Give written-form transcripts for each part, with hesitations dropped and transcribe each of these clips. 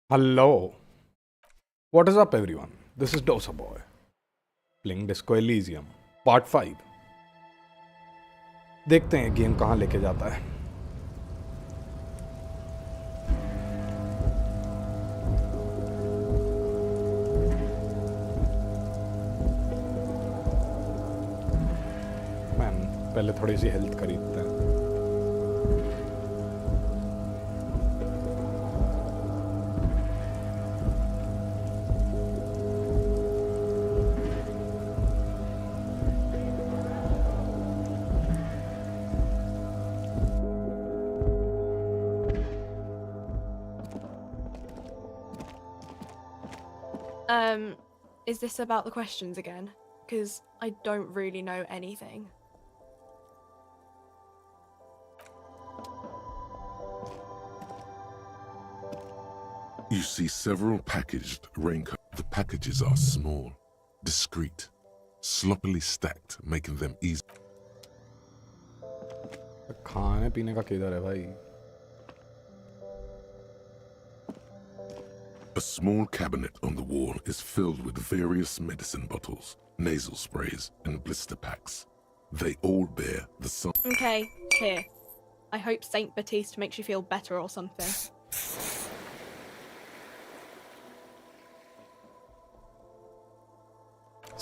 Hello. What is up, everyone? This is Dosa Boy playing Disco Elysium Part 5. देखते हैं game कहाँ लेके जाता है. मैम पहले थोड़ी सी हेल्थ खरीदते हैं. Is this about the questions again? Because I don't really know anything. You see several packaged raincoats. The packages are small, discreet, sloppily stacked, making them easy. खाने पीने का किधर है भाई? A small cabinet on the wall is filled with various medicine bottles, nasal sprays, and blister packs. They all bear the same. Okay, here. I hope Saint Baptiste makes you feel better or something.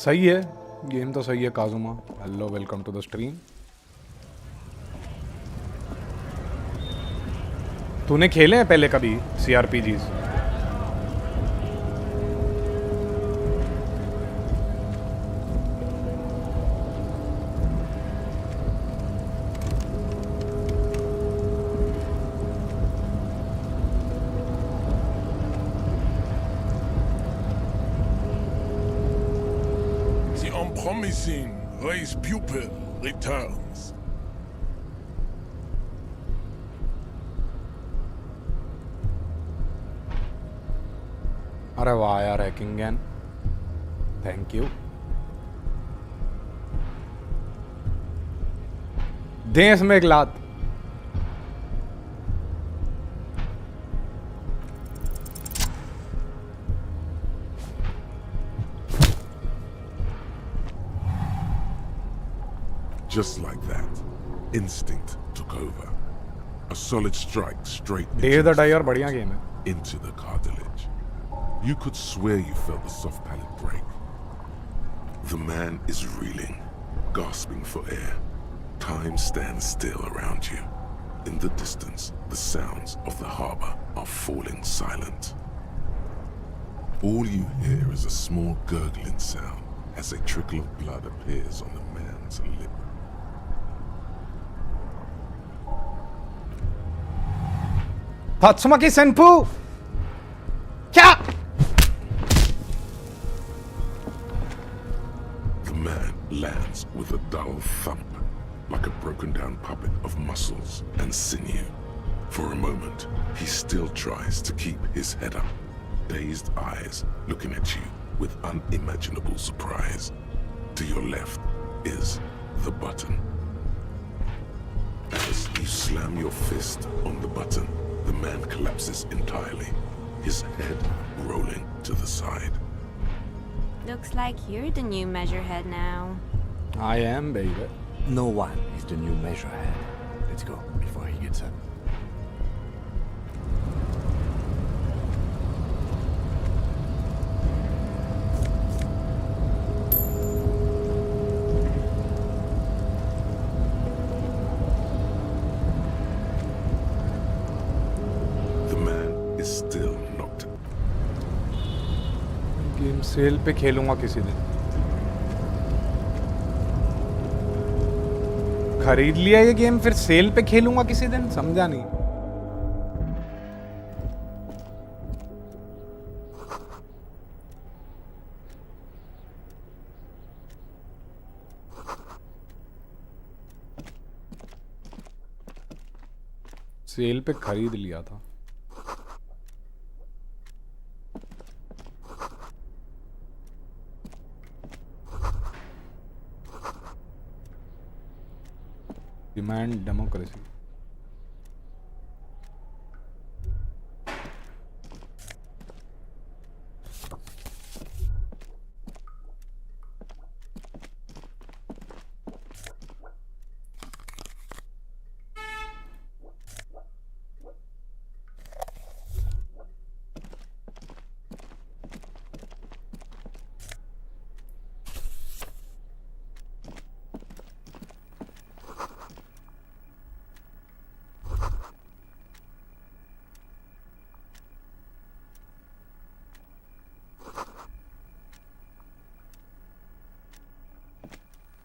सही है. Game तो सही है Kazuma. Hello, welcome to the stream. तूने खेले हैं पहले कभी CRPGs? Promising race pupil returns. अरे वाह यार, हैकिंग गैन. Thank you. दें इसमें एक लात. Just like that, instinct took over. A solid strike straight Dave the Dyer बढ़िया गेम है. into the cartilage. You could swear you felt the soft palate break. The man is reeling, gasping for air. Time stands still around you. In the distance, the sounds of the harbor are falling silent. All you hear is a small gurgling sound as a trickle of blood appears on the man's lip. Tatsumaki Senpu! क्या? The man lands with a dull thump, like a broken down puppet of muscles and sinew. For a moment, he still tries to keep his head up, dazed eyes looking at you with unimaginable surprise. To your left is the button. As you slam your fist on the button, the man collapses entirely, his head rolling to the side. Looks like you're the new measurehead now. I am, baby. No one is the new measurehead. Let's go before he gets up. Game cell पे खेलूंगा किसी दिन. खरीद लिया ये game, फिर cell पे खेलूंगा किसी दिन, समझा नहीं। सेल पे खरीद लिया था। Demand democracy.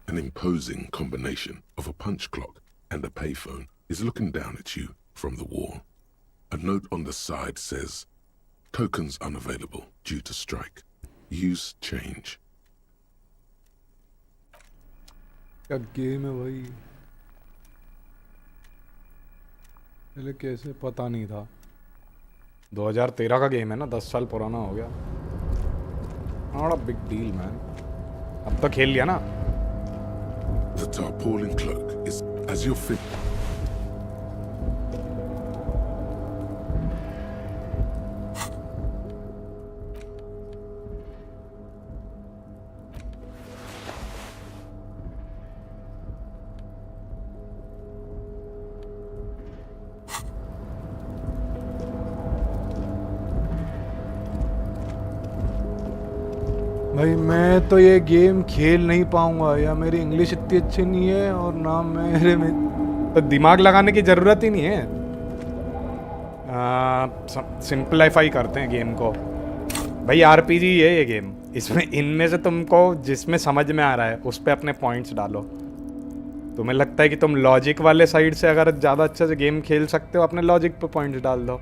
An imposing combination of a punch clock and a payphone is looking down at you from the wall. A note on the side says, "Tokens unavailable due to strike. Use change." क्या game है भाई, पहले कैसे पता नहीं था। 2013 का game है ना, 10 साल पुराना हो गया। Not a big deal man, अब तो खेल लिया ना। The tarpaulin cloak is as your fit. भाई मैं तो ये गेम खेल नहीं पाऊंगा, या मेरी इंग्लिश इतनी अच्छी नहीं है और ना मेरे में तो दिमाग लगाने की ज़रूरत ही नहीं है। सिंपलीफाई करते हैं गेम को भाई। आरपीजी है ये गेम, इसमें इनमें से तुमको जिसमें समझ में आ रहा है उस पर अपने पॉइंट्स डालो। तुम्हें लगता है कि तुम लॉजिक वाले साइड से अगर ज़्यादा अच्छे से गेम खेल सकते हो, अपने लॉजिक पे पॉइंट्स डाल दो।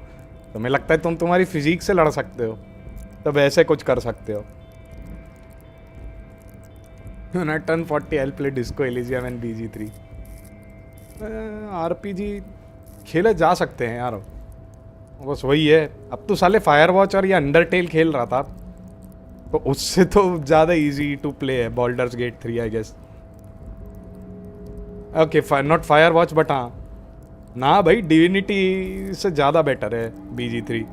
तुम्हें लगता है तुम तुम्हारी फिजिक्स से लड़ सकते हो, तो वैसे कुछ कर सकते हो। When I turn 40, I'll play Disco Elysium and BG3. RPG खेले जा सकते हैं यार, बस वही है। अब तो साले फायरवॉच और ये अंडरटेल खेल रहा था, तो उससे तो ज़्यादा इजी टू प्ले है Baldur's Gate 3 I guess. Okay not Firewatch but हाँ ना भाई, डिविनिटी से ज़्यादा बेटर है BG3।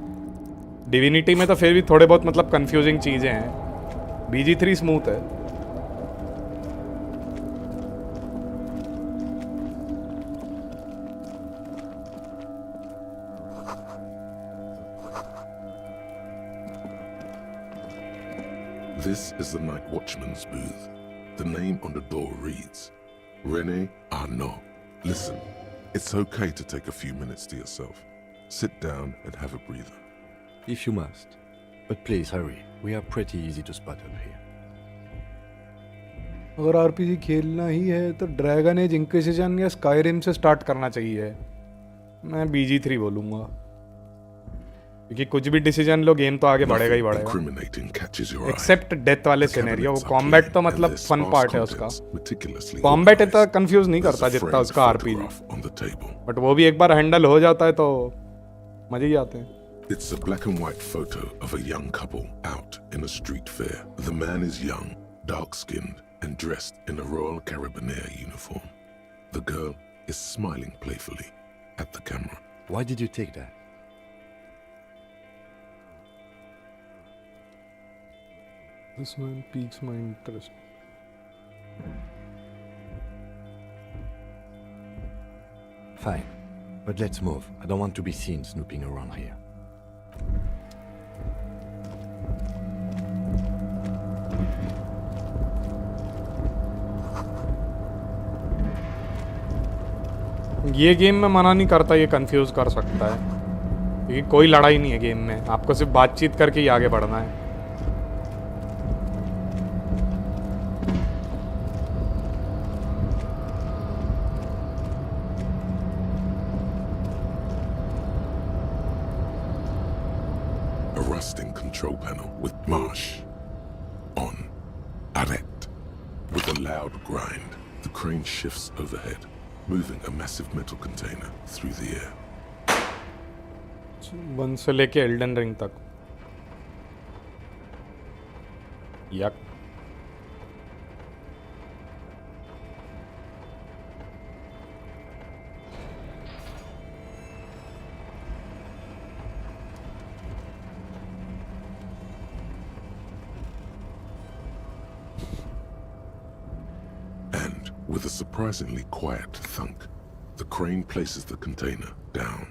डिविनिटी में तो फिर भी थोड़े बहुत मतलब कंफ्यूजिंग चीज़ें हैं, BG3 स्मूथ है। This is the night watchman's booth. The name on the door reads, Rene Arnaud. Listen, it's okay to take a few minutes to yourself. Sit down and have a breather. If you must. But please hurry. We are pretty easy to spot up here. अगर RPG खेलना ही है तो dragon as inquisition या Skyrim से start करना चाहिए। मैं BG3 बोलूँगा, क्योंकि कुछ भी डिसीजन लो गेम तो आगे बढ़ेगा ही बढ़ेगा। एक्सेप्ट डेथ वाले सिनेरियो, कॉम्बैट तो मतलब फन पार्ट है उसका। कॉम्बैट इतना कंफ्यूज नहीं करता जितना उसका आरपीजी, बट वो भी एक बार हैंडल हो जाता है तो मजे ही आते हैं। It's a black and white photo of a young couple out in a street fair. The man is young, dark-skinned, and dressed in a Royal Carabinier uniform. The girl is smiling playfully at the camera. Why did you take that? This man piques my interest. Fine, but let's move. I don't want to be seen snooping around here. ये game में मना नहीं करता, ये confuse कर सकता है, क्योंकि कोई लड़ाई नहीं है गेम में, आपको सिर्फ बातचीत करके ही आगे बढ़ना है। control panel with marsh. On. Arrête. With a loud grind, the crane shifts overhead, moving a massive metal container through the air. 1 से लेके एल्डन रिंग तक. यक. And, with a surprisingly quiet thunk, the crane places the container down.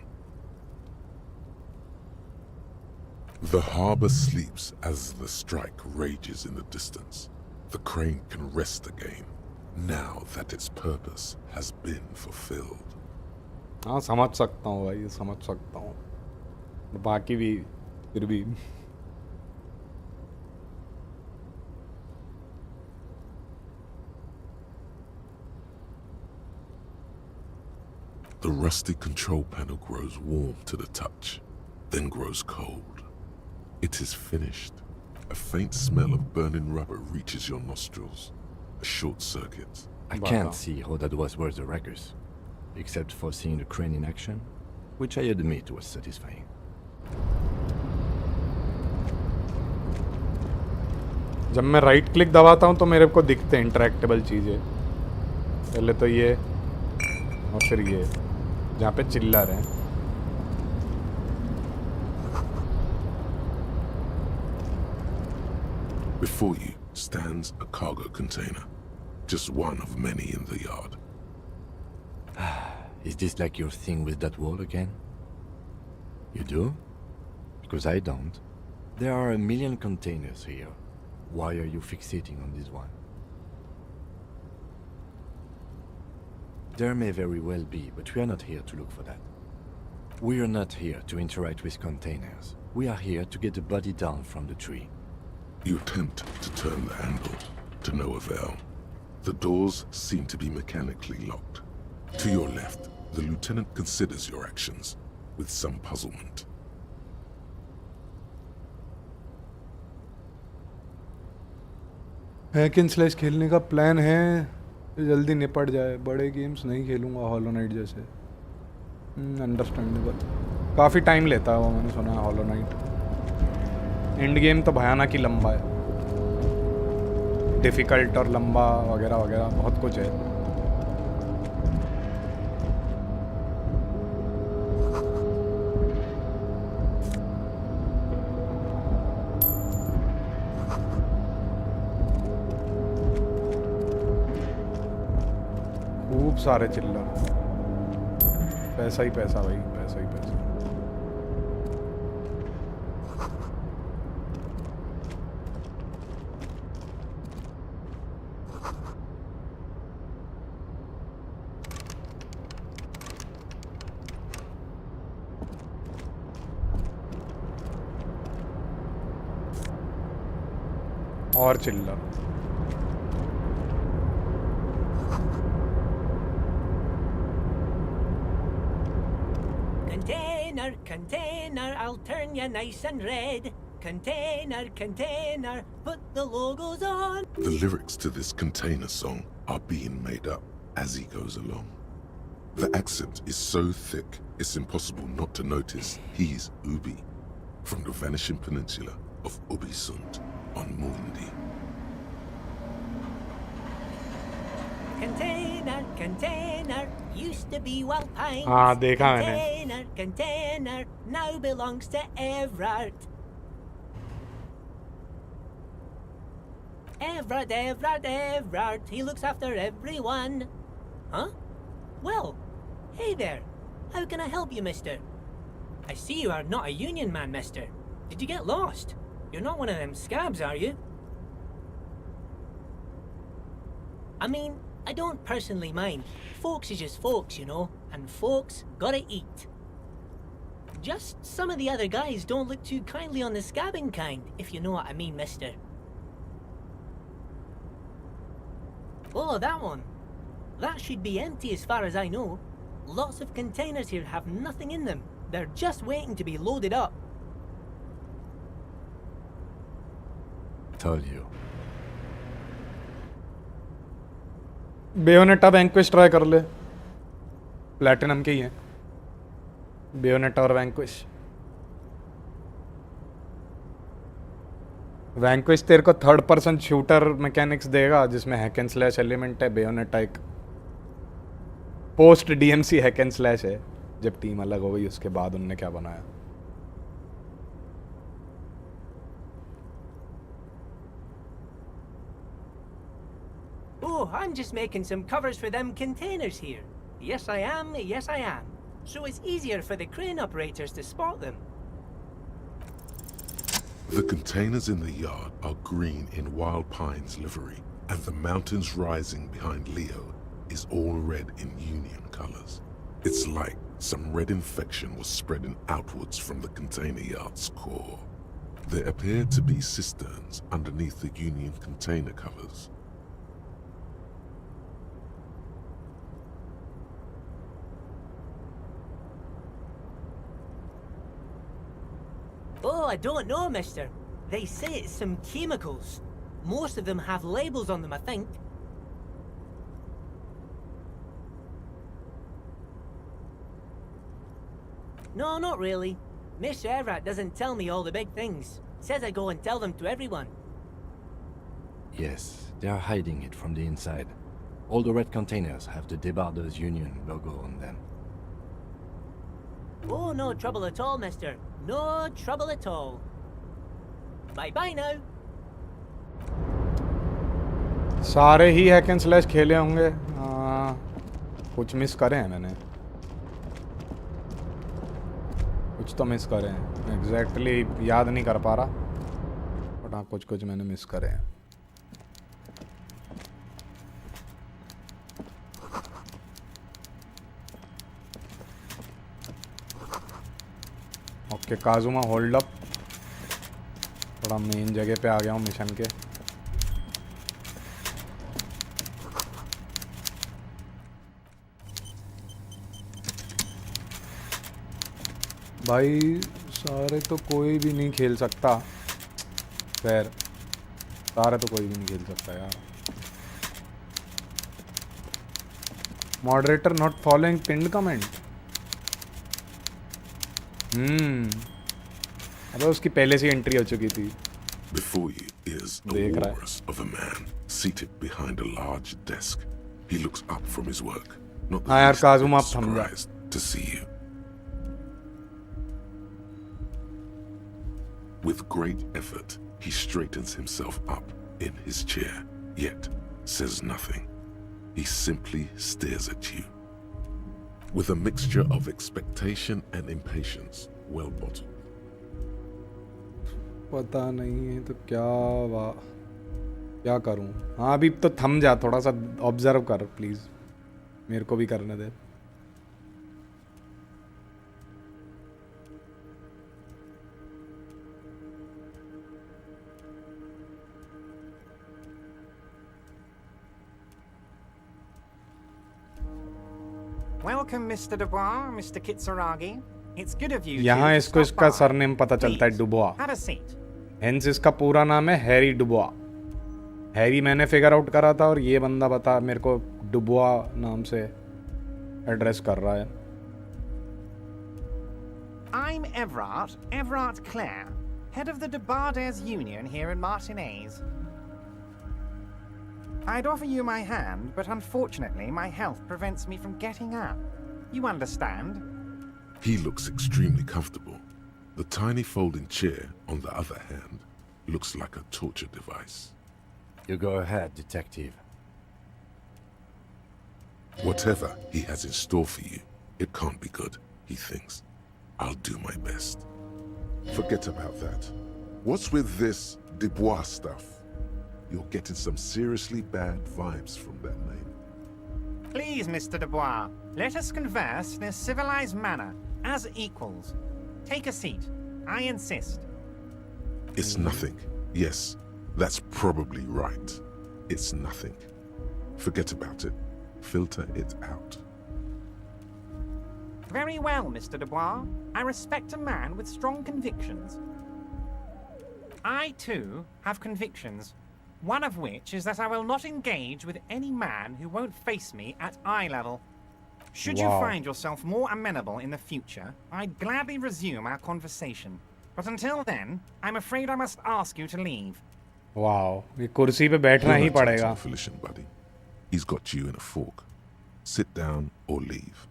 The harbor sleeps as the strike rages in the distance. The crane can rest again, now that its purpose has been fulfilled. हाँ समझ सकता हूँ भाई, समझ सकता हूँ. बाकी भी फिर भी. The rusty control panel grows warm to the touch, then grows cold. It is finished. A faint smell of burning rubber reaches your nostrils. A short circuit. I can't see how that was worth the wreckers, except for seeing the crane in action, which I admit was satisfying. जब मैं right click दबाता हूँ तो मेरे को दिखते हैं इंटरैक्टेबल चीज़ें. पहले तो ये और फिर ये जहाँ पे चिल्ला रहे हैं. Before you stands a cargo container, just one of many in the yard. Is this like your thing with that wall again? You do? Because I don't. There are a million containers here. Why are you fixating on this one? There may very well be, but we are not here to look for that. We are not here to interact with containers. We are here to get the body down from the tree. You attempt to turn the handle, to no avail. The doors seem to be mechanically locked. To your left, the lieutenant considers your actions with some puzzlement. Hack and slash खेलने का plan है, जल्दी निपट जाए. बड़े games नहीं खेलूँगा hollow night जैसे. Understandable. काफ़ी टाइम लेता है वो, मैंने सुना है हॉलो नाइट. एंड गेम तो भयानक ही लंबा है, डिफ़िकल्ट और लंबा वगैरह वगैरह बहुत कुछ है. खूब सारे चिल्ला. पैसा ही पैसा भाई, पैसा ही पैसा. और चिल्ला. Container, container, I'll turn you nice and red. Container, container, put the logos on. The lyrics to this container song are being made up as he goes along. The accent is so thick, it's impossible not to notice he's Ubi, from the vanishing peninsula of Ubisund on Mundi. Container, container, used to be Walpine. हाँ देखा मैंने. Container, container, now belongs to Everard. Everard, Everard, Everard, he looks after everyone. Huh? Well, hey there. How can I help you, mister? I see you are not a union man, mister. Did you get lost? You're not one of them scabs, are you? I mean, I don't personally mind. Folks is just folks, you know, and folks gotta eat. Just some of the other guys don't look too kindly on the scabbing kind, if you know what I mean, mister. Oh, that one. That should be empty as far as I know. Lots of containers here have nothing in them. They're just waiting to be loaded up. told you. Bayonetta Vanquish try कर ले, platinum के ही हैं Bayonetta और vanquish. Vanquish तेरे को third person shooter mechanics देगा जिसमें hack and slash element है। बेयोनेटा एक post DMC hack and slash है, जब टीम अलग हो गई उसके बाद उनने क्या बनाया। Oh, I'm just making some covers for them containers here. Yes, I am. Yes, I am. So it's easier for the crane operators to spot them. The containers in the yard are green in Wild Pine's livery, and the mountains rising behind Leo is all red in Union colors. It's like some red infection was spreading outwards from the container yard's core. There appear to be cisterns underneath the Union container covers. Oh, I don't know, mister. They say it's some chemicals. Most of them have labels on them, I think. No, not really. Mr. Everett doesn't tell me all the big things. Says I go and tell them to everyone. Yes, they are hiding it from the inside. All the red containers have the Debarders Union logo on them. Oh, no trouble at all, mister. No trouble at all. Bye-bye now. सारे ही hack and slash खेले होंगे। कुछ miss करे हैं मैंने, कुछ तो miss करे हैं। एग्जैक्टली याद नहीं कर पा रहा, बट हाँ कुछ कुछ मैंने मिस करे हैं। ओके काजुमा होल्ड अप, थोड़ा मेन जगह पे आ गया हूँ मिशन के। भाई सारे तो कोई भी नहीं खेल सकता, खैर सारे तो कोई भी नहीं खेल सकता यार। Moderator not following pinned comment. अबे उसकी पहले से एंट्री हो चुकी थी। Before you is a walrus of a man seated behind a large desk. He looks up from his work, not the यार least काजुम bit आप थम जा। surprised to see you. With great effort, he straightens himself up in his chair, yet says nothing. He simply stares at you. With a mixture of expectation and impatience, well bottled. पता नहीं है तो क्या करूं। हाँ अभी तो थम जा, थोड़ा सा ऑब्जर्व कर प्लीज, मेरे को भी करने दे। Welcome, Mr. Dubois, Mr. Kitsuragi. It's good of you. यहाँ इसको इसका सरनेम पता चलता है, डुबोआ। Have a seat. हेंस इसका पूरा नाम है हैरी डुबोआ। हैरी मैंने फिगर आउट करा था और ये बंदा बता मेरे को डुबोआ नाम से एड्रेस कर रहा है। I'm Everard Clare, head of the Debarders Union here in Martinez. I'd offer you my hand, but unfortunately my health prevents me from getting up. You understand? He looks extremely comfortable. The tiny folding chair, on the other hand, looks like a torture device. You go ahead, detective. Whatever he has in store for you, it can't be good, he thinks. I'll do my best. Forget about that. What's with this Dubois stuff? You're getting some seriously bad vibes from that name. Please, Mr. Dubois, let us converse in a civilized manner, as equals. Take a seat. I insist. It's nothing. Yes, that's probably right. It's nothing. Forget about it. Filter it out. Very well, Mr. Dubois. I respect a man with strong convictions. I too have convictions. One of which is that I will not engage with any man who won't face me at eye level. Should you Wow. find yourself more amenable in the future, I'd gladly resume our conversation. But until then, I'm afraid I must ask you to leave. Wow, ये कुर्सी पे बैठना You're he not talking पड़ेगा. to Felician, buddy. He's got you in a fork. Sit down or leave.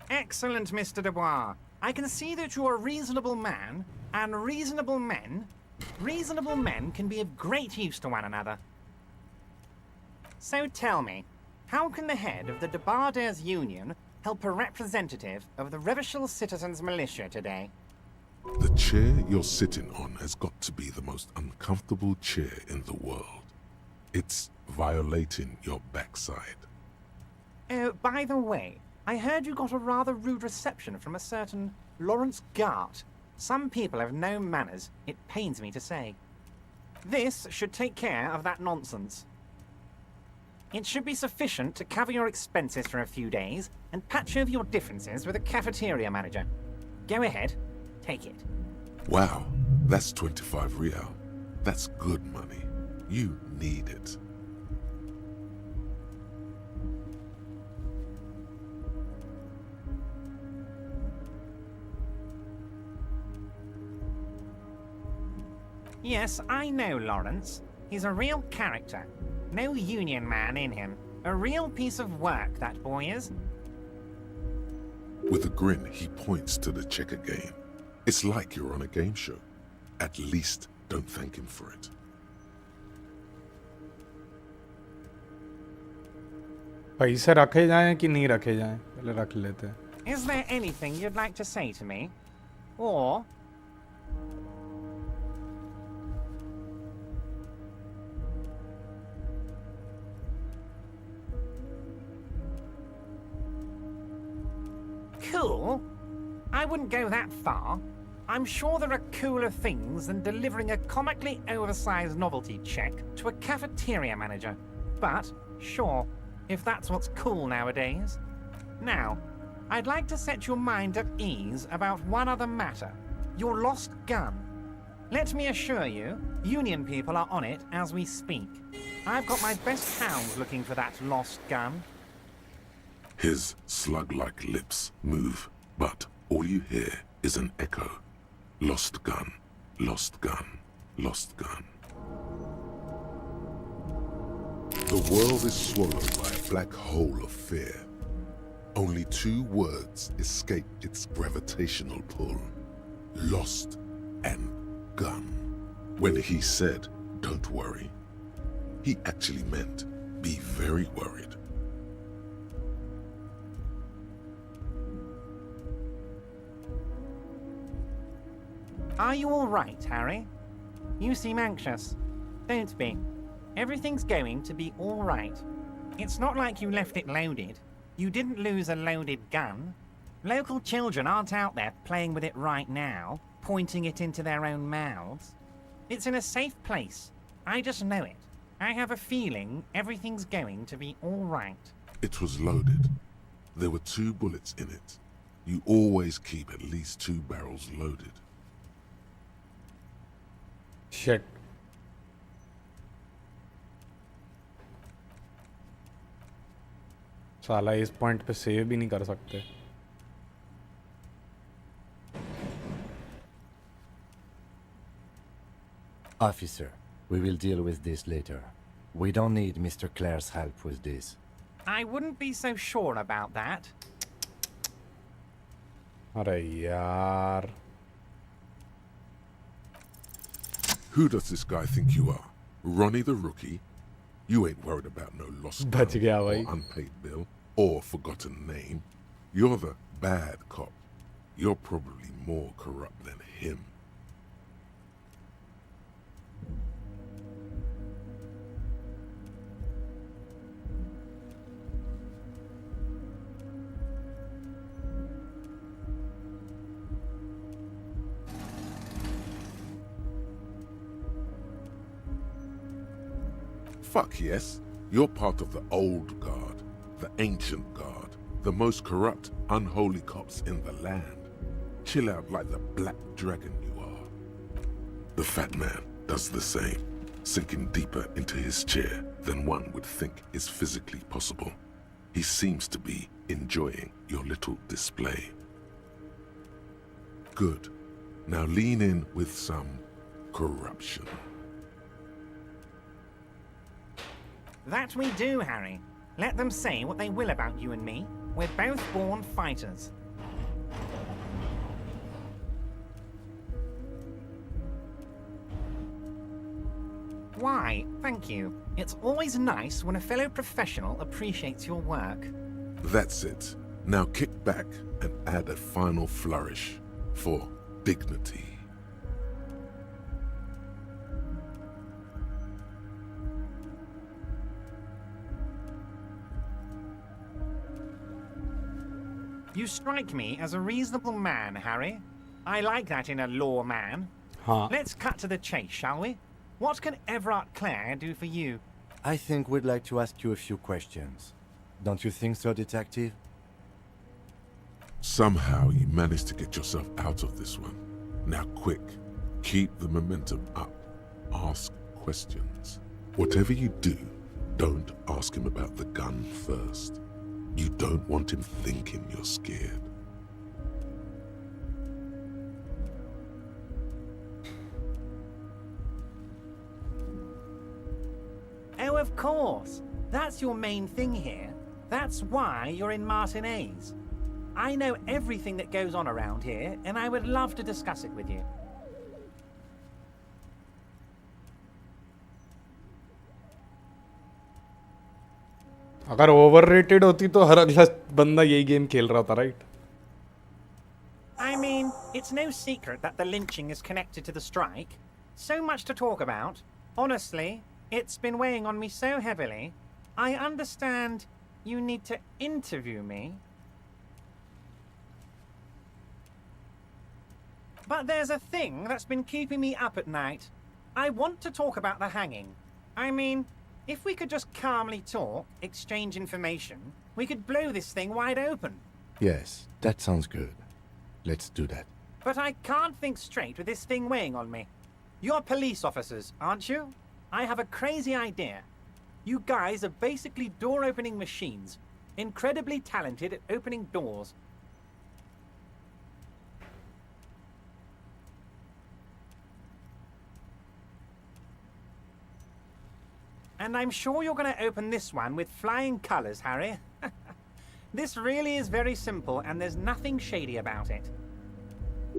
Excellent, Mr. Dubois. I can see that you're a reasonable man, and reasonable men can be of great use to one another. So tell me, how can the head of the Debarders Union help a representative of the Revachol Citizens Militia today? The chair you're sitting on has got to be the most uncomfortable chair in the world. It's violating your backside. Oh, by the way, I heard you got a rather rude reception from a certain Lawrence Gart. Some people have no manners, it pains me to say. This should take care of that nonsense. It should be sufficient to cover your expenses for a few days and patch over your differences with a cafeteria manager. Go ahead, take it. Wow, that's 25 real. That's good money. You need it. Yes, I know Lawrence. He's a real character. No union man in him. A real piece of work, that boy is. With a grin, he points to the checker game. It's like you're on a game show. At least don't thank him for it. पैसे रखे जाएं कि नहीं रखे जाएं? पहले रख लेते हैं. Is there anything you'd like to say to me? Or... Cool? I wouldn't go that far. I'm sure there are cooler things than delivering a comically oversized novelty check to a cafeteria manager. But, sure, if that's what's cool nowadays. Now, I'd like to set your mind at ease about one other matter. Your lost gun. Let me assure you, Union people are on it as we speak. I've got my best hounds looking for that lost gun. His slug-like lips move, but all you hear is an echo. Lost gun, lost gun, lost gun. The world is swallowed by a black hole of fear. Only two words escape its gravitational pull. Lost and gun. When he said, "Don't worry," he actually meant, be very worried. Are you all right, Harry? You seem anxious. Don't be. Everything's going to be all right. It's not like you left it loaded. You didn't lose a loaded gun. Local children aren't out there playing with it right now, pointing it into their own mouths. It's in a safe place. I just know it. I have a feeling everything's going to be all right. It was loaded. There were 2 bullets in it. You always keep at least 2 barrels loaded. Shit. साला इस point पे save भी नहीं कर सकते. Officer, we will deal with this later. We don't need Mr. Clare's help with this. I wouldn't be so sure about that. अरे यार. Who does this guy think you are? Ronnie the Rookie? You ain't worried about no lost gun बच गया भाई. or unpaid bill or forgotten name. You're the bad cop. You're probably more corrupt than him. Fuck yes. You're part of the old guard, the ancient guard, the most corrupt, unholy cops in the land. Chill out like the black dragon you are. The fat man does the same, sinking deeper into his chair than one would think is physically possible. He seems to be enjoying your little display. Good. Now lean in with some corruption. That we do, Harry. Let them say what they will about you and me. We're both born fighters. Why, thank you. It's always nice when a fellow professional appreciates your work. That's it. Now kick back and add a final flourish for dignity. You strike me as a reasonable man, Harry. I like that in a law man. हाँ. Let's cut to the chase, shall we? What can Everard Clare do for you? I think we'd like to ask you a few questions. Don't you think so, Detective? Somehow you managed to get yourself out of this one. Now quick, keep the momentum up. Ask questions. Whatever you do, don't ask him about the gun first. You don't want him thinking you're scared. Oh, of course. That's your main thing here. That's why you're in Martinez. I know everything that goes on around here, and I would love to discuss it with you. अगर overrated होती तो हर अगला बंदा यही game खेल रहा था, right? I mean, it's no secret that the lynching is connected to the strike. So much to talk about. Honestly, it's been weighing on me so heavily. I understand you need to interview me. But there's a thing that's been keeping me up at night. I want to talk about the hanging. I mean, if we could just calmly talk, exchange information, we could blow this thing wide open. Yes, that sounds good. Let's do that. But I can't think straight with this thing weighing on me. You're police officers, aren't you? I have a crazy idea. You guys are basically door-opening machines, incredibly talented at opening doors. And I'm sure you're going to open this one with flying colors, Harry. This really is very simple, and there's nothing shady about it.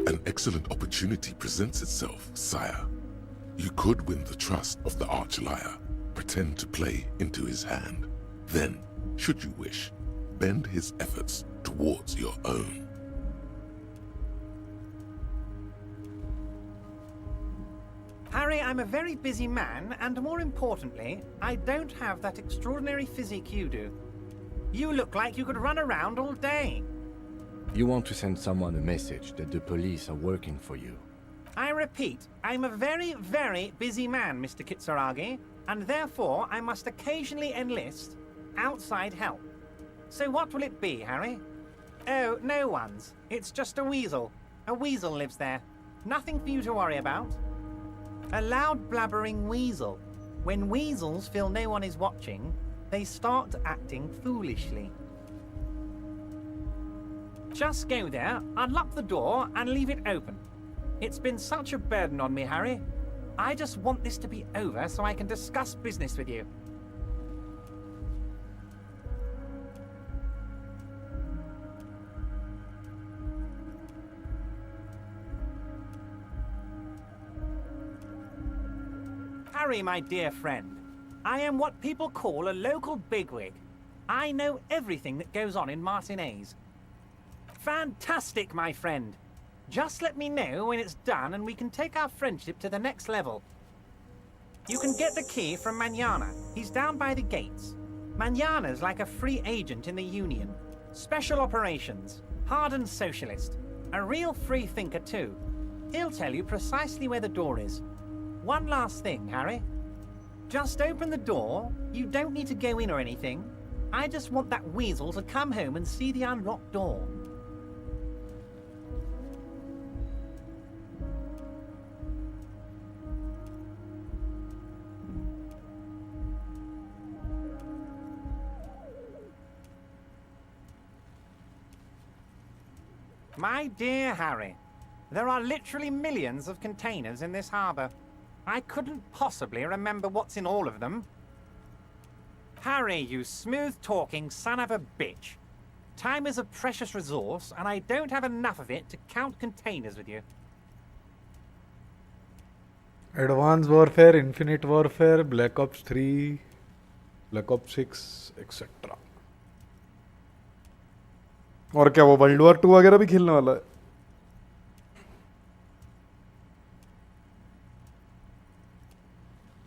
An excellent opportunity presents itself, sire. You could win the trust of the arch-liar, pretend to play into his hand. Then, should you wish, bend his efforts towards your own. Harry, I'm a very busy man, and more importantly, I don't have that extraordinary physique you do. You look like you could run around all day. You want to send someone a message that the police are working for you. I repeat, I'm a very, very busy man, Mr. Kitsuragi, and therefore I must occasionally enlist outside help. So what will it be, Harry? Oh, no one's. It's just a weasel. A weasel lives there. Nothing for you to worry about. A loud blabbering weasel. When weasels feel no one is watching, they start acting foolishly. Just go there, unlock the door, and leave it open. It's been such a burden on me, Harry. I just want this to be over so I can discuss business with you. Harry, my dear friend, I am what people call a local bigwig. I know everything that goes on in Martinez. Fantastic, my friend. Just let me know when it's done and we can take our friendship to the next level. You can get the key from Manana. He's down by the gates. Manana's like a free agent in the Union. Special operations. Hardened socialist. A real free thinker too. He'll tell you precisely where the door is. One last thing, Harry. Just open the door. You don't need to go in or anything. I just want that weasel to come home and see the unlocked door. My dear Harry, there are literally millions of containers in this harbour. I couldn't possibly remember what's in all of them. Harry, you smooth-talking son of a bitch. Time is a precious resource, and I don't have enough of it to count containers with you. Advanced Warfare, Infinite Warfare, Black Ops 3, Black Ops 6, etc. और क्या वो world war 2 वगैरह भी खेलने वाला है?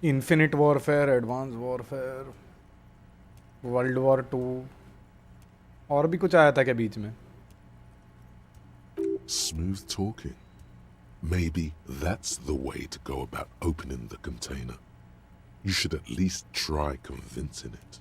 Infinite warfare, advance warfare, world war 2 और भी कुछ आया था क्या बीच में? Smooth talking. Maybe that's the way to go about opening the container. You should at least try convincing it.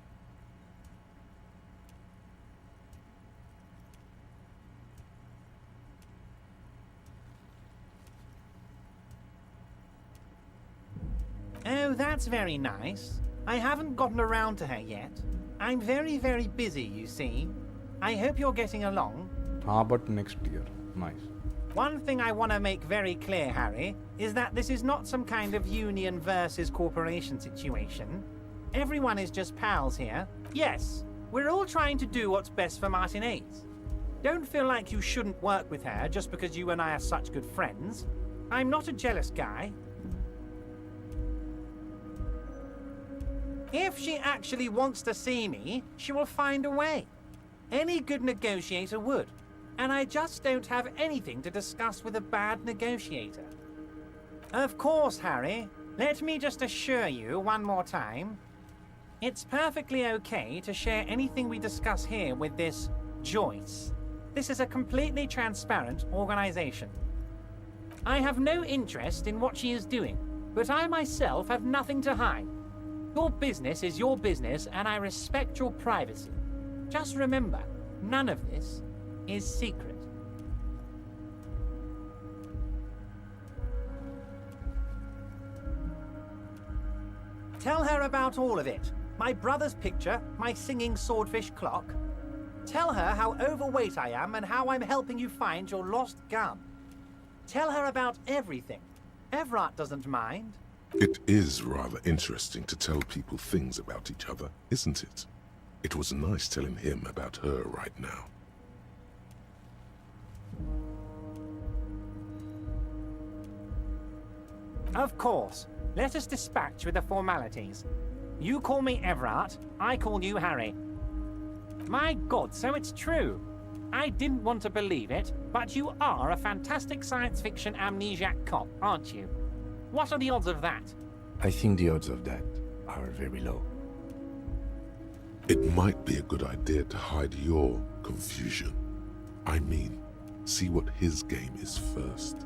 Oh, that's very nice. I haven't gotten around to her yet. I'm very, very busy, you see. I hope you're getting along. हाँ, but next year. Nice. One thing I want to make very clear, Harry, is that this is not some kind of union versus corporation situation. Everyone is just pals here. Yes, we're all trying to do what's best for Martin Ace. Don't feel like you shouldn't work with her just because you and I are such good friends. I'm not a jealous guy. If she actually wants to see me, she will find a way. Any good negotiator would. And I just don't have anything to discuss with a bad negotiator. Of course, Harry. Let me just assure you one more time. It's perfectly okay to share anything we discuss here with this Joyce. This is a completely transparent organization. I have no interest in what she is doing, but I myself have nothing to hide. Your business is your business, and I respect your privacy. Just remember, none of this is secret. Tell her about all of it. My brother's picture, my singing swordfish clock. Tell her how overweight I am and how I'm helping you find your lost gun. Tell her about everything. Everard doesn't mind. It is rather interesting to tell people things about each other, isn't it? It was nice telling him about her right now. Of course. Let us dispatch with the formalities. You call me Everard, I call you Harry. My God, so it's true. I didn't want to believe it, but you are a fantastic science fiction amnesiac cop, aren't you? What are the odds of that? I think the odds of that are very low. It might be a good idea to hide your confusion. I mean, see what his game is first.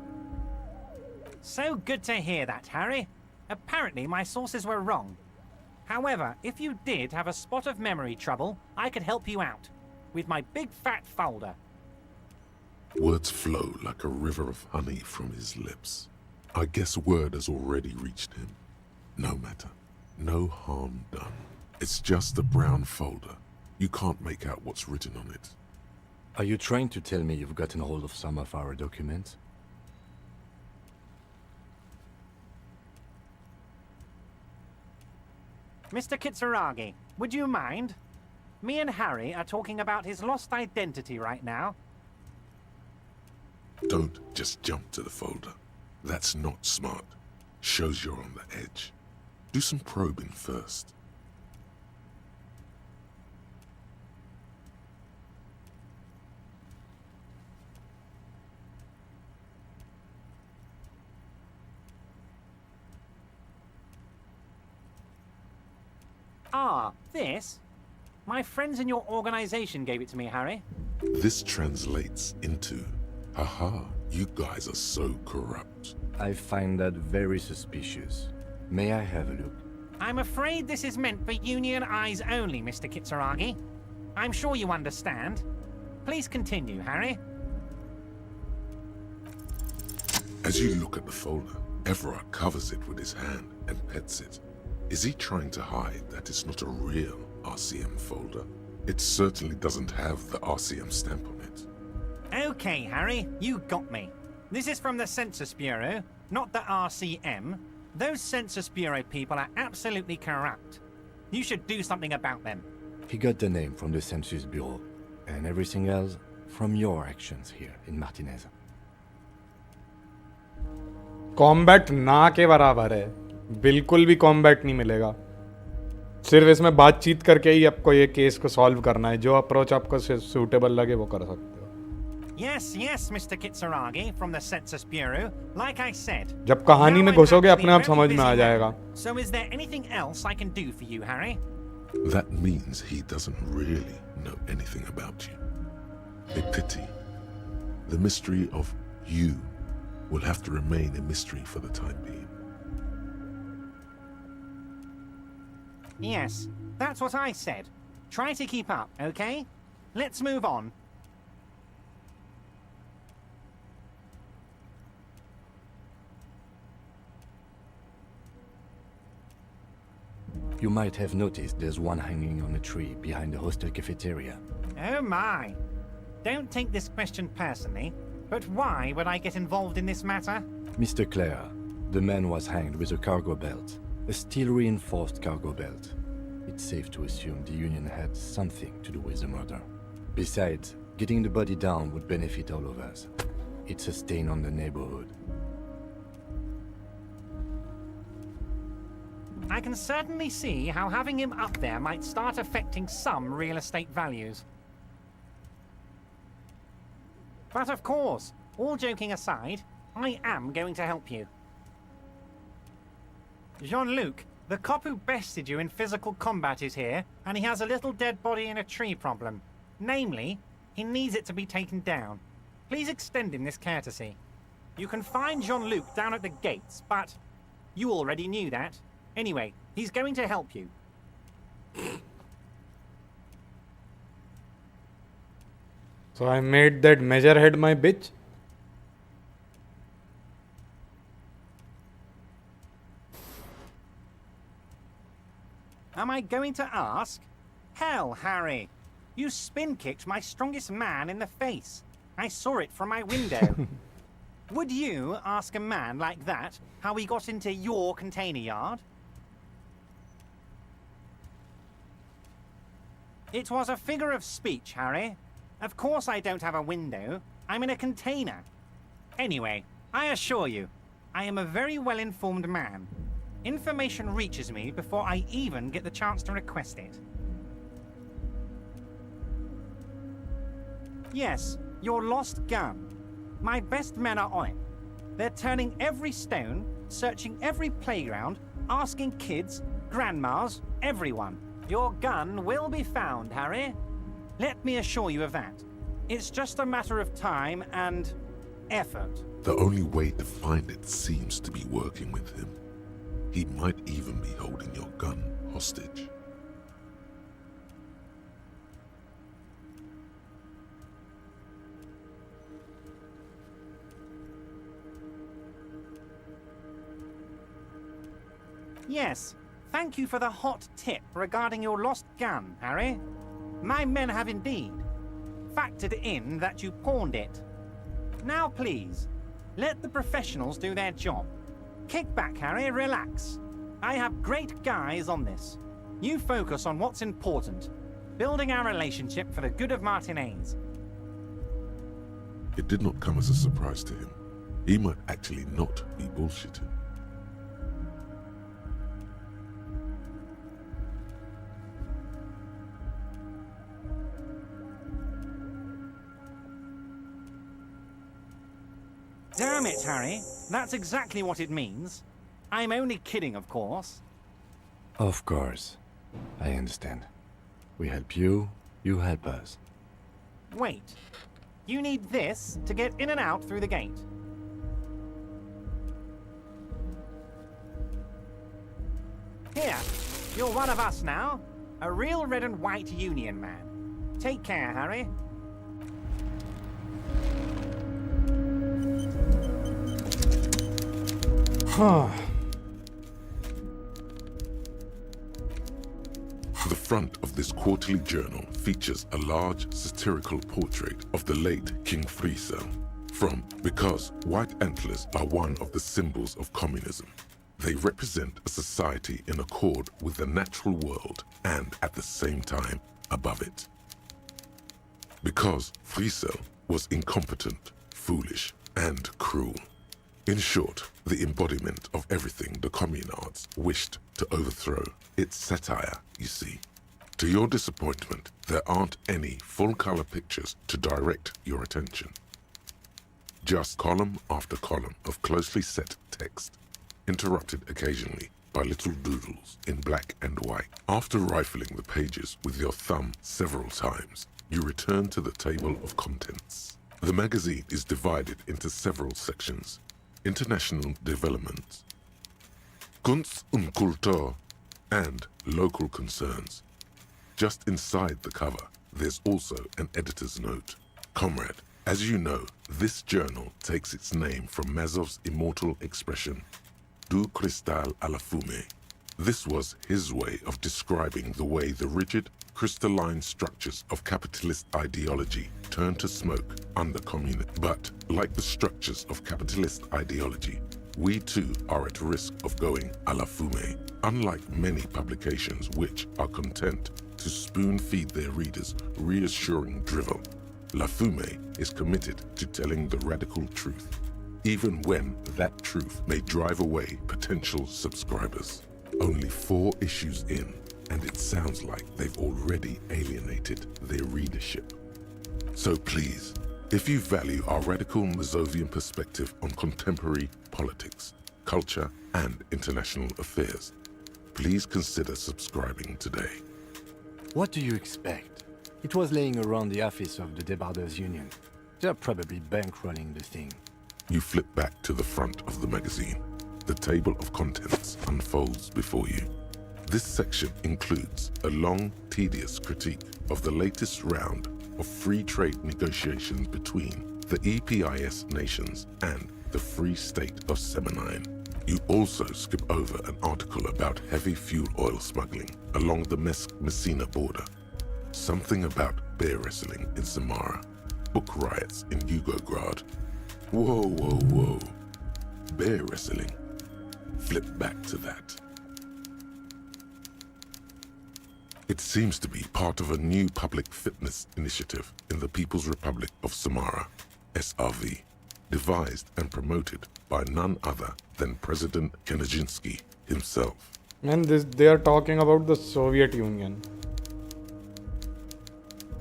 So good to hear that, Harry. Apparently my sources were wrong. However, if you did have a spot of memory trouble, I could help you out. With my big fat folder. Words flow like a river of honey from his lips. I guess word has already reached him. No matter. No harm done. It's just a brown folder. You can't make out what's written on it. Are you trying to tell me you've gotten hold of some of our documents? Mr. Kitsuragi, would you mind? Me and Harry are talking about his lost identity right now. Don't just jump to the folder. That's not smart. Shows you're on the edge. Do some probing first. Ah, this? My friends in your organization gave it to me, Harry. This translates into, haha, you guys are so corrupt. I find that very suspicious. May I have a look? I'm afraid this is meant for Union eyes only, Mr. Kitsuragi. I'm sure you understand. Please continue, Harry. As you look at the folder, Everard covers it with his hand and pets it. Is he trying to hide that it's not a real RCM folder? It certainly doesn't have the RCM stamp on it. Okay, Harry, you got me. This is from the Census Bureau, not the RCM. Those Census Bureau people are absolutely corrupt. You should do something about them. He got the name from the Census Bureau, and everything else from your actions here in Martinez. Combat ना के बराबर है, बिल्कुल भी combat नहीं मिलेगा। सिर्फ इसमें बातचीत करके ही आपको ये केस को सॉल्व करना है। जो अप्रोच आपको सूटेबल लगे वो कर सकते हो। Yes, Mr. Kitsuragi from the Census Bureau. Like I said. जब कहानी में घुसोगे अपने आप समझ में आ जाएगा। So is there anything else I can do for you, Harry? That means he doesn't really know anything about you. A pity. The mystery of you will have to remain a mystery for the time being. Yes, that's what I said. Try to keep up, okay? Let's move on. You might have noticed there's one hanging on a tree behind the hostel cafeteria. Oh my. Don't take this question personally, but why would I get involved in this matter? Mr. Clare, the man was hanged with a cargo belt, a steel-reinforced cargo belt. It's safe to assume the Union had something to do with the murder. Besides, getting the body down would benefit all of us. It's a stain on the neighborhood. I can certainly see how having him up there might start affecting some real estate values. But of course, all joking aside, I am going to help you. Jean-Luc, the cop who bested you in physical combat is here, and he has a little dead body in a tree problem. Namely, he needs it to be taken down. Please extend him this courtesy. You can find Jean-Luc down at the gates, but you already knew that. Anyway, he's going to help you. So I made that measurehead my bitch. Am I going to ask? Hell, Harry. You spin-kicked my strongest man in the face. I saw it from my window. Would you ask a man like that how he got into your container yard? It was a figure of speech, Harry. Of course I don't have a window. I'm in a container. Anyway, I assure you, I am a very well-informed man. Information reaches me before I even get the chance to request it. Yes, your lost gun. My best men are on it. They're turning every stone, searching every playground, asking kids, grandmas, everyone. Your gun will be found, Harry. Let me assure you of that. It's just a matter of time and effort. The only way to find it seems to be working with him. He might even be holding your gun hostage. Yes, thank you for the hot tip regarding your lost gun, Harry. My men have indeed factored in that you pawned it. Now please, let the professionals do their job. Kick back, Harry, relax. I have great guys on this. You focus on what's important, building our relationship for the good of Martinez. It did not come as a surprise to him. He might actually not be bullshitting. Damn it, Harry. That's exactly what it means. I'm only kidding, of course. Of course. I understand. We help you, you help us. Wait. You need this to get in and out through the gate. Here, you're one of us now. A real red and white Union man. Take care, Harry. The front of this quarterly journal features a large satirical portrait of the late King Friesel. Because white antlers are one of the symbols of communism. They represent a society in accord with the natural world and at the same time above it. Because Friesel was incompetent, foolish, and cruel. In short, the embodiment of everything the communards wished to overthrow. It's satire, you see. To your disappointment, there aren't any full-color pictures to direct your attention. Just column after column of closely set text, interrupted occasionally by little doodles in black and white. After rifling the pages with your thumb several times, you return to the table of contents. The magazine is divided into several sections. International developments, Kunst und Kultur, and local concerns. Just inside the cover, there's also an editor's note. Comrade, as you know, this journal takes its name from Mazov's immortal expression, du cristal à la fumée. This was his way of describing the way the rigid, crystalline structures of capitalist ideology turn to smoke under communism. But, like the structures of capitalist ideology, we too are at risk of going à la fumée. Unlike many publications which are content to spoon-feed their readers reassuring drivel, La Fumée is committed to telling the radical truth, even when that truth may drive away potential subscribers. Only 4 issues in, and it sounds like they've already alienated their readership. So please, if you value our radical Mazovian perspective on contemporary politics, culture, and international affairs, please consider subscribing today. What do you expect? It was laying around the office of the Debarders Union. They're probably bankrolling the thing. You flip back to the front of the magazine. The table of contents unfolds before you. This section includes a long, tedious critique of the latest round of free trade negotiations between the EPIS nations and the Free State of Semenine. You also skip over an article about heavy fuel oil smuggling along the Messina border. Something about bear wrestling in Samara, book riots in Yugograd. Whoa, whoa, whoa. Bear wrestling. Flip back to that. It seems to be part of a new public fitness initiative in the People's Republic of Samara, SRV, devised and promoted by none other than President Kenejinsky himself. And they are talking about the Soviet Union.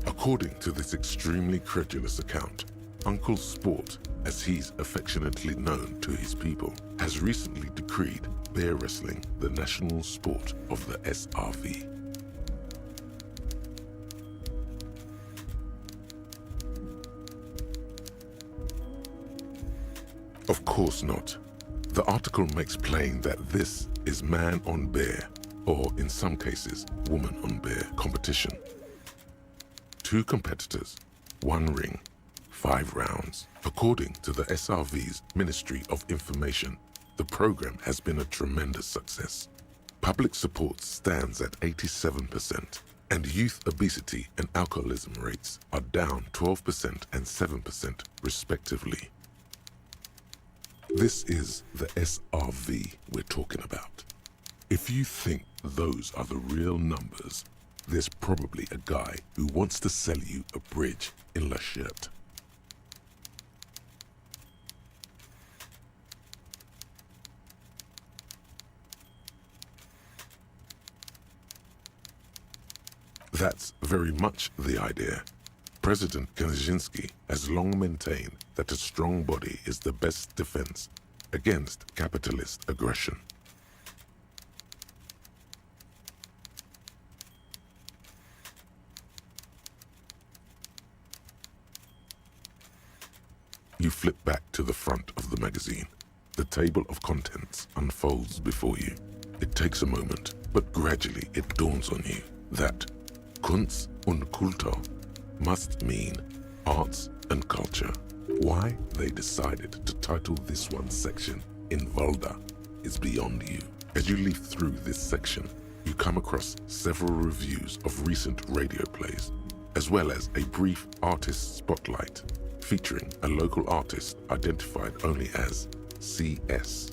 According to this extremely credulous account, Uncle Sport, as he's affectionately known to his people, has recently decreed bear wrestling the national sport of the SRV. Of course not. The article makes plain that this is man on bear, or in some cases, woman on bear competition. 2 competitors, 1 ring, 5 rounds. According to the SRV's Ministry of Information, the program has been a tremendous success. Public support stands at 87%, and youth obesity and alcoholism rates are down 12% and 7% respectively. This is the SRV we're talking about. If you think those are the real numbers, there's probably a guy who wants to sell you a bridge in La Cherte. That's very much the idea. President Kenejinsky has long maintained that a strong body is the best defense against capitalist aggression. You flip back to the front of the magazine. The table of contents unfolds before you. It takes a moment, but gradually it dawns on you that Kunst und Kultur must mean arts and culture. Why they decided to title this one section in Volda is beyond you. As you leaf through this section, you come across several reviews of recent radio plays, as well as a brief artist spotlight featuring a local artist identified only as CS.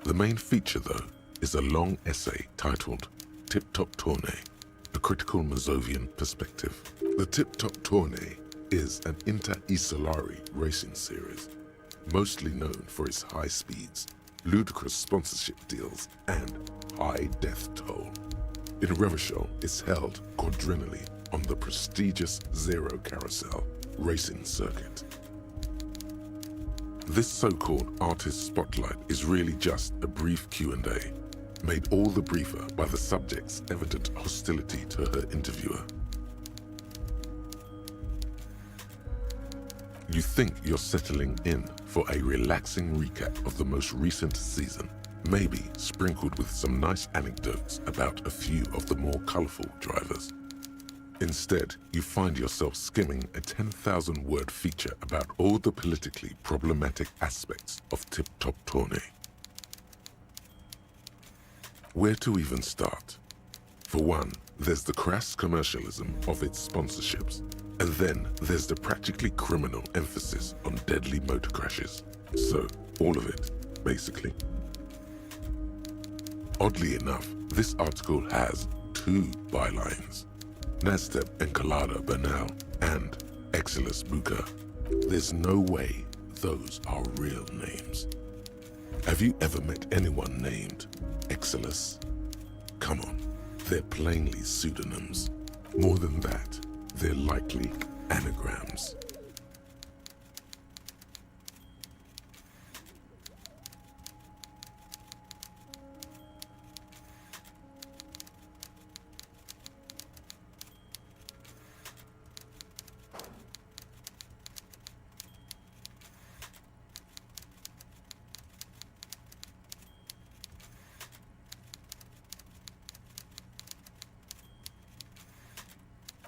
The main feature, though, is a long essay titled Tip Top Tourney, a critical Mazovian perspective. The Tip Top Tourney is an inter-Isolari racing series, mostly known for its high speeds, ludicrous sponsorship deals, and high death toll. In Revachol, it's held quadrennially on the prestigious Zero Carousel racing circuit. This so-called artist spotlight is really just a brief Q&A, made all the briefer by the subject's evident hostility to her interviewer. You think you're settling in for a relaxing recap of the most recent season, maybe sprinkled with some nice anecdotes about a few of the more colorful drivers. Instead, you find yourself skimming a 10,000-word feature about all the politically problematic aspects of Tip Top Tourney. Where to even start? For one, there's the crass commercialism of its sponsorships, and then there's the practically criminal emphasis on deadly motor crashes. So, all of it, basically. Oddly enough, this article has 2 bylines: Nasteb Encolada Bernal and Exilus Buka. There's no way those are real names. Have you ever met anyone named Exilus? Come on, they're plainly pseudonyms. More than that, they're likely anagrams.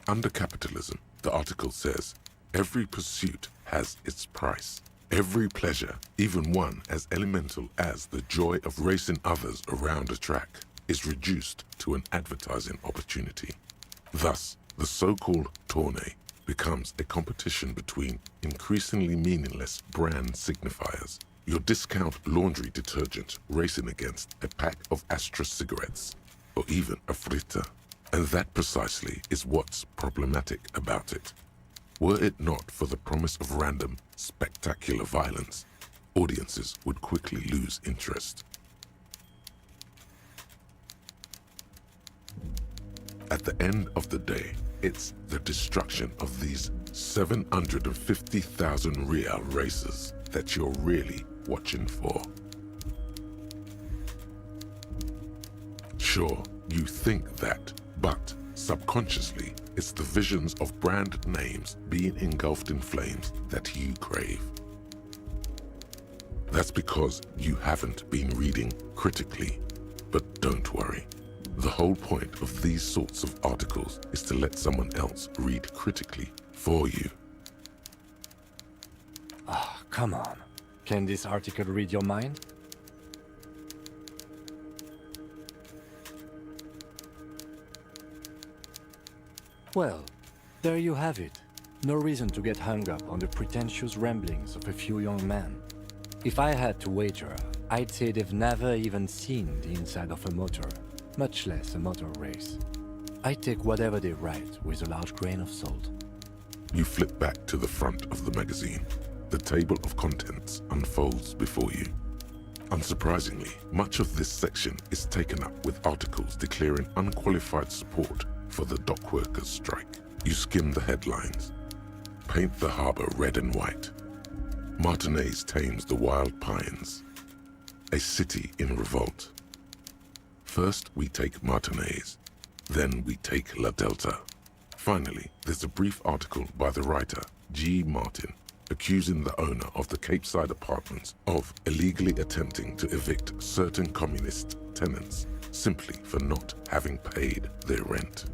Under capitalism, the article says, every pursuit has its price. Every pleasure, even one as elemental as the joy of racing others around a track, is reduced to an advertising opportunity. Thus, the so-called tourney becomes a competition between increasingly meaningless brand signifiers. Your discount laundry detergent racing against a pack of Astra cigarettes, or even a Fritta. And that precisely is what's problematic about it. Were it not for the promise of random, spectacular violence, audiences would quickly lose interest. At the end of the day, it's the destruction of these 750,000 real races that you're really watching for. Sure, you think that, but subconsciously, it's the visions of brand names being engulfed in flames that you crave. That's because you haven't been reading critically. But don't worry. The whole point of these sorts of articles is to let someone else read critically for you. Ah, come on. Can this article read your mind? Well, there you have it. No reason to get hung up on the pretentious ramblings of a few young men. If I had to wager, I'd say they've never even seen the inside of a motor, much less a motor race. I take whatever they write with a large grain of salt. You flip back to the front of the magazine. The table of contents unfolds before you. Unsurprisingly, much of this section is taken up with articles declaring unqualified support for the dock workers' strike. You skim the headlines. Paint the harbor red and white. Martinez tames the wild pines. A city in revolt. First we take Martinez, then we take La Delta. Finally, there's a brief article by the writer, G. Martin, accusing the owner of the Capeside apartments of illegally attempting to evict certain communist tenants simply for not having paid their rent.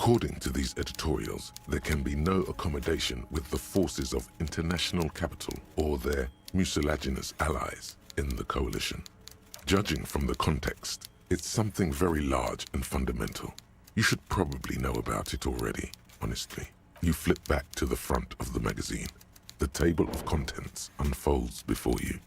According to these editorials, there can be no accommodation with the forces of international capital or their mucilaginous allies in the coalition. Judging from the context, it's something very large and fundamental. You should probably know about it already, honestly. You flip back to the front of the magazine. The table of contents unfolds before you.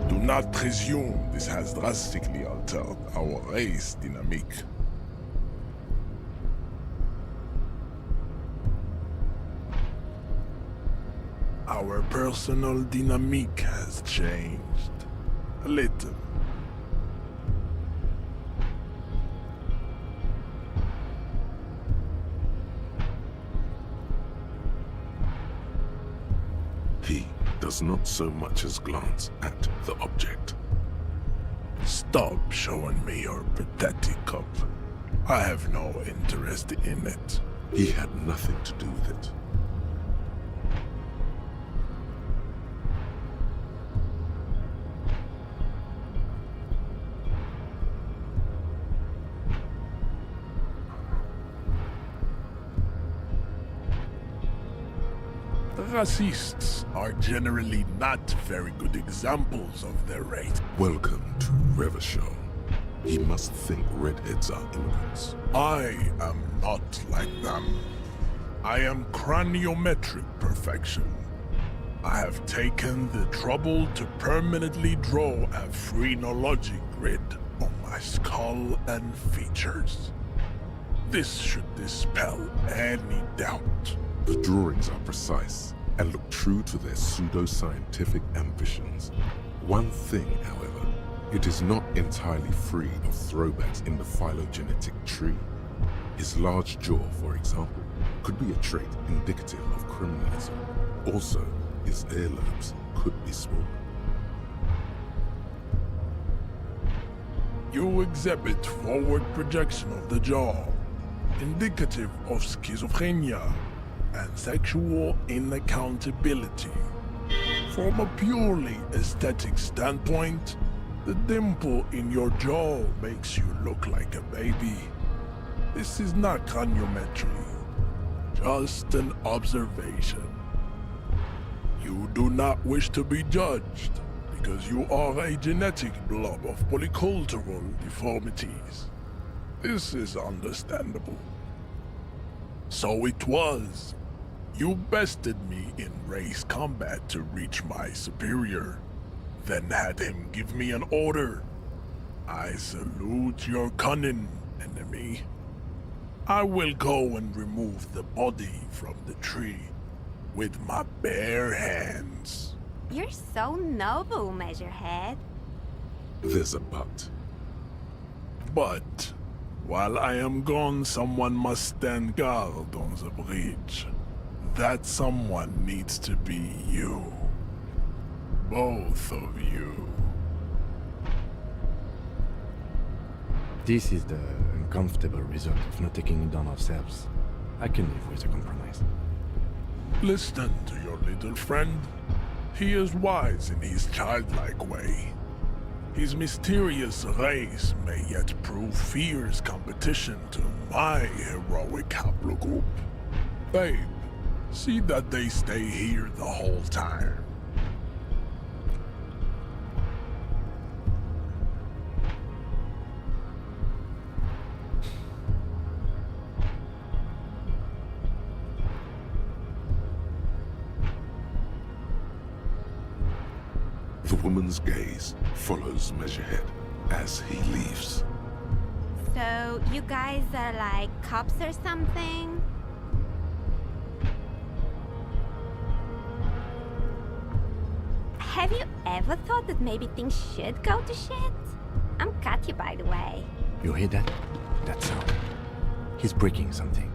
Do not presume this has drastically altered our race dynamique. Our personal dynamique has changed. A little. He does not so much as glance at the object. Stop showing me your pathetic cup. I have no interest in it. He had nothing to do with it. Racists are generally not very good examples of their race. Welcome to Revachol. He must think redheads are immigrants. I am not like them. I am craniometric perfection. I have taken the trouble to permanently draw a phrenologic grid on my skull and features. This should dispel any doubt. The drawings are precise and look true to their pseudo-scientific ambitions. One thing, however, it is not entirely free of throwbacks in the phylogenetic tree. His large jaw, for example, could be a trait indicative of criminalism. Also, his earlobes could be small. You exhibit forward projection of the jaw, indicative of schizophrenia and sexual inaccountability. From a purely aesthetic standpoint, the dimple in your jaw makes you look like a baby. This is not craniometry, just an observation. You do not wish to be judged because you are a genetic blob of polycultural deformities. This is understandable. So it was. You bested me in race combat to reach my superior, then had him give me an order. I salute your cunning, enemy. I will go and remove the body from the tree with my bare hands. You're so noble, Measurehead. There's a but. But while I am gone, someone must stand guard on the bridge. That someone needs to be you. Both of you. This is the uncomfortable result of not taking it down ourselves. I can live with a compromise. Listen to your little friend. He is wise in his childlike way. His mysterious race may yet prove fierce competition to my heroic haplogroup. Babe, see that they stay here the whole time. The woman's gaze follows Measurehead as he leaves. So, you guys are like cops or something? Have you ever thought that maybe things should go to shit? I'm Katya, by the way. You hear that? That sound. He's breaking something.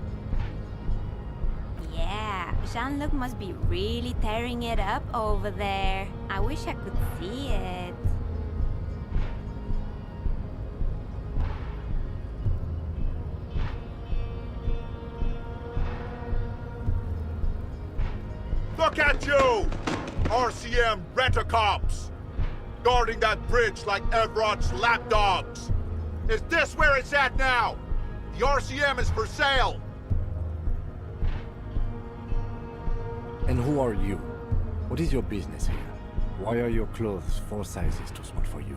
Yeah, Jean-Luc must be really tearing it up over there. I wish I could see it. Look at you! RCM rent-a-cops! Guarding that bridge like Evrod's lapdogs! Is this where it's at now? The RCM is for sale! And who are you? What is your business here? Why are your clothes 4 sizes too small for you?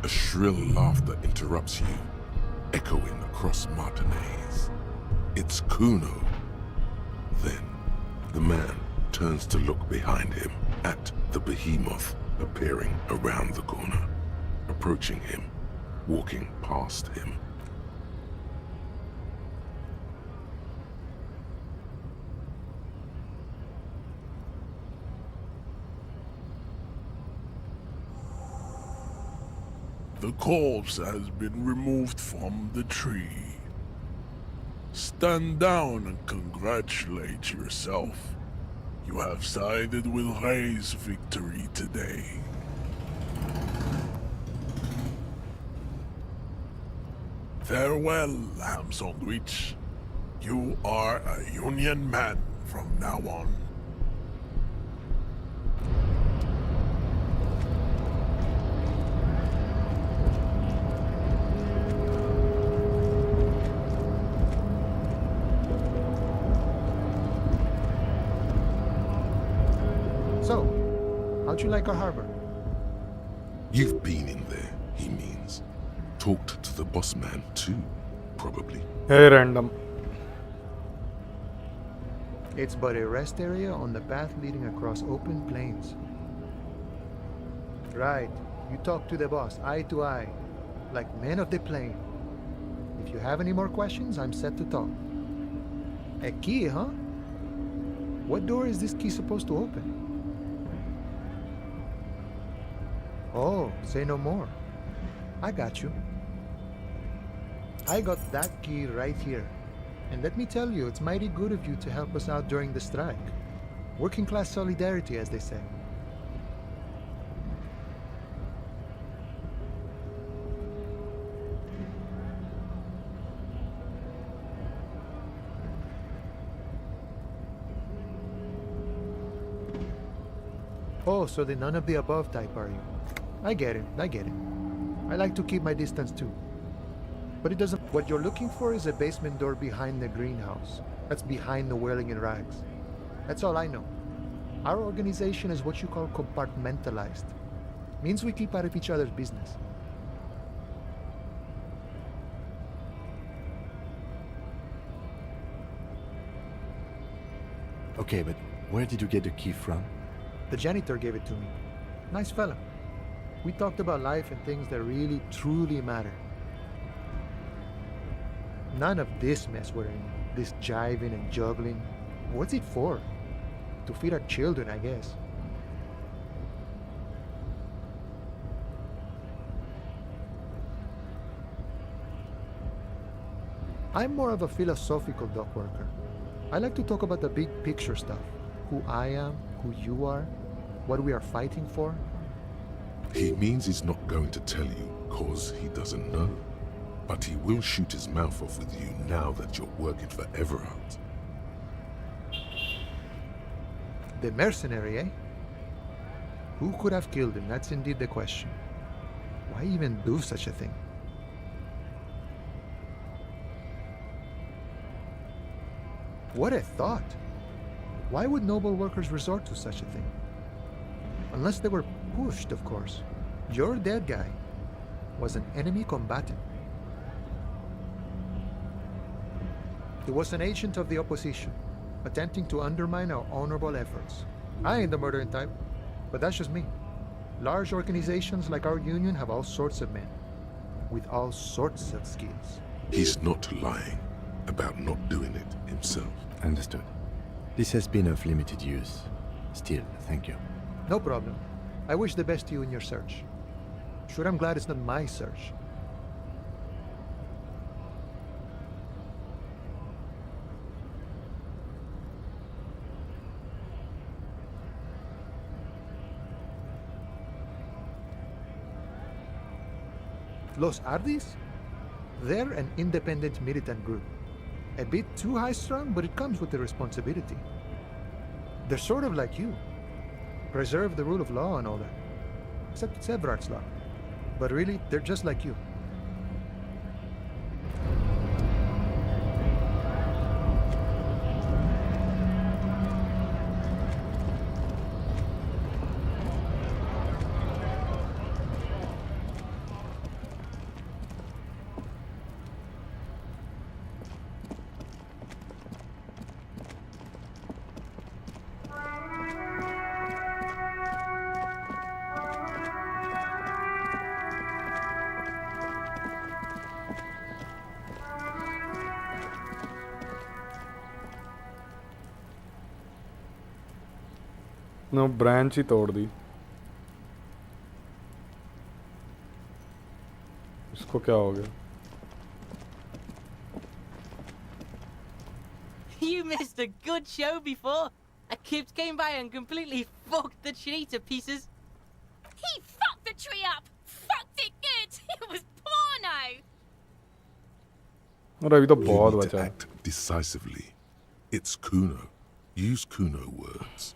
A shrill laughter interrupts you, echoing across Martinez. It's Kuno. Then, the man turns to look behind him at the behemoth appearing around the corner, approaching him, walking past him. The corpse has been removed from the tree. Stand down and congratulate yourself. You have sided with Ray's victory today. Farewell, ham sandwich. You are a Union man from now on. So, how'd you like our harbor? You've been in there, he means. Talked to the boss man too, probably. Hey, random. It's but a rest area on the path leading across open plains. Right. You talk to the boss, eye to eye, like men of the plain. If you have any more questions, I'm set to talk. A key, huh? What door is this key supposed to open? Oh, say no more. I got you. I got that key right here. And let me tell you, it's mighty good of you to help us out during the strike. Working class solidarity, as they say. Oh, so the none of the above type, are you? I get it, I get it. I like to keep my distance too. But it doesn't... What you're looking for is a basement door behind the greenhouse. That's behind the whirling in rags. That's all I know. Our organization is what you call compartmentalized. Means we keep out of each other's business. Okay, but where did you get the key from? The janitor gave it to me. Nice fella. We talked about life and things that really, truly matter. None of this mess we're in. This jiving and juggling. What's it for? To feed our children, I guess. I'm more of a philosophical dock worker. I like to talk about the big picture stuff. Who I am, who you are, what we are fighting for. He means he's not going to tell you cause he doesn't know. But he will shoot his mouth off with you now that you're working for Everard. The mercenary, eh? Who could have killed him? That's indeed the question. Why even do such a thing? What a thought! Why would noble workers resort to such a thing? Unless they were pushed, of course. Your dead guy was an enemy combatant. He was an agent of the opposition, attempting to undermine our honorable efforts. I ain't the murdering type, but that's just me. Large organizations like our union have all sorts of men, with all sorts of skills. He's not lying about not doing it himself. Understood. This has been of limited use. Still, thank you. No problem. I wish the best to you in your search. Sure, I'm glad it's not my search. Los Ardis? They're an independent militant group. A bit too high-strung, but it comes with the responsibility. They're sort of like you. Preserve the rule of law and all that. Except it's Everard's law. But really, they're just like you. No, branch ही तोड़ दी. इसको क्या हो गया? You missed a good show before. A kid came by and completely fucked the tree to pieces. He fucked the tree up! Fucked it good! It was porno! और अभी तो You बहुत need to बचा है. act decisively. It's Kuno. Use Kuno words.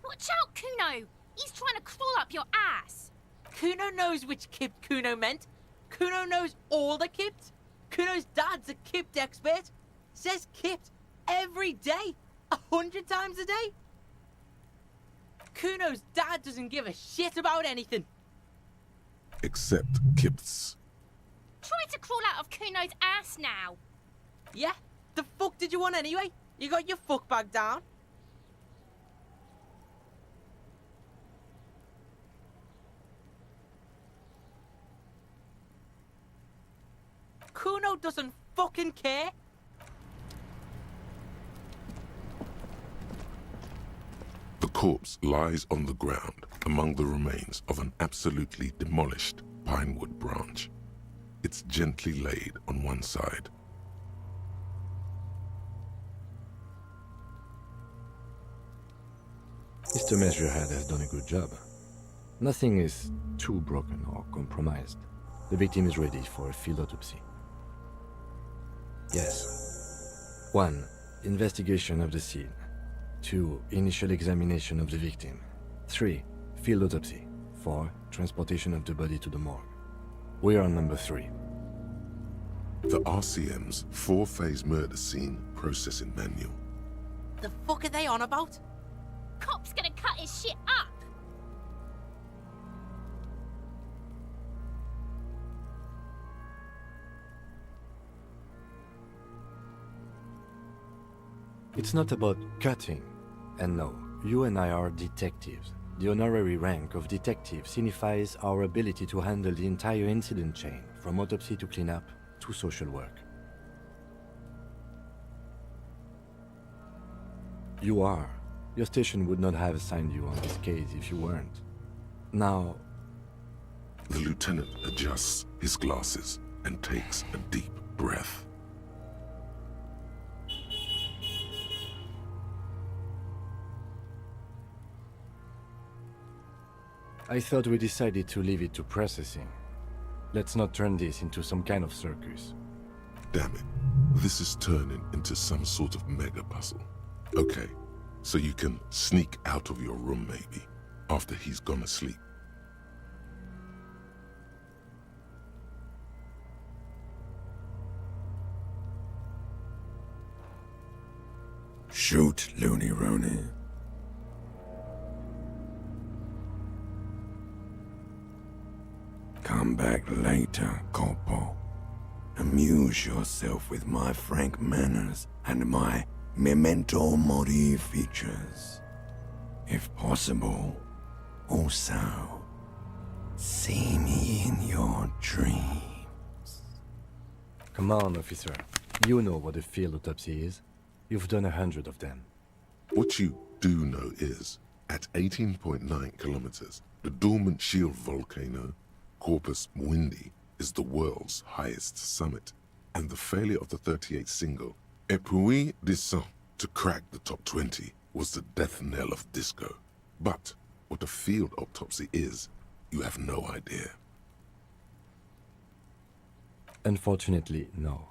Watch out, Kuno! He's trying to crawl up your ass! Kuno knows which Kipt Kuno meant. Kuno knows all the Kipt. Kuno's dad's a Kipt expert. Says Kipt every day. 100 times a day. Kuno's dad doesn't give a shit about anything. Except Kipts. Try to crawl out of Kuno's ass now! Yeah? The fuck did you want anyway? You got your fuck bag down? Kuno doesn't fucking care. The corpse lies on the ground among the remains of an absolutely demolished pinewood branch. It's gently laid on one side. Mr. Measurehead has done a good job. Nothing is too broken or compromised. The victim is ready for a field autopsy. Yes. 1. Investigation of the scene. 2. Initial examination of the victim. 3. Field autopsy. 4. Transportation of the body to the morgue. We are on number 3. The RCM's 4-phase murder scene processing manual. The fuck are they on about? Cop's gonna cut his shit up! It's not about cutting. And no, you and I are detectives. The honorary rank of detective signifies our ability to handle the entire incident chain, from autopsy to cleanup to social work. You are. Your station would not have assigned you on this case if you weren't. Now... The lieutenant adjusts his glasses and takes a deep breath. I thought we decided to leave it to processing. Let's not turn this into some kind of circus. Damn it. This is turning into some sort of mega puzzle. Okay, so you can sneak out of your room maybe, after he's gone asleep. Shoot, Looney Rooney. Come back later, Corpo. Amuse yourself with my frank manners and my memento mori features. If possible, also, see me in your dreams. Come on, officer. You know what a field autopsy is. You've done 100 of them. What you do know is, at 18.9 kilometers, the dormant shield volcano, Corpus Muindi, is the world's highest summit, and the failure of the 38 single, Epui Descent, to crack the top 20 was the death knell of disco. But what a field autopsy is, you have no idea. Unfortunately, no.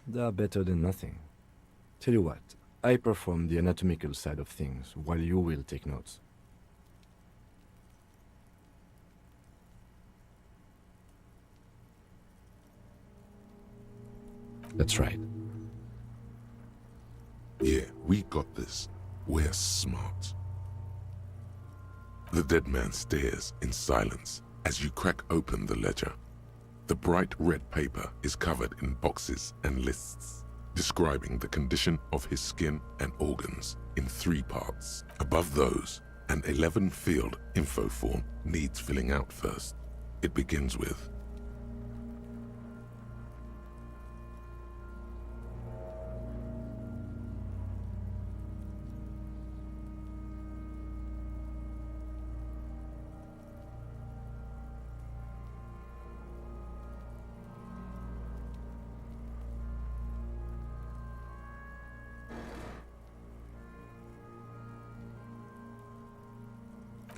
They are better than nothing. Tell you what, I perform the anatomical side of things while you will take notes. That's right. Yeah, we got this. We're smart. The dead man stares in silence as you crack open the ledger. The bright red paper is covered in boxes and lists, describing the condition of his skin and organs in 3 parts. Above those, an 11-field info form needs filling out first. It begins with,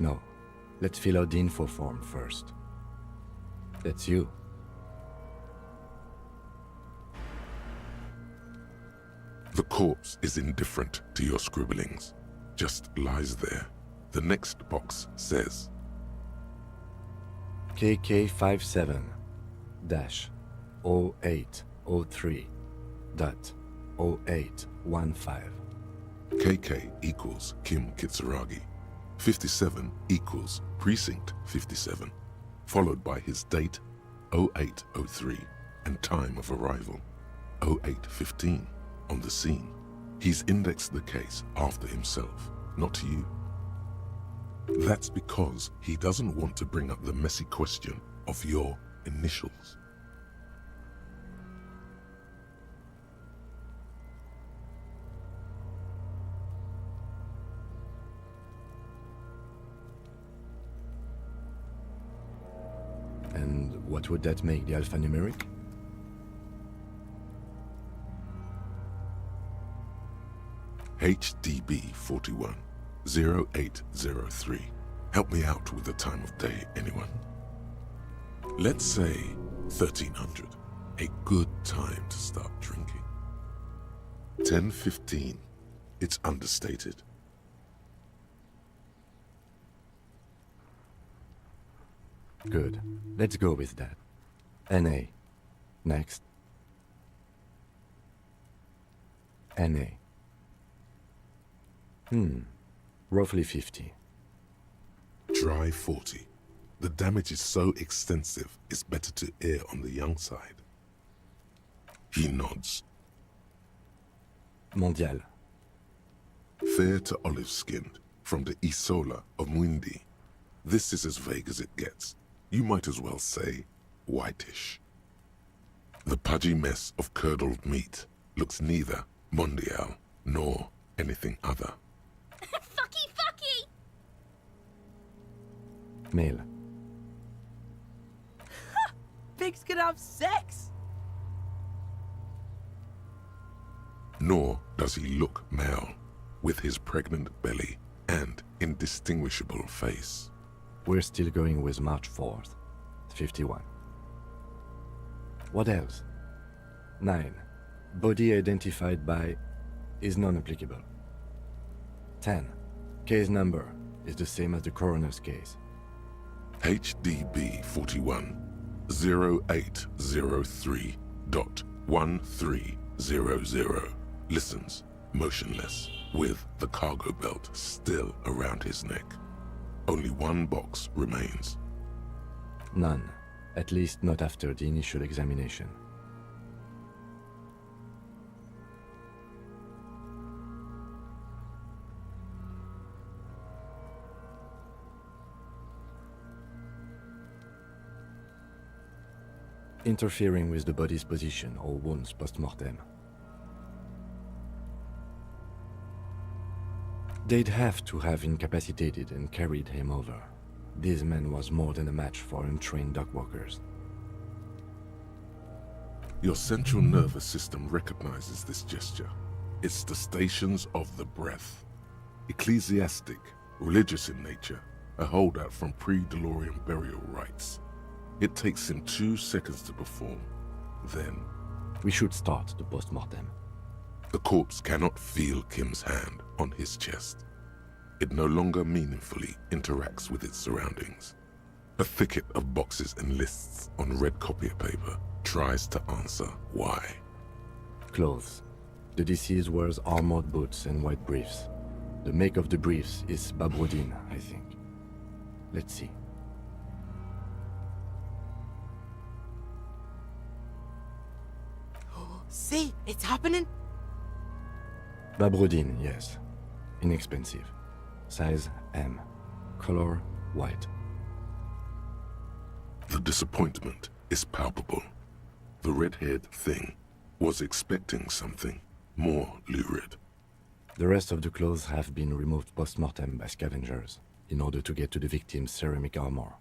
No, let's fill out the info form first. That's you. the corpse is indifferent to your scribblings, just lies there. The next box says, KK57-0803.0815. KK equals Kim Kitsuragi. 57 equals Precinct 57, followed by his date, 0803, and time of arrival, 0815, on the scene. He's indexed the case after himself, not you. That's because he doesn't want to bring up the messy question of your initials. And what would that make the alphanumeric? HDB 41 0803. Help me out with the time of day, anyone? Let's say 1300. A good time to start drinking. 10:15. It's understated. Good. Let's go with that. NA. Next. NA. Roughly 50. Dry 40. The damage is so extensive, it's better to err on the young side. He nods. Mondial. Fair to olive-skinned, from the Isola of Muindi. This is as vague as it gets. You might as well say whitish. The pudgy mess of curdled meat looks neither mondial nor anything other. Fucky! Male. Pigs can have sex! Nor does he look male, with his pregnant belly and indistinguishable face. We're still going with March 4th. 51. What else? 9. Body identified by is non-applicable. 10. Case number is the same as the coroner's case. HDB 41 0803.1300 listens, motionless, with the cargo belt still around his neck. Only one box remains. None. At least not after the initial examination. Interfering with the body's position or wounds post-mortem. They'd have to have incapacitated and carried him over. This man was more than a match for untrained dogwalkers. Your central nervous system recognizes this gesture. It's the stations of the breath. Ecclesiastic, religious in nature, a holdout from pre-DeLorean burial rites. It takes him 2 seconds to perform. Then, we should start the post-mortem. The corpse cannot feel Kim's hand on his chest. It no longer meaningfully interacts with its surroundings. A thicket of boxes and lists on red copier paper tries to answer why. Clothes. The deceased wears armored boots and white briefs. The make of the briefs is Babrodin, I think. Let's see. See, it's happening. Babrodin, yes. Inexpensive. Size M. Color white. The disappointment is palpable. The red-haired thing was expecting something more lurid. The rest of the clothes have been removed post-mortem by scavengers in order to get to the victim's ceramic armor.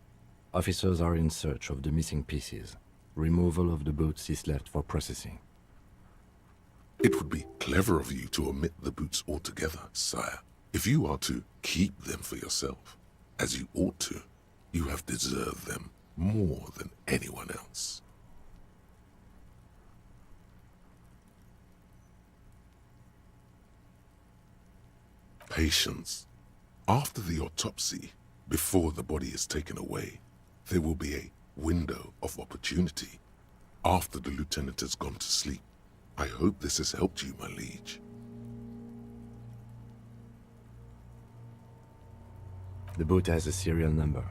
Officers are in search of the missing pieces. Removal of the boots is left for processing. It would be clever of you to omit the boots altogether, sire. If you are to keep them for yourself, as you ought to, you have deserved them more than anyone else. Patience. After the autopsy, before the body is taken away, there will be a window of opportunity. After the lieutenant has gone to sleep. I hope this has helped you, my liege. The boot has a serial number.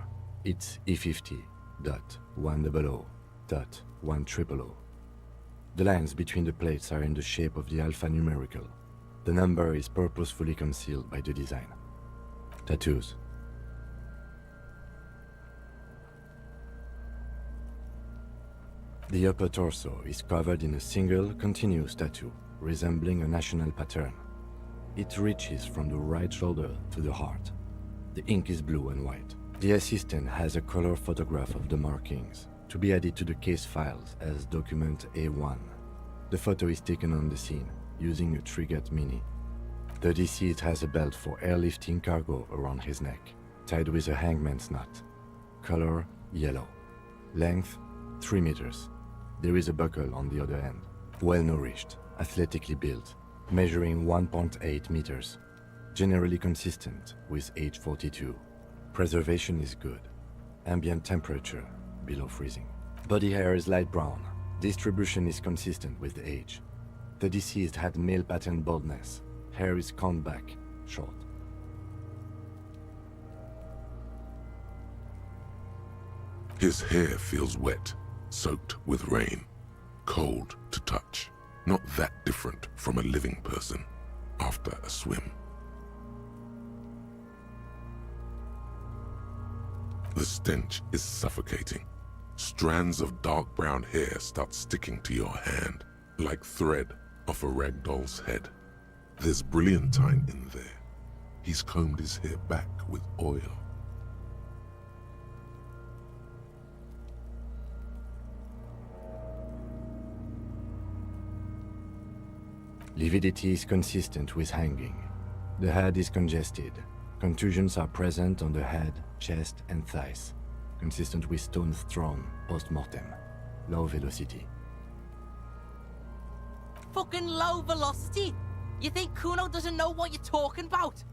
It's E50.100.100. The lines between the plates are in the shape of the alphanumerical. The number is purposefully concealed by the design. Tattoos. The upper torso is covered in a single, continuous tattoo, resembling a national pattern. It reaches from the right shoulder to the heart. The ink is blue and white. The assistant has a color photograph of the markings, to be added to the case files as document A1. The photo is taken on the scene, using a Trigat Mini. The deceased has a belt for airlifting cargo around his neck, tied with a hangman's knot. Color yellow. Length 3 meters. There is a buckle on the other end. Well-nourished, athletically built, measuring 1.8 meters. Generally consistent with age 42. Preservation is good. Ambient temperature below freezing. Body hair is light brown. Distribution is consistent with the age. The deceased had male pattern baldness. Hair is combed back, short. His hair feels wet, soaked with rain, cold to touch, not that different from a living person after a swim. The stench is suffocating. Strands of dark brown hair start sticking to your hand, like thread off a rag doll's head. There's brilliantine in there. He's combed his hair back with oil. Lividity is consistent with hanging. The head is congested. Contusions are present on the head, chest, and thighs, consistent with stones thrown post-mortem. Low velocity. Fucking low velocity? You think Kuno doesn't know what you're talking about?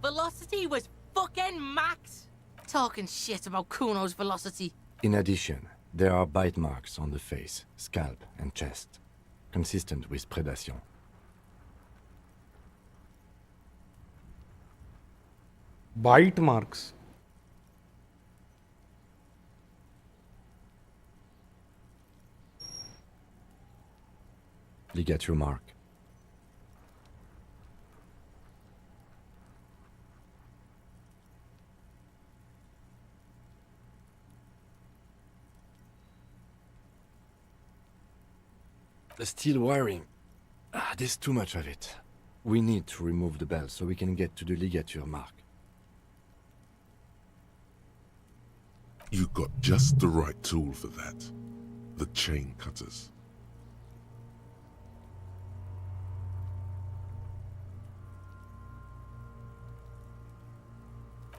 Velocity was fucking max. Talking shit about Kuno's velocity. In addition, there are bite marks on the face, scalp, and chest, consistent with predation. Bite marks. Ligature mark. The steel wiring. There's too much of it. We need to remove the belt so we can get to the ligature mark. You got just the right tool for that. The chain cutters.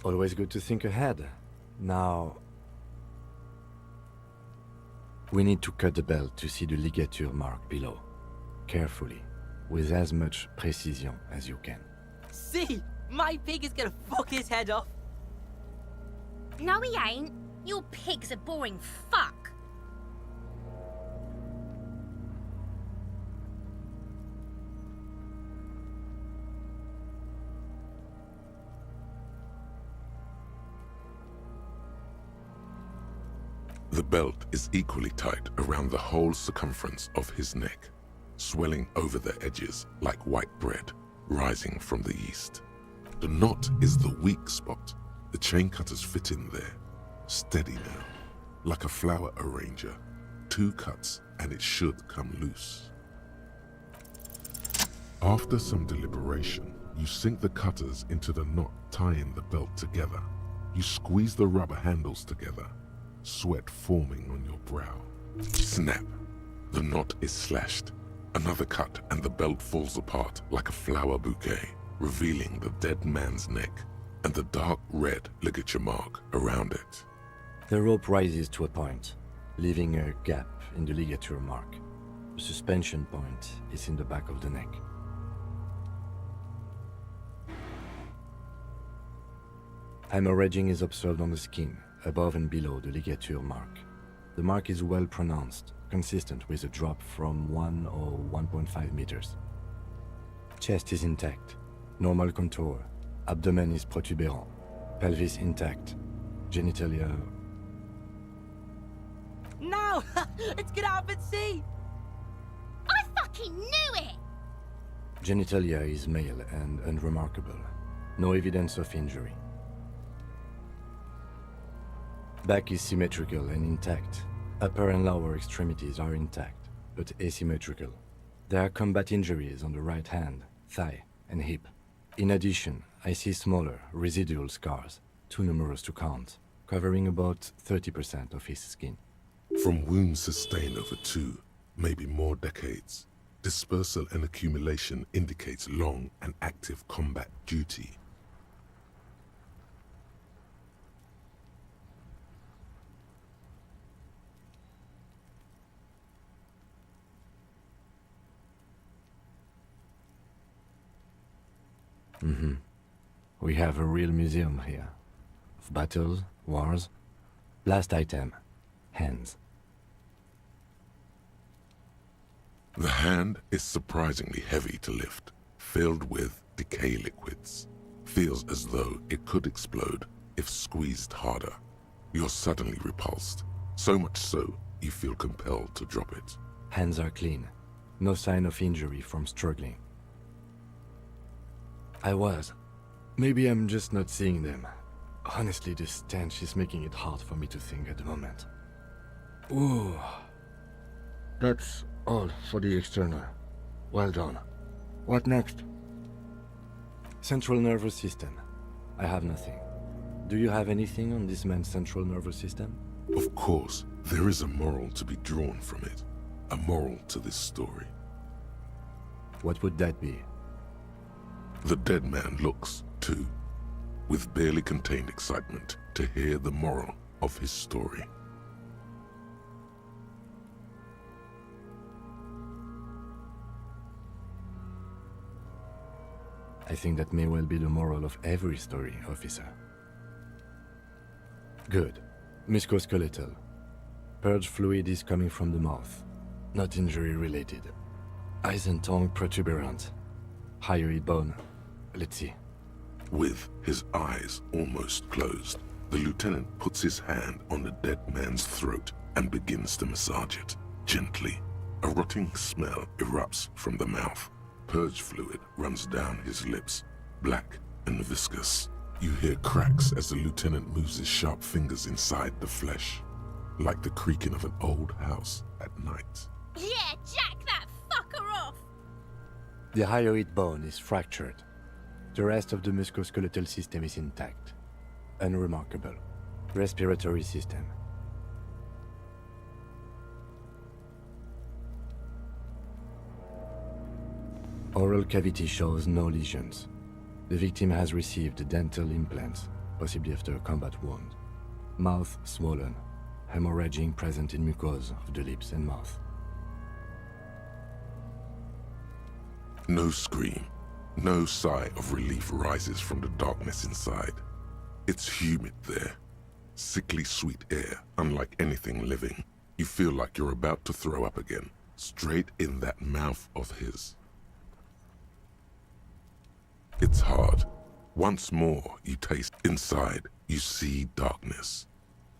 Always good to think ahead. Now, we need to cut the belt to see the ligature mark below. Carefully, with as much precision as you can. See? My pig is gonna fuck his head off. No, he ain't. Your pig's a boring fuck. The belt is equally tight around the whole circumference of his neck, swelling over the edges like white bread rising from the east. The knot is the weak spot. The chain cutters fit in there. Steady now, like a flower arranger. 2 cuts and it should come loose. After some deliberation, you sink the cutters into the knot tying the belt together. You squeeze the rubber handles together, sweat forming on your brow. Snap! The knot is slashed. Another cut and the belt falls apart like a flower bouquet, revealing the dead man's neck and the dark red ligature mark around it. The rope rises to a point, leaving a gap in the ligature mark. The suspension point is in the back of the neck. Hemorrhaging is observed on the skin, above and below the ligature mark. The mark is well pronounced, consistent with a drop from 1 or 1.5 meters. Chest is intact, normal contour. Abdomen is protuberant, pelvis intact, genitalia... No! Let's get out and see! I fucking knew it! Genitalia is male and unremarkable. No evidence of injury. Back is symmetrical and intact. Upper and lower extremities are intact, but asymmetrical. There are combat injuries on the right hand, thigh, and hip. In addition, I see smaller, residual scars, too numerous to count, covering about 30% of his skin. From wounds sustained over 2, maybe more decades, dispersal and accumulation indicates long and active combat duty. We have a real museum here. Of battles, wars. Last item. Hands. The hand is surprisingly heavy to lift, filled with decay liquids. Feels as though it could explode if squeezed harder. You're suddenly repulsed, so much so you feel compelled to drop it. Hands are clean. No sign of injury from struggling. I was. Maybe I'm just not seeing them. Honestly, this stench is making it hard for me to think at the moment. Ooh. That's all for the external. Well done. What next? Central nervous system. I have nothing. Do you have anything on this man's central nervous system? Of course, there is a moral to be drawn from it. A moral to this story. What would that be? The dead man looks, too, with barely contained excitement to hear the moral of his story. I think that may well be the moral of every story, officer. Good. Musculoskeletal. Purge fluid is coming from the mouth. Not injury related. Eyes and tongue protuberant. Hyoid bone. Let's see. With his eyes almost closed, the lieutenant puts his hand on the dead man's throat and begins to massage it, gently. A rotting smell erupts from the mouth. Purge fluid runs down his lips, black and viscous. You hear cracks as the lieutenant moves his sharp fingers inside the flesh, like the creaking of an old house at night. Yeah, jack that fucker off! The hyoid bone is fractured. The rest of the musculoskeletal system is intact. Unremarkable. Respiratory system. Oral cavity shows no lesions. The victim has received dental implants, possibly after a combat wound. Mouth swollen, hemorrhaging present in mucosa of the lips and mouth. No scream, no sigh of relief rises from the darkness inside. It's humid there. Sickly sweet air, unlike anything living. You feel like you're about to throw up again, straight in that mouth of his. It's hard. Once more, you taste inside. You see darkness.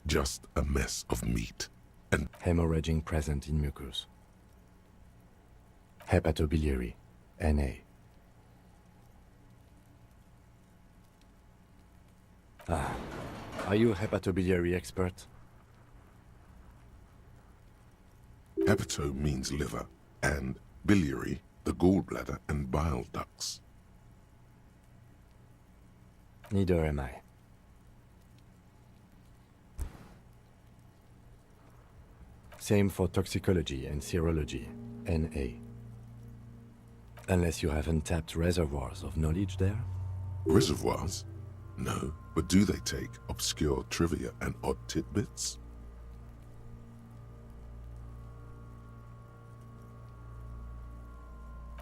Just a mess of meat and hemorrhaging present in mucus. Hepatobiliary, Na. Are you a hepatobiliary expert? Hepato means liver, and biliary, the gallbladder and bile ducts. Neither am I. Same for toxicology and serology, Na. Unless you have untapped reservoirs of knowledge there? Reservoirs? No, but do they take obscure trivia and odd tidbits?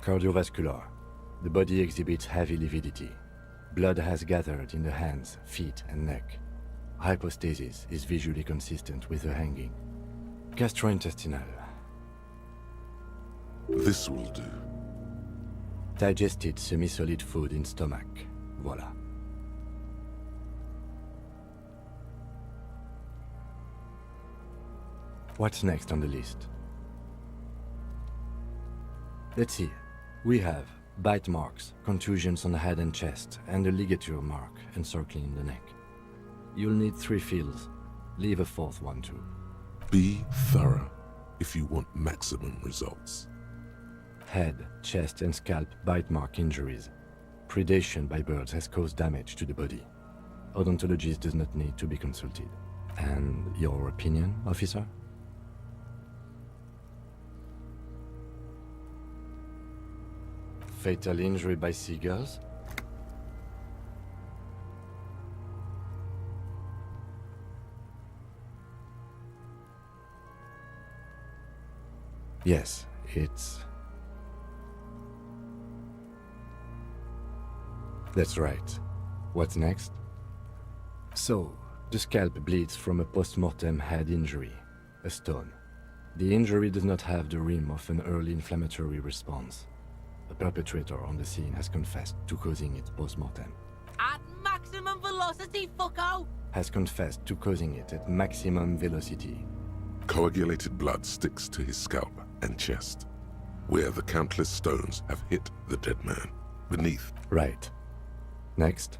Cardiovascular. The body exhibits heavy lividity. Blood has gathered in the hands, feet, and neck. Hypostasis is visually consistent with the hanging. Gastrointestinal. This will do. Digested semi-solid food in stomach. Voila. What's next on the list? Let's see. We have bite marks, contusions on the head and chest, and a ligature mark encircling the neck. You'll need 3 feels. Leave a 4th one too. Be thorough if you want maximum results. Head, chest, and scalp bite mark injuries. Predation by birds has caused damage to the body. Odontologist does not need to be consulted. And your opinion, officer? Fatal injury by seagulls? Yes, it's... That's right. What's next? So, the scalp bleeds from a post-mortem head injury, a stone. The injury does not have the rim of an early inflammatory response. The perpetrator on the scene has confessed to causing it post-mortem. At maximum velocity, fucko! Has confessed to causing it at maximum velocity. Coagulated blood sticks to his scalp and chest. where the countless stones have hit the dead man. Beneath. Right. Next.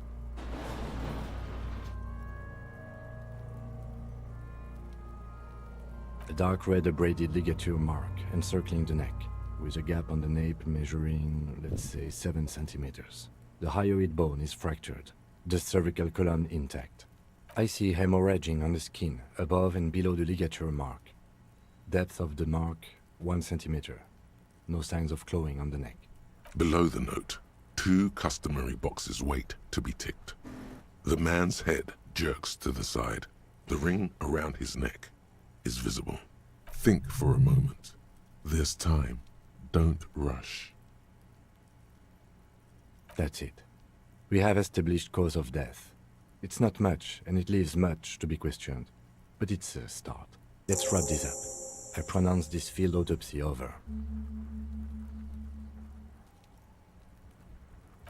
A dark red abraded ligature mark encircling the neck, with a gap on the nape measuring, let's say, 7 centimeters. The hyoid bone is fractured, the cervical column intact. I see hemorrhaging on the skin, above and below the ligature mark. Depth of the mark, 1 centimeter. No signs of clawing on the neck. Below the note, 2 customary boxes wait to be ticked. The man's head jerks to the side. The ring around his neck is visible. Think for a moment. There's time. Don't rush. That's it. We have established cause of death. It's not much, and it leaves much to be questioned. But it's a start. Let's wrap this up. I pronounce this field autopsy over.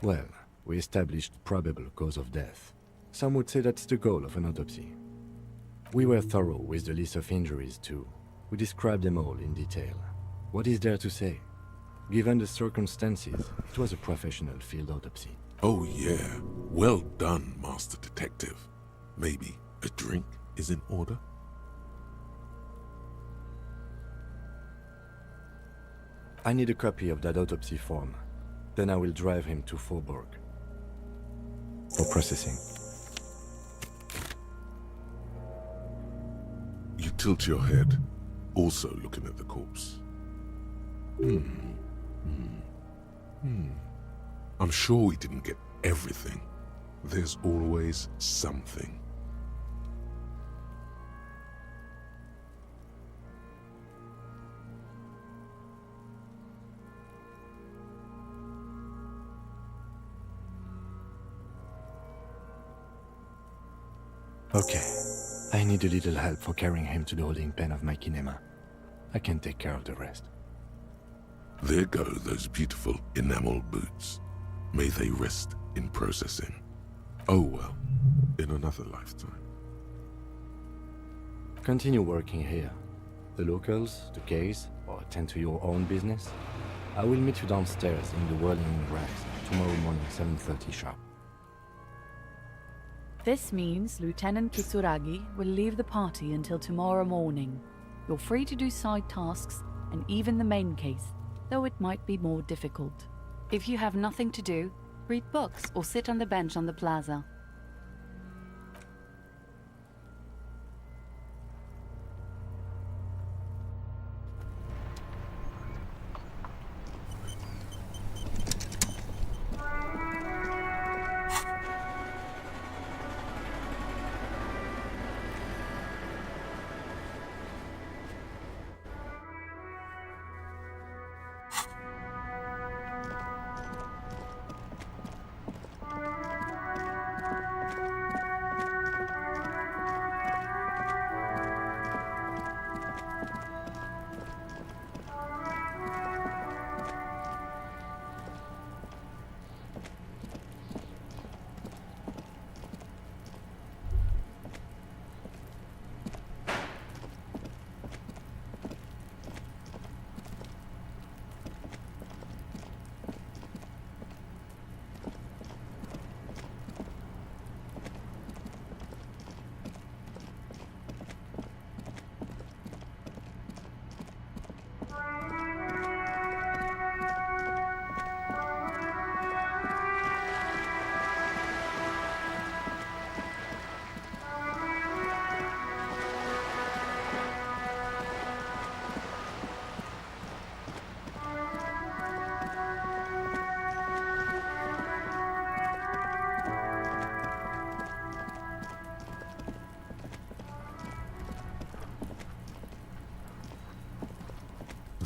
Well, we established probable cause of death. Some would say that's the goal of an autopsy. We were thorough with the list of injuries, too. We described them all in detail. What is there to say? Given the circumstances, it was a professional field autopsy. Oh yeah, well done, Master Detective. Maybe a drink is in order? I need a copy of that autopsy form. Then I will drive him to Faubourg for processing. You tilt your head, also looking at the corpse. I'm sure we didn't get everything. There's always something. Okay. I need a little help for carrying him to the holding pen of my kinema. I can take care of the rest. There go those beautiful enamel boots. May they rest in processing. Oh well, in another lifetime. Continue working here. The locals, the case, or attend to your own business. I will meet you downstairs in the whirling grass tomorrow morning, 7:30 sharp. This means Lieutenant Kitsuragi will leave the party until tomorrow morning. You're free to do side tasks and even the main case, though it might be more difficult. If you have nothing to do, read books or sit on the bench on the plaza.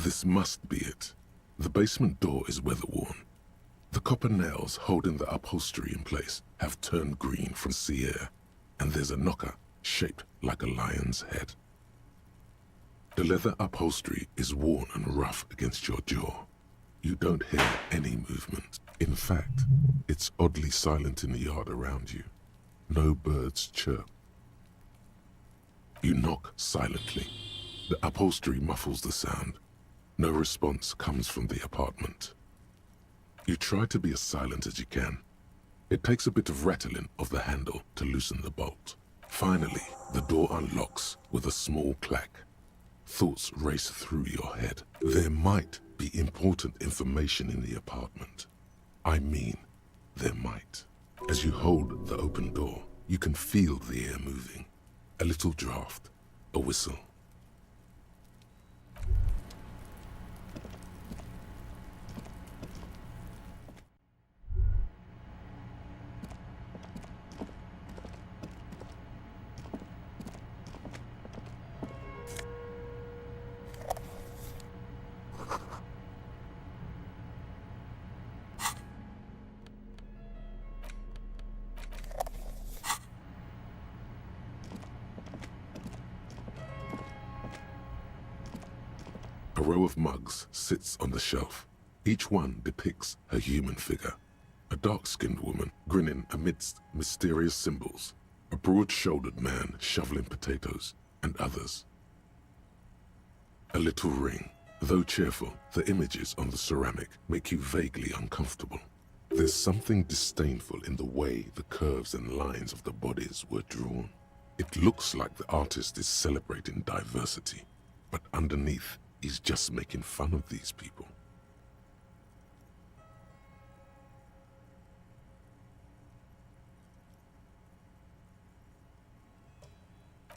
This must be it. The basement door is weather-worn. The copper nails holding the upholstery in place have turned green from sea air, and there's a knocker shaped like a lion's head. The leather upholstery is worn and rough against your jaw. You don't hear any movement. In fact, it's oddly silent in the yard around you. No birds chirp. You knock silently. The upholstery muffles the sound. No response comes from the apartment. You try to be as silent as you can. It takes a bit of rattling of the handle to loosen the bolt. Finally, the door unlocks with a small clack. Thoughts race through your head. There might be important information in the apartment. I mean, there might. As you hold the open door, you can feel the air moving. A little draft, a whistle. A row of mugs sits on the shelf. Each one depicts a human figure. A dark-skinned woman grinning amidst mysterious symbols. A broad-shouldered man shoveling potatoes, and others. A little ring. Though cheerful, the images on the ceramic make you vaguely uncomfortable. There's something disdainful in the way the curves and lines of the bodies were drawn. It looks like the artist is celebrating diversity, but underneath, he's just making fun of these people.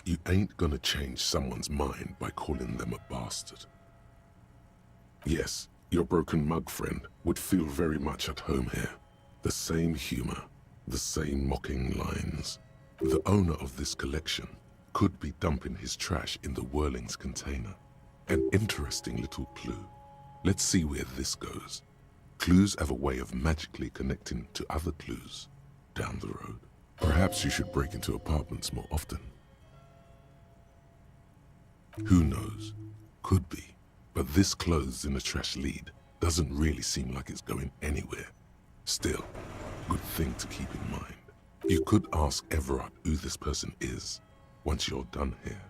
You ain't gonna change someone's mind by calling them a bastard. Yes, your broken mug friend would feel very much at home here. The same humor, the same mocking lines. The owner of this collection could be dumping his trash in the Whirling's container. An interesting little clue. Let's see where this goes. Clues have a way of magically connecting to other clues down the road. Perhaps you should break into apartments more often. Who knows? Could be. But this clothes in a trash lead doesn't really seem like it's going anywhere. Still, good thing to keep in mind. You could ask Everard who this person is once you're done here.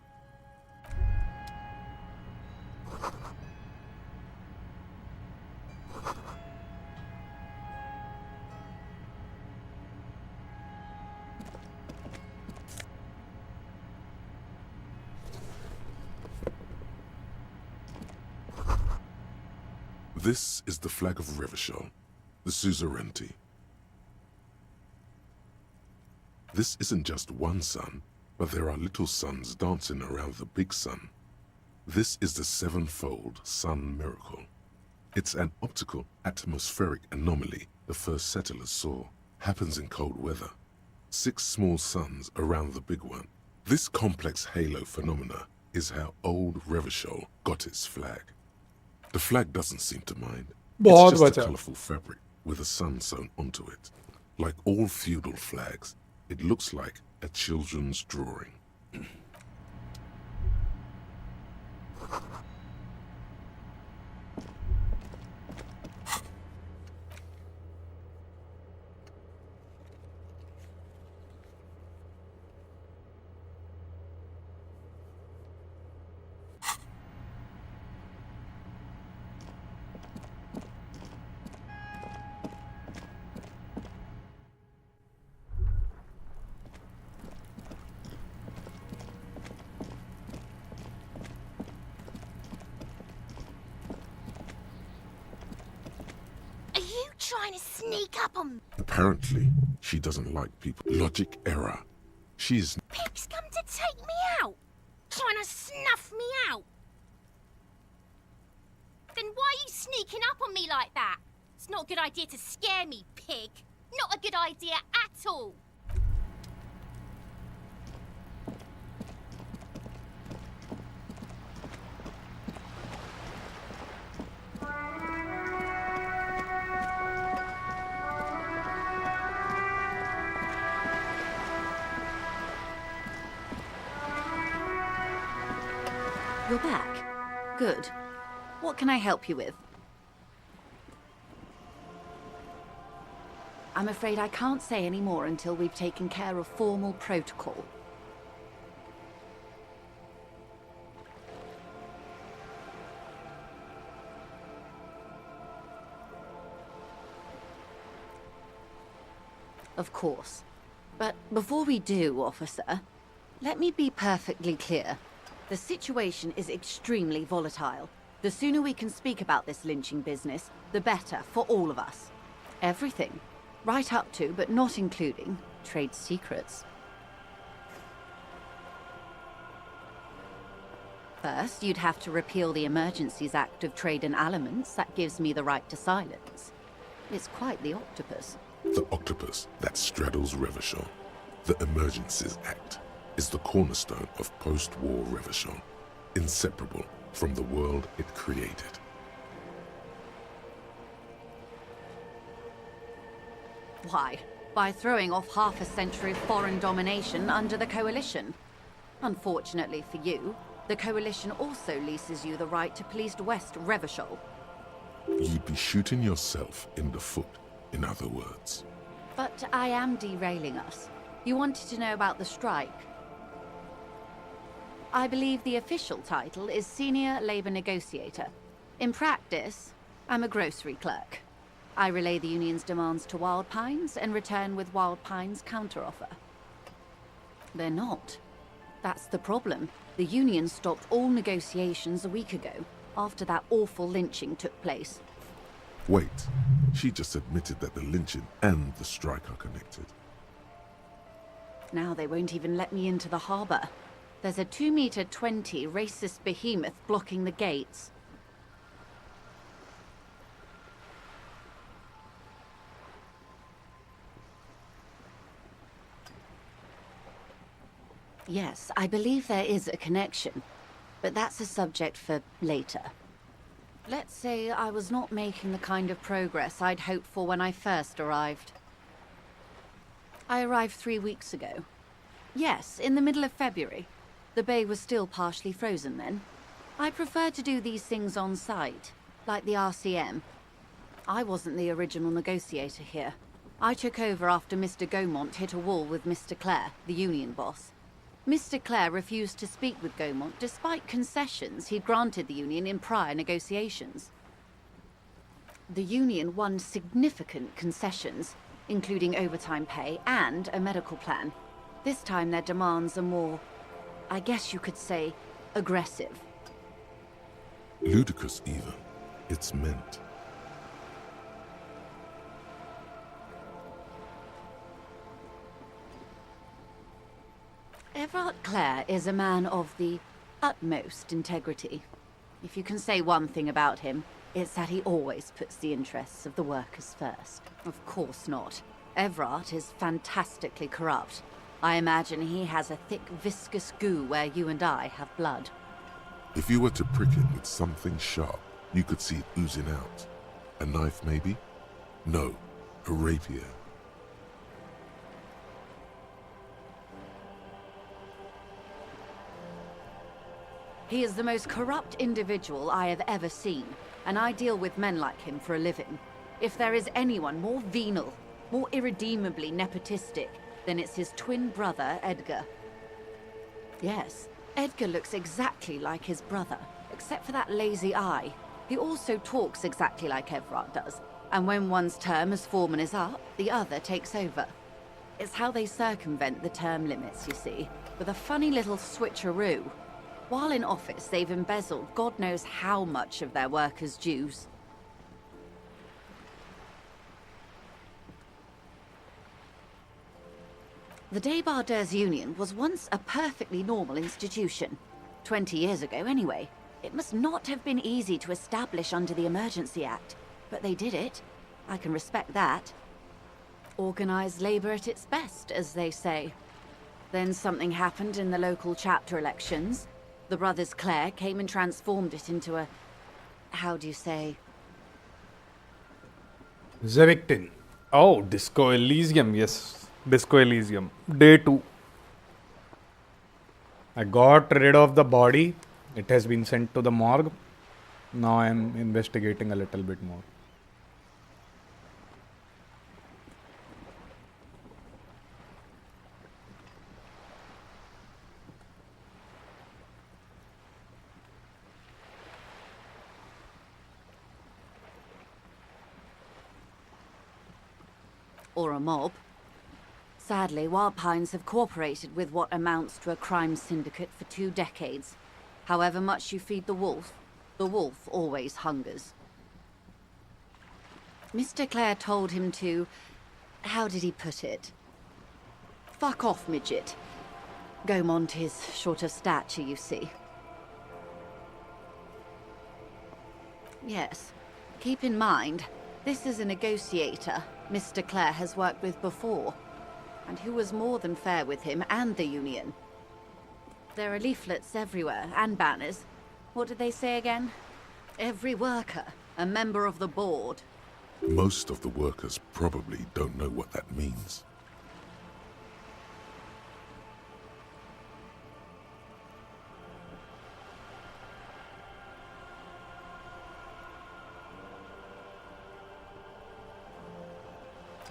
This is the flag of Revachol, the suzerainty. This isn't just one sun, but there are little suns dancing around the big sun. This is the sevenfold sun miracle. It's an optical atmospheric anomaly the first settlers saw. Happens in cold weather. 6 small suns around the big one. This complex halo phenomena is how old Revachol got its flag. The flag doesn't seem to mind. बहुत It's just a बचा। colorful fabric with a sun sewn onto it. Like all feudal flags, it looks like a children's drawing. Trying to sneak up on me. Apparently, she doesn't like people. Logic error. She's... Pip's come to take me out. Trying to snuff me out. Then why are you sneaking up on me like that? It's not a good idea to scare me, pig. Not a good idea at all. You're back. Good. What can I help you with? I'm afraid I can't say any more until we've taken care of formal protocol. Of course. But before we do, officer, let me be perfectly clear. The situation is extremely volatile. The sooner we can speak about this lynching business, the better for all of us. Everything. Right up to, but not including, trade secrets. First, you'd have to repeal the Emergencies Act of Trade in Aliments. That gives me the right to silence. It's quite the octopus. The octopus that straddles Revachol, the Emergencies Act, is the cornerstone of post-war Revachol, inseparable from the world it created. Why? By throwing off half a century of foreign domination under the Coalition. Unfortunately for you, the Coalition also leases you the right to police West Revachol. You'd be shooting yourself in the foot, in other words. But I am derailing us. You wanted to know about the strike. I believe the official title is Senior Labor Negotiator. In practice, I'm a grocery clerk. I relay the union's demands to Wild Pines and return with Wild Pines' counteroffer. They're not. That's the problem. The union stopped all negotiations a week ago, after that awful lynching took place. Wait, she just admitted that the lynching and the strike are connected. Now they won't even let me into the harbor. There's a 2-meter 20 racist behemoth blocking the gates. Yes, I believe there is a connection, but that's a subject for later. Let's say I was not making the kind of progress I'd hoped for when I first arrived. I arrived 3 weeks ago. Yes, in the middle of February. The bay was still partially frozen then. I prefer to do these things on site, like the RCM. I wasn't the original negotiator here. I took over after Mr. Gaumont hit a wall with Mr. Clare, the union boss. Mr. Clare refused to speak with Gaumont despite concessions he'd granted the union in prior negotiations. The union won significant concessions, including overtime pay and a medical plan. This time their demands are more, I guess you could say, aggressive. Ludicrous even. It's meant. Everard Clare is a man of the utmost integrity. If you can say one thing about him, it's that he always puts the interests of the workers first. Of course not. Everard is fantastically corrupt. I imagine he has a thick, viscous goo where you and I have blood. If you were to prick him with something sharp, you could see it oozing out. A knife, maybe? No, a rapier. He is the most corrupt individual I have ever seen, and I deal with men like him for a living. If there is anyone more venal, more irredeemably nepotistic, then it's his twin brother, Edgar. Yes, Edgar looks exactly like his brother, except for that lazy eye. He also talks exactly like Everard does, and when one's term as foreman is up, the other takes over. It's how they circumvent the term limits, you see, with a funny little switcheroo. While in office, they've embezzled God knows how much of their workers' dues. The Débardeurs Union was once a perfectly normal institution. 20 years ago, anyway. It must not have been easy to establish under the Emergency Act, but they did it. I can respect that. Organized labor at its best, as they say. Then something happened in the local chapter elections. The brothers Clare came and transformed it into a... how do you say? Zevictin. Oh, Disco Elysium, yes. Disco Elysium. Day 2. I got rid of the body. It has been sent to the morgue. Now I am investigating a little bit more. Or a mob. Sadly, Wild Pines have cooperated with what amounts to a crime syndicate for 2 decades. However much you feed the wolf always hungers. Mr. Clare told him to... how did he put it? Fuck off, midget. Gaumont is short of stature, you see. Yes. Keep in mind, this is a negotiator Mr. Clare has worked with before, and who was more than fair with him and the Union. There are leaflets everywhere, and banners. What did they say again? Every worker, a member of the board. Most of the workers probably don't know what that means.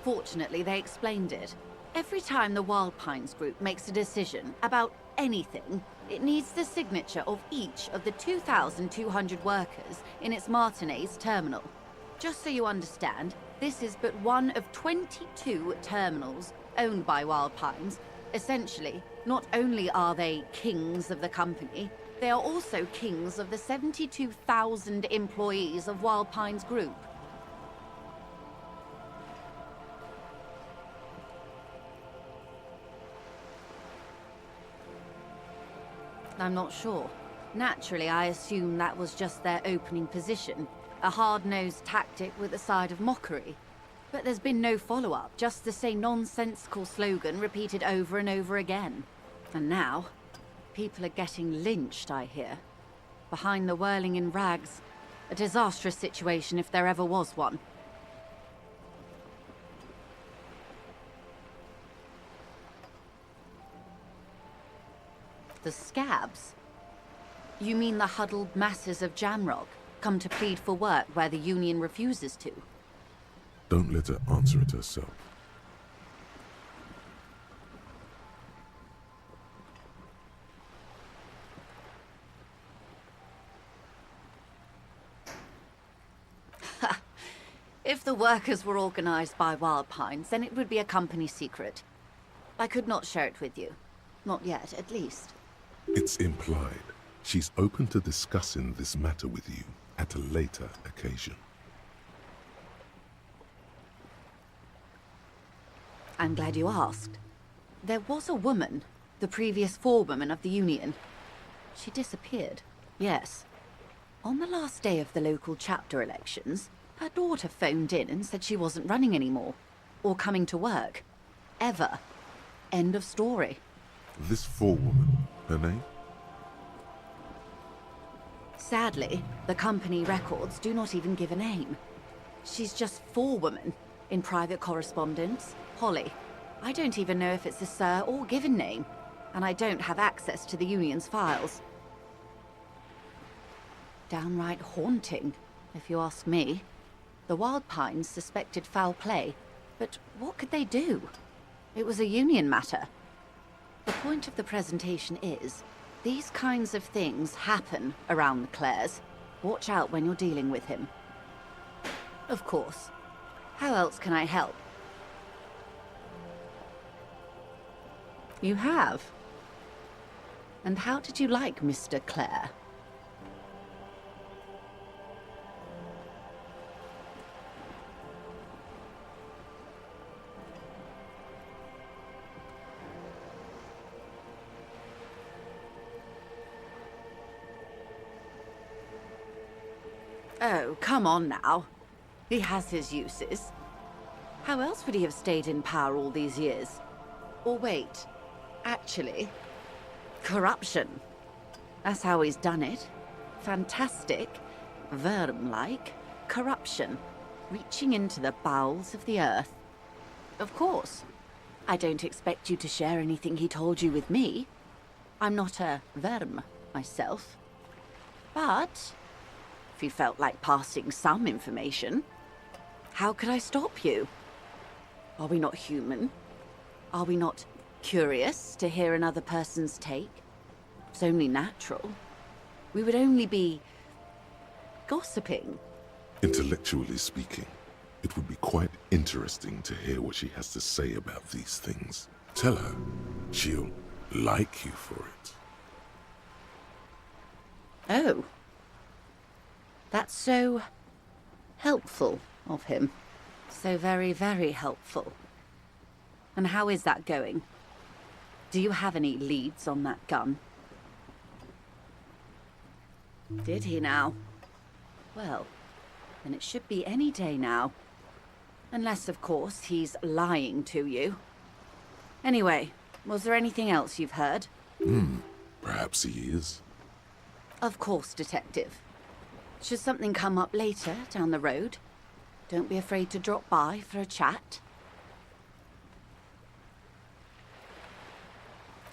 Fortunately, they explained it. Every time the Wild Pines group makes a decision about anything, it needs the signature of each of the 2,200 workers in its Martinez terminal. Just so you understand, this is but one of 22 terminals owned by Wild Pines. Essentially, not only are they kings of the company, they are also kings of the 72,000 employees of Wild Pines Group. I'm not sure. Naturally, I assume that was just their opening position. A hard-nosed tactic with a side of mockery. But there's been no follow-up, just the same nonsensical slogan repeated over and over again. And now, people are getting lynched, I hear. Behind the whirling in rags. A disastrous situation if there ever was one. The scabs? You mean the huddled masses of Jamrock, come to plead for work where the Union refuses to? Don't let her answer it herself. If the workers were organized by Wild Pines, then it would be a company secret. I could not share it with you. Not yet, at least. It's implied. She's open to discussing this matter with you at a later occasion. I'm glad you asked. There was a woman, the previous forewoman of the Union. She disappeared, yes. On the last day of the local chapter elections, her daughter phoned in and said she wasn't running anymore, or coming to work. Ever. End of story. This forewoman, her name? Sadly, the company records do not even give a name. She's just forewoman in private correspondence, Holly. I don't even know if it's a sir or given name, and I don't have access to the Union's files. Downright haunting, if you ask me. The Wild Pines suspected foul play, but what could they do? It was a Union matter. The point of the presentation is, these kinds of things happen around the Clares. Watch out when you're dealing with him. Of course. How else can I help? You have? And how did you like Mr. Clare? Oh, come on now. He has his uses. How else would he have stayed in power all these years? Or wait, actually, corruption. That's how he's done it. Fantastic, Verm-like corruption, reaching into the bowels of the earth. Of course, I don't expect you to share anything he told you with me. I'm not a Verm myself. But if you felt like passing some information, how could I stop you? Are we not human? Are we not curious to hear another person's take? It's only natural. We would only be gossiping. Intellectually speaking, It would be quite interesting to hear what she has to say about these things. Tell her she'll like you for it. Oh. That's so helpful of him. So very, very helpful. And how is that going? Do you have any leads on that gun? Did he now? Well, then it should be any day now. Unless, of course, he's lying to you. Anyway, was there anything else you've heard? Perhaps he is. Of course, Detective. Should something come up later, down the road, don't be afraid to drop by for a chat.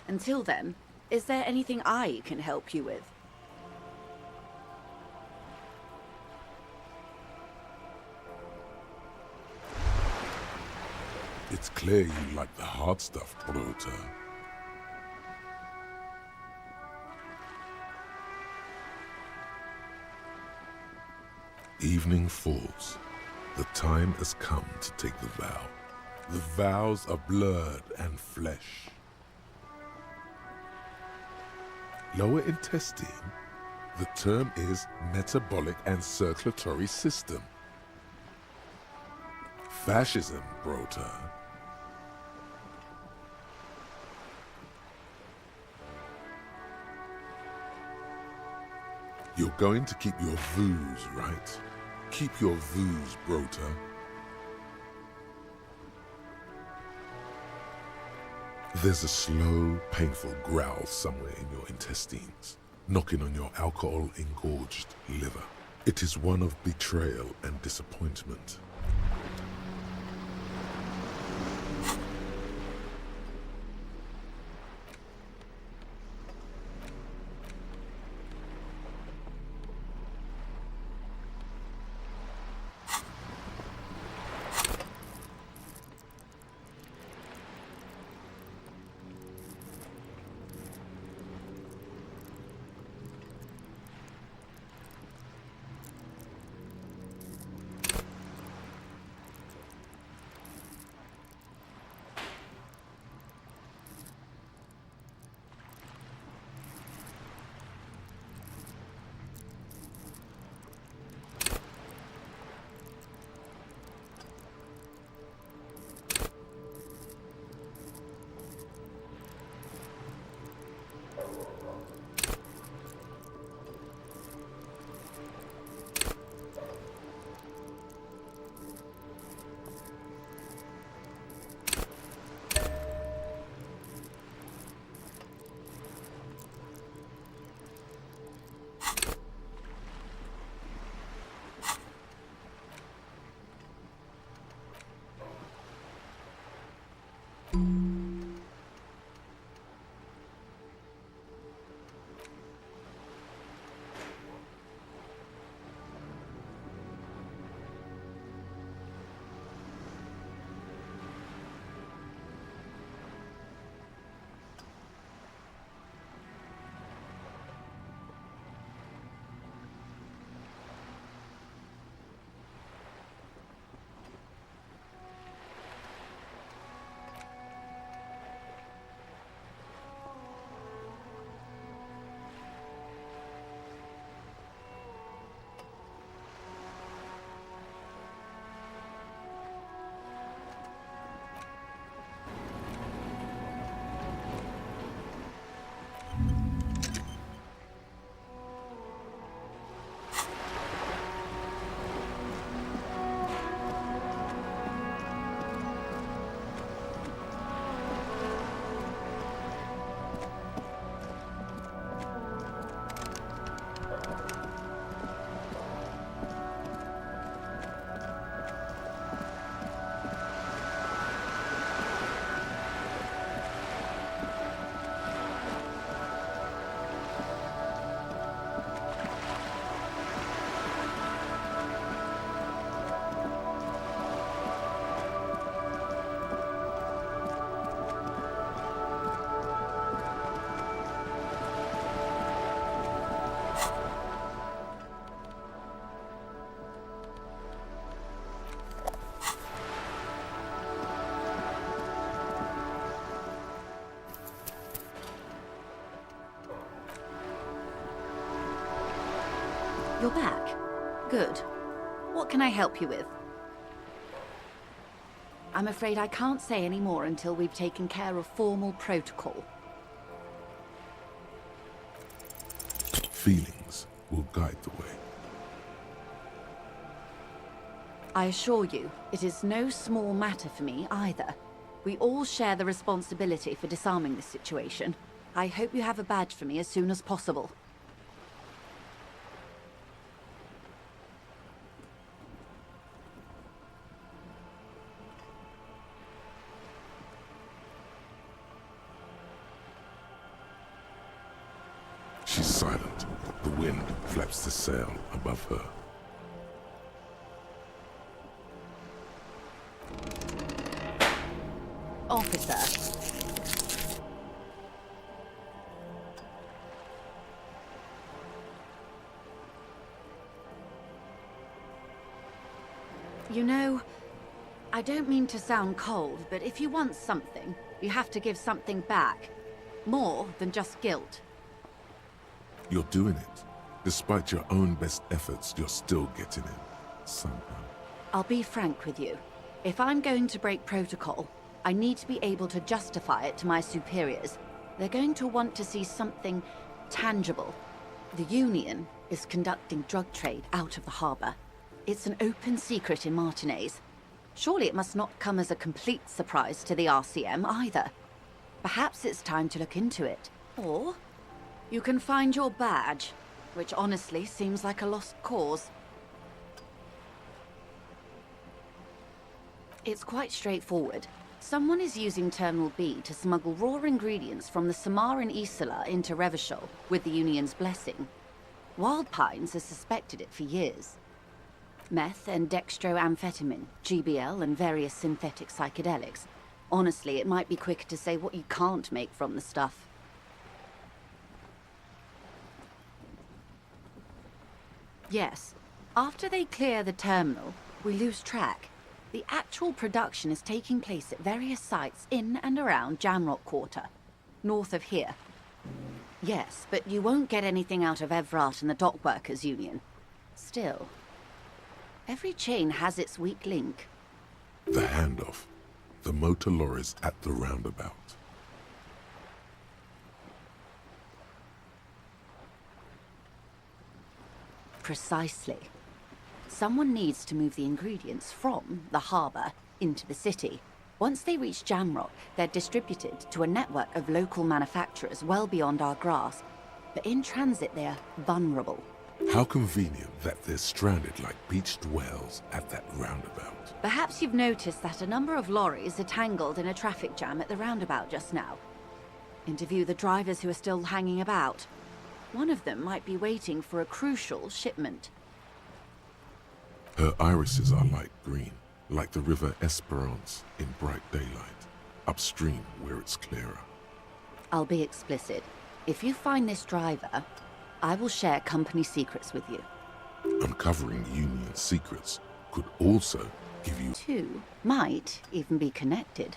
Until then, is there anything I can help you with? It's clear you like the hard stuff, Brota. Evening falls. The time has come to take the vow. The vows are blood and flesh. Lower intestine, the term is metabolic and circulatory system. Fascism, Brota. You're going to keep your views, right? Keep your views, Brota. There's a slow, painful growl somewhere in your intestines, knocking on your alcohol-engorged liver. It is one of betrayal and disappointment. You're back. Good. What can I help you with? I'm afraid I can't say any more until we've taken care of formal protocol. Feelings will guide the way. I assure you, it is no small matter for me either. We all share the responsibility for disarming this situation. I hope you have a badge for me as soon as possible. She's silent. The wind flaps the sail above her. Officer. You know, I don't mean to sound cold, but if you want something, you have to give something back. More than just guilt. You're doing it. Despite your own best efforts, you're still getting it. Somehow. I'll be frank with you. If I'm going to break protocol, I need to be able to justify it to my superiors. They're going to want to see something tangible. The Union is conducting drug trade out of the harbor. It's an open secret in Martinez. Surely it must not come as a complete surprise to the RCM either. Perhaps it's time to look into it. Or you can find your badge, which honestly seems like a lost cause. It's quite straightforward. Someone is using Terminal B to smuggle raw ingredients from the Samar and Isola into Revachol with the Union's blessing. Wild Pines has suspected it for years. Meth and dextroamphetamine, GBL and various synthetic psychedelics. Honestly, it might be quicker to say what you can't make from the stuff. Yes, after they clear the terminal, we lose track. The actual production is taking place at various sites in and around Jamrock Quarter, north of here. Yes, but you won't get anything out of Evrat and the Dockworkers Union. Still, every chain has its weak link. The handoff. The motor lorries at the roundabout. Precisely. Someone needs to move the ingredients from the harbor into the city. Once they reach Jamrock, they're distributed to a network of local manufacturers well beyond our grasp. But in transit, they're vulnerable. How convenient that they're stranded like beached whales at that roundabout. Perhaps you've noticed that a number of lorries are tangled in a traffic jam at the roundabout just now. Interview the drivers who are still hanging about. One of them might be waiting for a crucial shipment. Her irises are light green, like the river Esperance in bright daylight, upstream where it's clearer. I'll be explicit. If you find this driver, I will share company secrets with you. Uncovering Union secrets could also give you... Two might even be connected.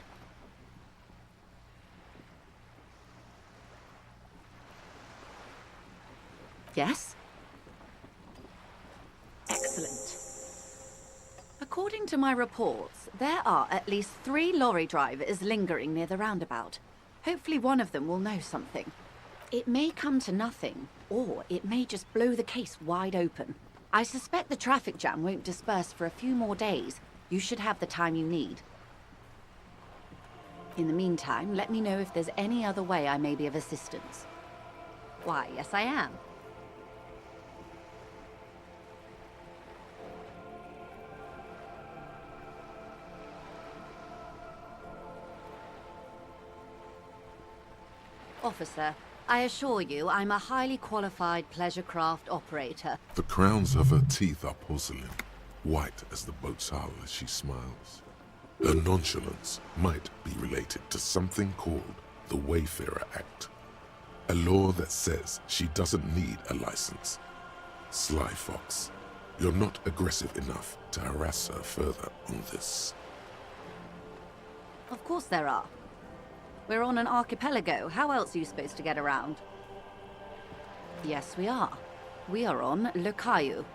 Yes? Excellent. According to my reports, there are at least 3 lorry drivers lingering near the roundabout. Hopefully one of them will know something. It may come to nothing, or it may just blow the case wide open. I suspect the traffic jam won't disperse for a few more days. You should have the time you need. In the meantime, let me know if there's any other way I may be of assistance. Why, yes I am. Officer, I assure you I'm a highly qualified pleasure craft operator. The crowns of her teeth are porcelain, white as the boat's hull as she smiles. Her nonchalance might be related to something called the Wayfarer Act, a law that says she doesn't need a license. Sly fox, you're not aggressive enough to harass her further on this. Of course there are. We're on an archipelago. How else are you supposed to get around? Yes, we are. We are on Le Caillou.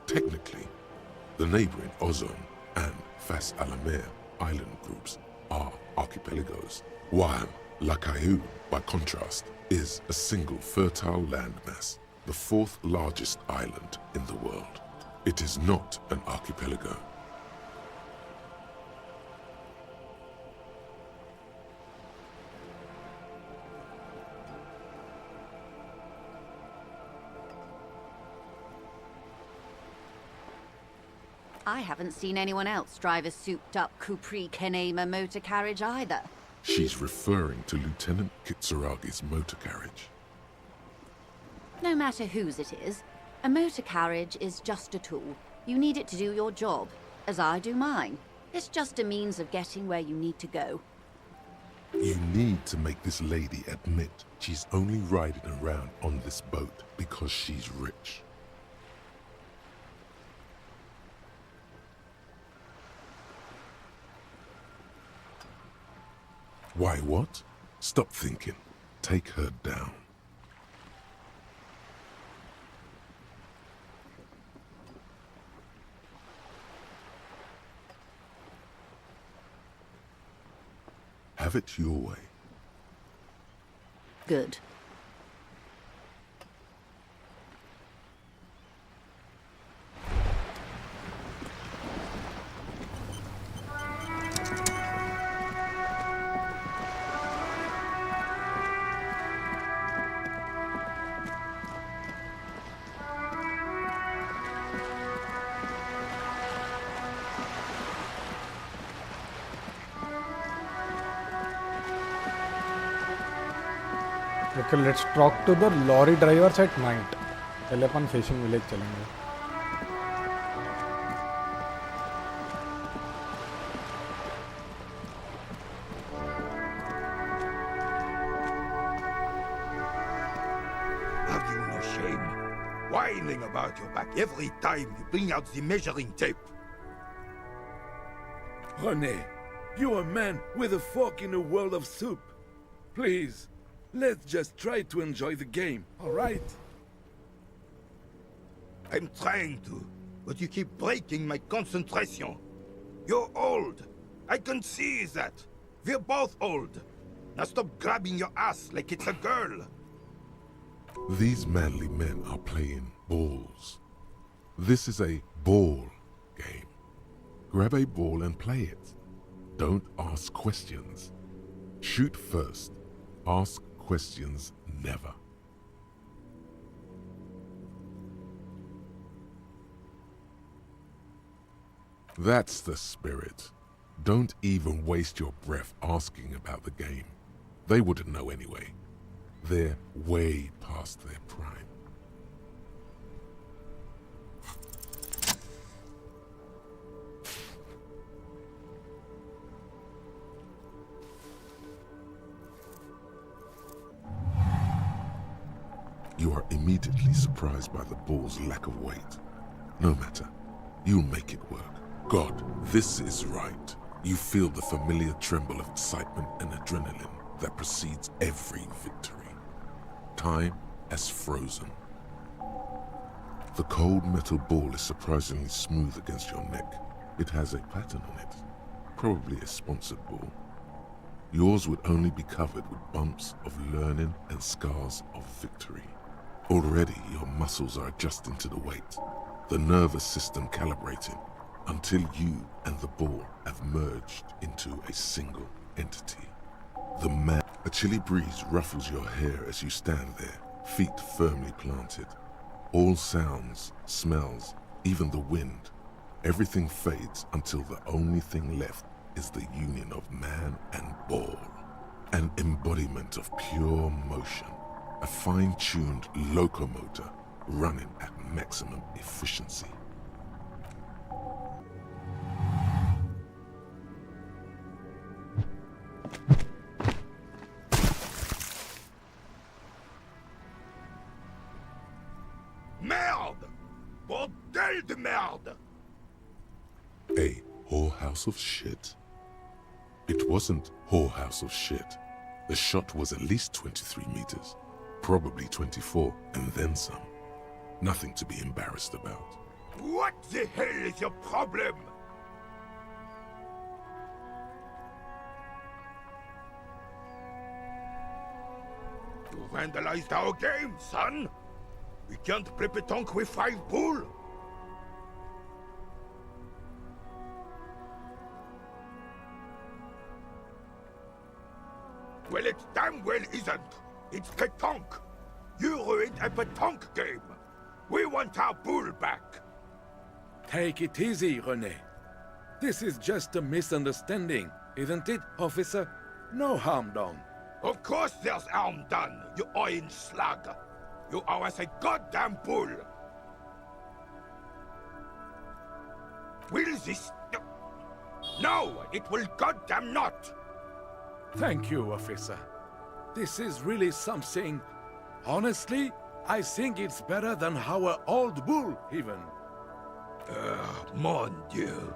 Technically, the neighboring Ozone and Fas Alamer island groups are archipelagos, while La Caillou, by contrast, is a single fertile landmass, the fourth largest island in the world. It is not an archipelago. I haven't seen anyone else drive a souped-up Capri Kenema motor carriage either. She's referring to Lieutenant Kitsuragi's motor carriage. No matter whose it is, a motor carriage is just a tool. You need it to do your job, as I do mine. It's just a means of getting where you need to go. You need to make this lady admit she's only riding around on this boat because she's rich. Why what? Stop thinking. Take her down. Have it your way. Good. Okay, let's talk to the lorry drivers at night. पहले अपन fishing village चलेंगे. Have you no shame? Whining about your back every time you bring out the measuring tape. René, you're a man with a fork in a world of soup. Please, let's just try to enjoy the game, all right? I'm trying to, but you keep breaking my concentration. You're old. I can see that. We're both old. Now stop grabbing your ass like it's a girl. These manly men are playing balls. This is a ball game. Grab a ball and play it. Don't ask questions. Shoot first. Ask questions never. That's the spirit. Don't even waste your breath asking about the game. They wouldn't know anyway. They're way past their prime. You are immediately surprised by the ball's lack of weight. No matter, you'll make it work. God, this is right. You feel the familiar tremble of excitement and adrenaline that precedes every victory. Time has frozen. The cold metal ball is surprisingly smooth against your neck. It has a pattern on it, probably a sponsored ball. Yours would only be covered with bumps of learning and scars of victory. Already your muscles are adjusting to the weight, the nervous system calibrating, until you and the ball have merged into a single entity. A chilly breeze ruffles your hair as you stand there, feet firmly planted. All sounds, smells, even the wind, everything fades until the only thing left is the union of man and ball. An embodiment of pure motion, a fine-tuned locomotor running at maximum efficiency. Merde! Bordel de merde! A whorehouse of shit? It wasn't whorehouse of shit. The shot was at least 23 meters, probably 24, and then some. Nothing to be embarrassed about. What the hell is your problem? You vandalized our game, son! We can't play pétanque with 5 bull! Well, it damn well isn't. It's pétanque. You ruined a pétanque game. We want our bull back. Take it easy, René. This is just a misunderstanding, isn't it, officer? No harm done. Of course there's harm done, you orange slug. You owe us a goddamn bull. Will this... No, it will goddamn not. Thank you, officer. This is really something. Honestly, I think it's better than our old bull, even. Mon Dieu.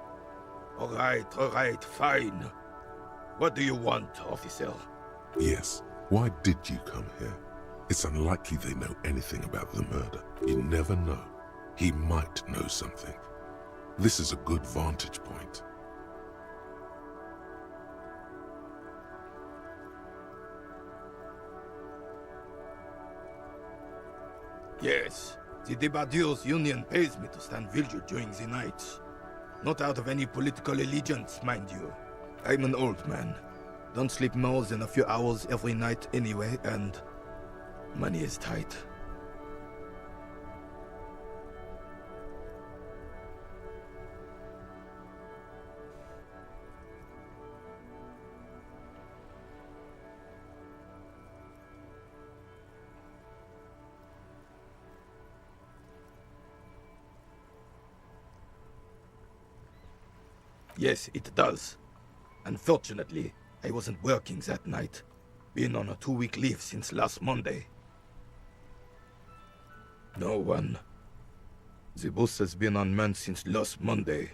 All right, fine. What do you want, officer? Yes, why did you come here? It's unlikely they know anything about the murder. You never know. He might know something. This is a good vantage point. Yes, the Debardeurs Union pays me to stand vigil during the nights. Not out of any political allegiance, mind you. I'm an old man. Don't sleep more than a few hours every night anyway, and money is tight. Yes, it does. Unfortunately, I wasn't working that night. Been on a 2-week leave since last Monday. No one. The boss has been unmanned since last Monday.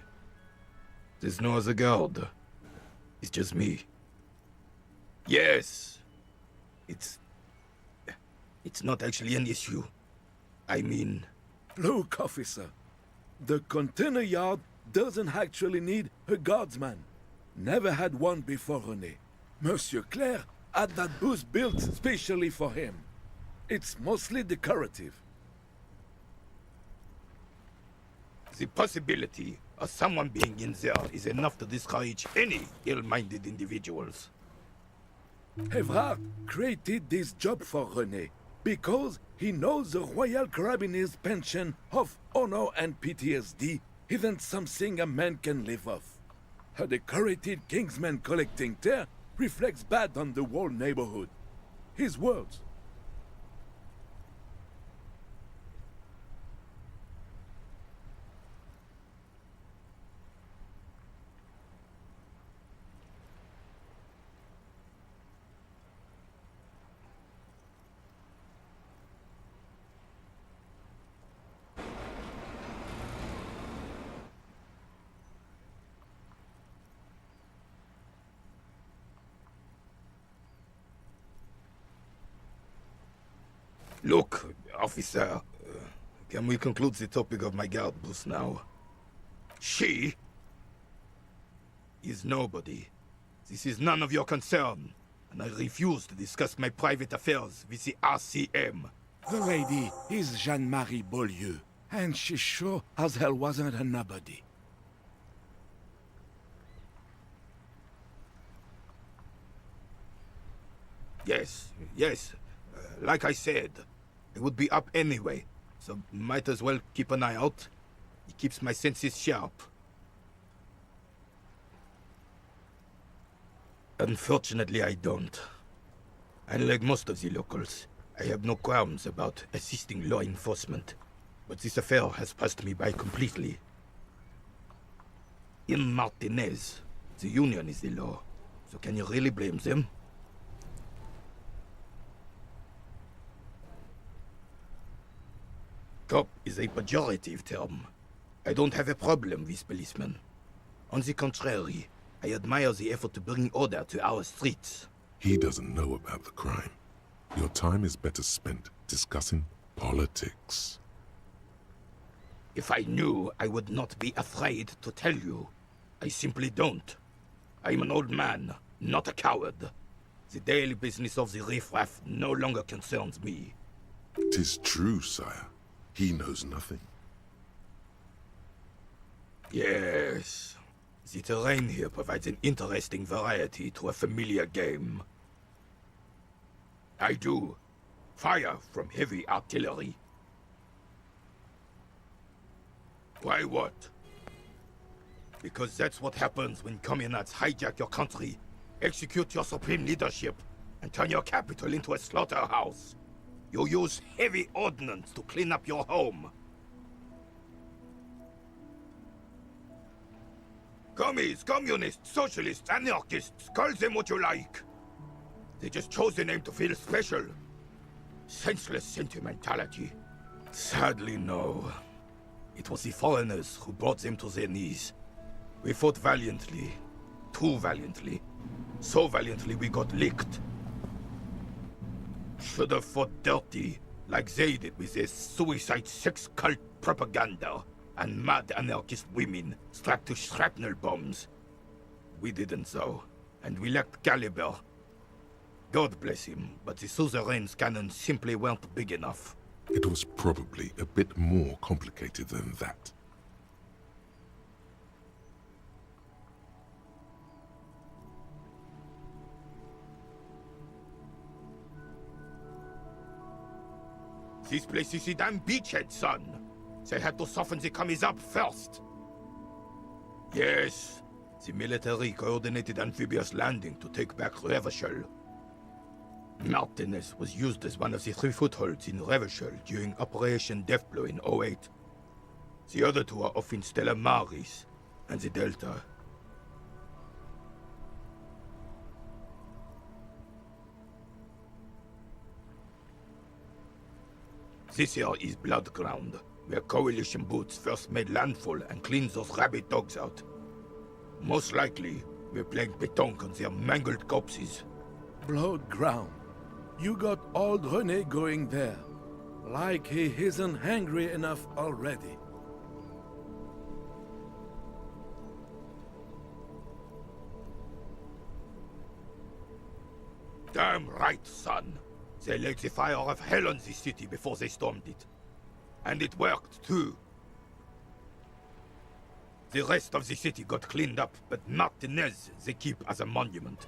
There's no other guard. It's just me. Yes! It's not actually an issue. I mean... Look, officer. The container yard doesn't actually need a guardsman. Never had one before René. Monsieur Claire had that booth built specially for him. It's mostly decorative. The possibility of someone being in there is enough to discourage any ill-minded individuals. Evrard created this job for René because he knows the Royal Carabinier's pension of honor and PTSD isn't something a man can live off. A decorated Kingsman collecting tear reflects bad on the whole neighborhood. His words. Look, officer, can we conclude the topic of my guard booth now? She is nobody. This is none of your concern, and I refuse to discuss my private affairs with the RCM. The lady is Jeanne-Marie Beaulieu, and she sure as hell wasn't a nobody. Yes. Like I said, I would be up anyway, so might as well keep an eye out. It keeps my senses sharp. Unfortunately, I don't. Unlike most of the locals, I have no qualms about assisting law enforcement, but this affair has passed me by completely. In Martinez, the Union is the law, so can you really blame them? Cop is a pejorative term. I don't have a problem with policemen. On the contrary, I admire the effort to bring order to our streets. He doesn't know about the crime. Your time is better spent discussing politics. If I knew, I would not be afraid to tell you. I simply don't. I am an old man, not a coward. The daily business of the riffraff no longer concerns me. 'Tis true, sire. He knows nothing. Yes. The terrain here provides an interesting variety to a familiar game. I do. Fire from heavy artillery. Why what? Because that's what happens when communards hijack your country, execute your supreme leadership, and turn your capital into a slaughterhouse. You use heavy ordnance to clean up your home. Commies, communists, socialists, anarchists, call them what you like. They just chose the name to feel special. Senseless sentimentality. Sadly, no. It was the foreigners who brought them to their knees. We fought valiantly. Too valiantly. So valiantly we got licked. Should have fought dirty, like they did with their suicide sex cult propaganda and mad anarchist women strapped to shrapnel bombs. We didn't though, and we lacked caliber. God bless him, but the suzerain's cannons simply weren't big enough. It was probably a bit more complicated than that. This place is a damn beachhead, son. They had to soften the commies up first. Yes, the military coordinated amphibious landing to take back Revachol. Martinez was used as one of the 3 footholds in Revachol during Operation Deathblow in 08. The other 2 are off in Stella Maris and the Delta. This here is Blood Ground, where Coalition boots first made landfall and cleaned those rabid dogs out. Most likely, we're playing pétanque on their mangled corpses. Blood ground. You got old René going there. Like he isn't hungry enough already. Damn right, son. They laid the fire of hell on the city before they stormed it. And it worked, too. The rest of the city got cleaned up, but Martinez they keep as a monument.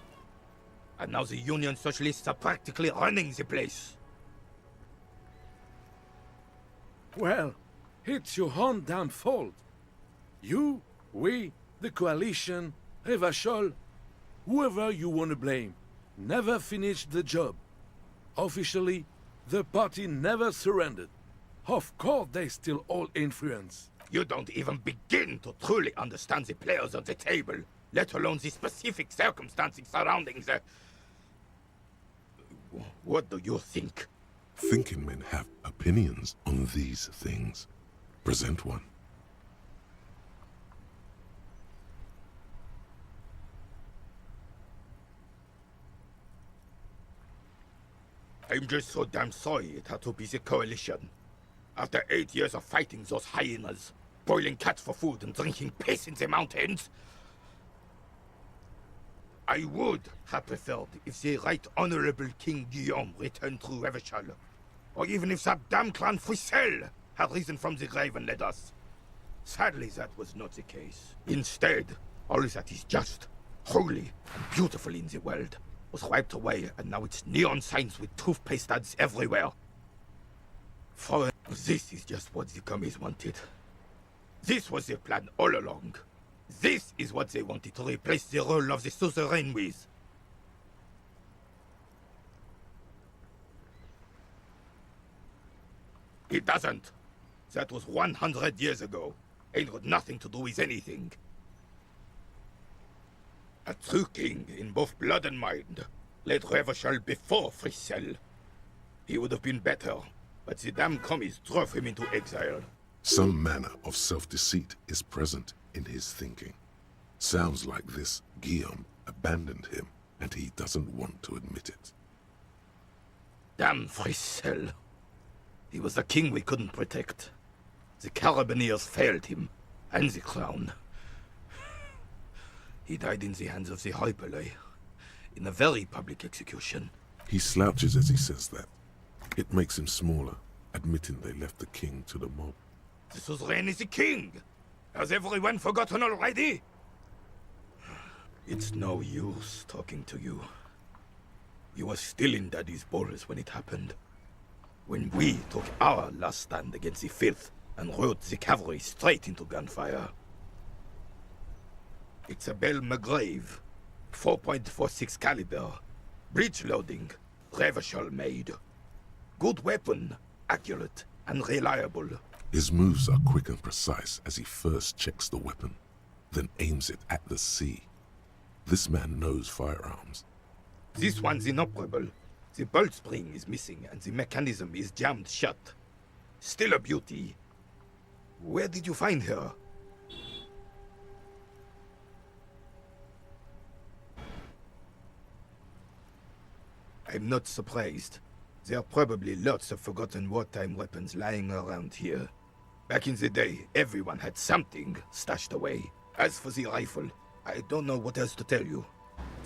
And now the Union Socialists are practically running the place. Well, it's your own damn fault. You, we, the Coalition, Revachol, whoever you want to blame, never finished the job. Officially, the party never surrendered. Of course they still hold influence. You don't even begin to truly understand the players on the table, let alone the specific circumstances surrounding the... What do you think? Thinking men have opinions on these things. Present one. I'm just so damn sorry it had to be the Coalition. After 8 years of fighting those hyenas, boiling cats for food and drinking piss in the mountains, I would have preferred if the Right Honorable King Guillaume returned through Revachol, or even if that damn clan Frisel had risen from the grave and led us. Sadly, that was not the case. Instead, all that is just, holy, and beautiful in the world was wiped away, and now it's neon signs with toothpaste ads everywhere. For this is just what the commies wanted. This was their plan all along. This is what they wanted to replace the role of the suzerain with. It doesn't. That was 100 years ago. Ain't got nothing to do with anything. A true king in both blood and mind led Revachol before Frisel. He would have been better, but the damn commies drove him into exile. Some manner of self-deceit is present in his thinking. Sounds like this Guillaume abandoned him, and he doesn't want to admit it. Damn Frisel. He was the king we couldn't protect. The Carabineers failed him, and the crown. He died in the hands of the Hyperlay, in a very public execution. He slouches as he says that. It makes him smaller, admitting they left the king to the mob. The suzerain is the king! Has everyone forgotten already? It's no use talking to you. You were still in Daddy's balls when it happened. When we took our last stand against the Filth and rode the cavalry straight into gunfire. It's a Bell McGrave, 4.46 caliber, breech loading, Revachol made. Good weapon, accurate and reliable. His moves are quick and precise as he first checks the weapon, then aims it at the sea. This man knows firearms. This one's inoperable. The bolt spring is missing and the mechanism is jammed shut. Still a beauty. Where did you find her? I'm not surprised. There are probably lots of forgotten wartime weapons lying around here. Back in the day, everyone had something stashed away. As for the rifle, I don't know what else to tell you.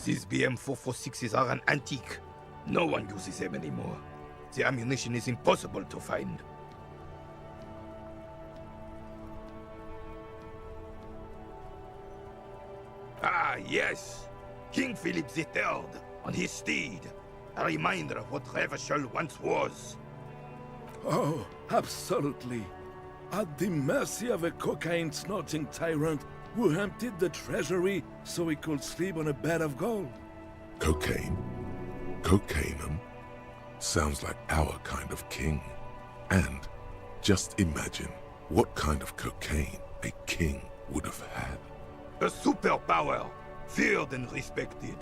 These BM-446s are an antique. No one uses them anymore. The ammunition is impossible to find. Ah, yes! King Philip III, on his steed. A reminder of what Revachol once was. Oh, absolutely. At the mercy of a cocaine-snorting tyrant who emptied the treasury so he could sleep on a bed of gold. Cocaine? Cocainum? Sounds like our kind of king. And just imagine what kind of cocaine a king would have had. A superpower, feared and respected.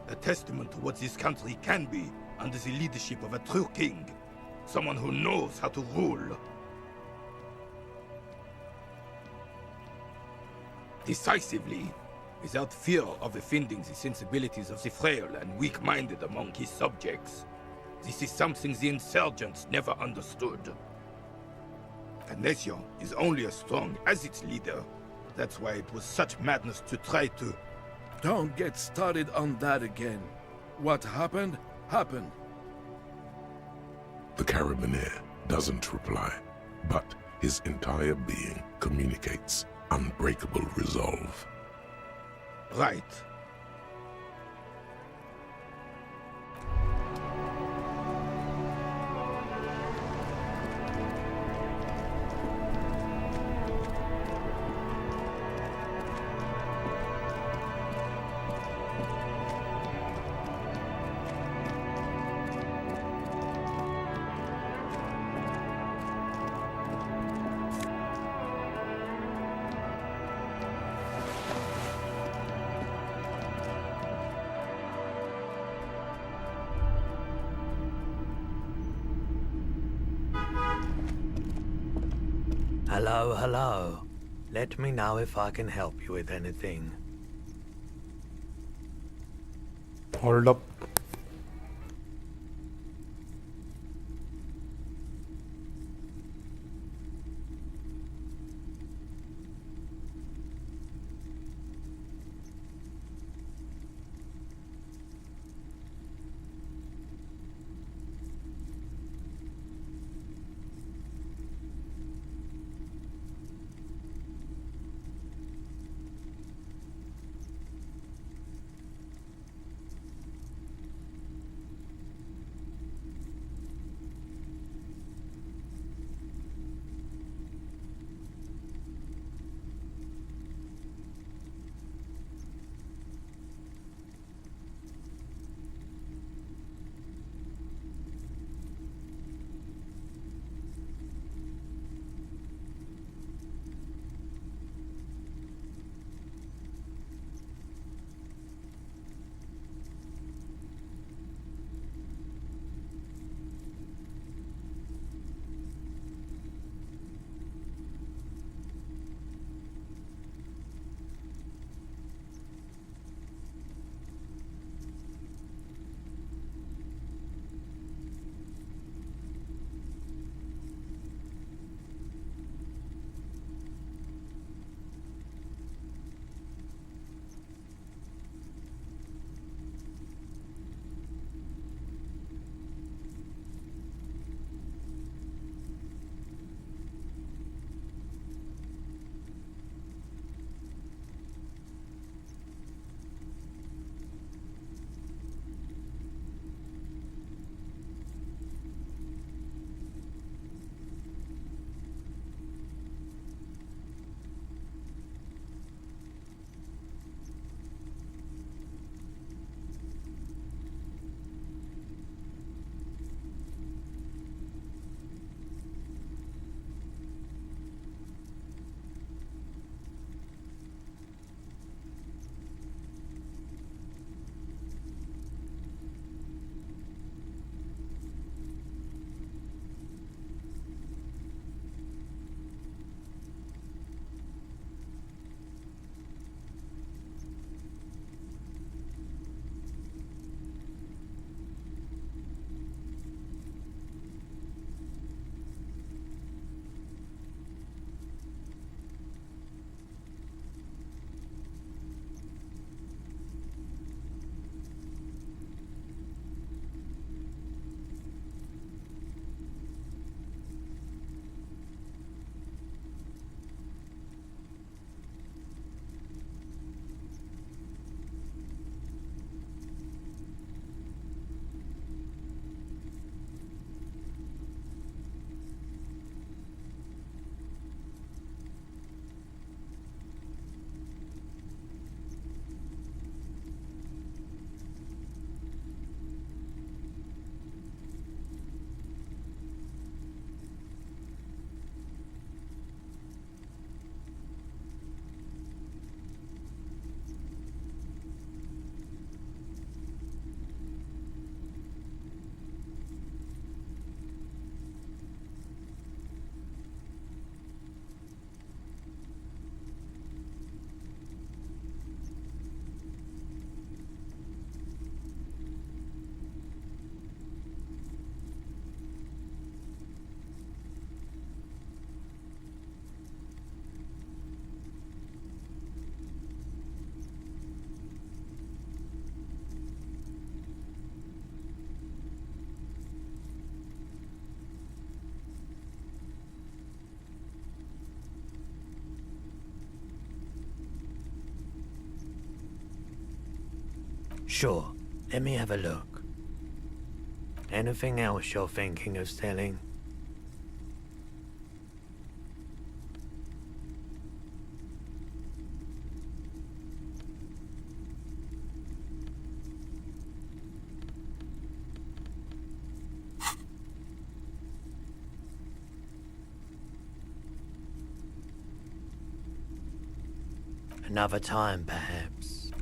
A testament to what this country can be under the leadership of a true king. Someone who knows how to rule. Decisively, without fear of offending the sensibilities of the frail and weak-minded among his subjects. This is something the insurgents never understood. A nation is only as strong as its leader. That's why it was such madness to try to... Don't get started on that again. What happened, happened. The Carabiner doesn't reply, but his entire being communicates unbreakable resolve. Right. Hello, hello. Let me know if I can help you with anything. Hold up. Sure, let me have a look. Anything else you're thinking of selling? Another time, perhaps.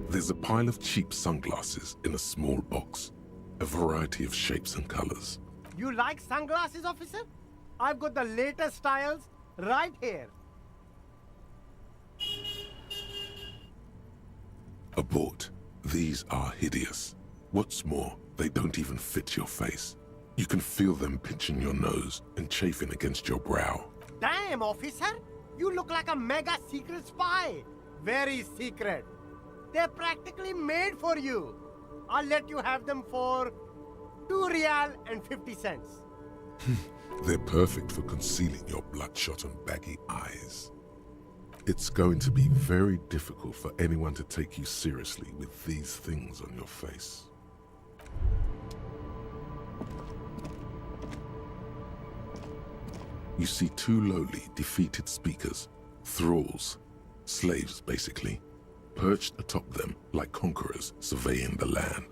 There's a pile of cheap sunglasses in a small box, a variety of shapes and colors. You like sunglasses, officer? I've got the latest styles right here. Abort. These are hideous. What's more, they don't even fit your face. You can feel them pinching your nose and chafing against your brow. Damn, officer! You look like a mega secret spy. Very secret. They're practically made for you. I'll let you have them for 2 real and 50 cents. They're perfect for concealing your bloodshot and baggy eyes. It's going to be very difficult for anyone to take you seriously with these things on your face. You see 2 lowly, defeated speakers, thralls, slaves basically, perched atop them like conquerors surveying the land.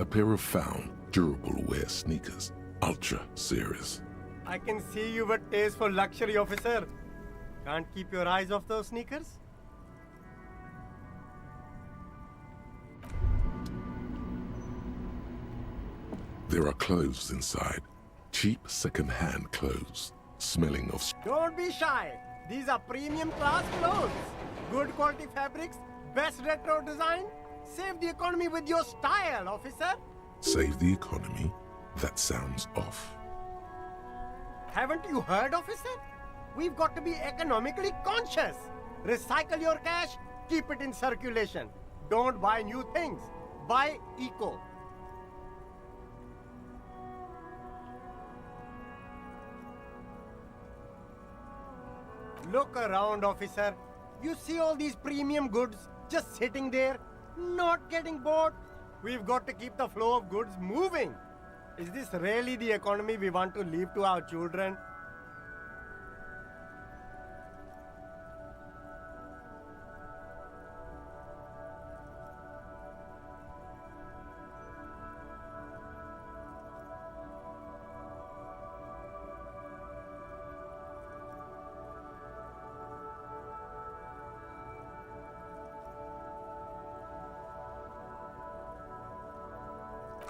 A pair of found, durable wear sneakers, ultra series. I can see you've a taste for luxury, officer. Can't keep your eyes off those sneakers? There are clothes inside, cheap second-hand clothes, smelling of... Don't be shy. These are premium class clothes. Good quality fabrics, best retro design. Save the economy with your style, officer. Save the economy? That sounds off. Haven't you heard, officer? We've got to be economically conscious. Recycle your cash, keep it in circulation. Don't buy new things. Buy eco. Look around, officer. You see all these premium goods just sitting there, not getting bought? We've got to keep the flow of goods moving. Is this really the economy we want to leave to our children?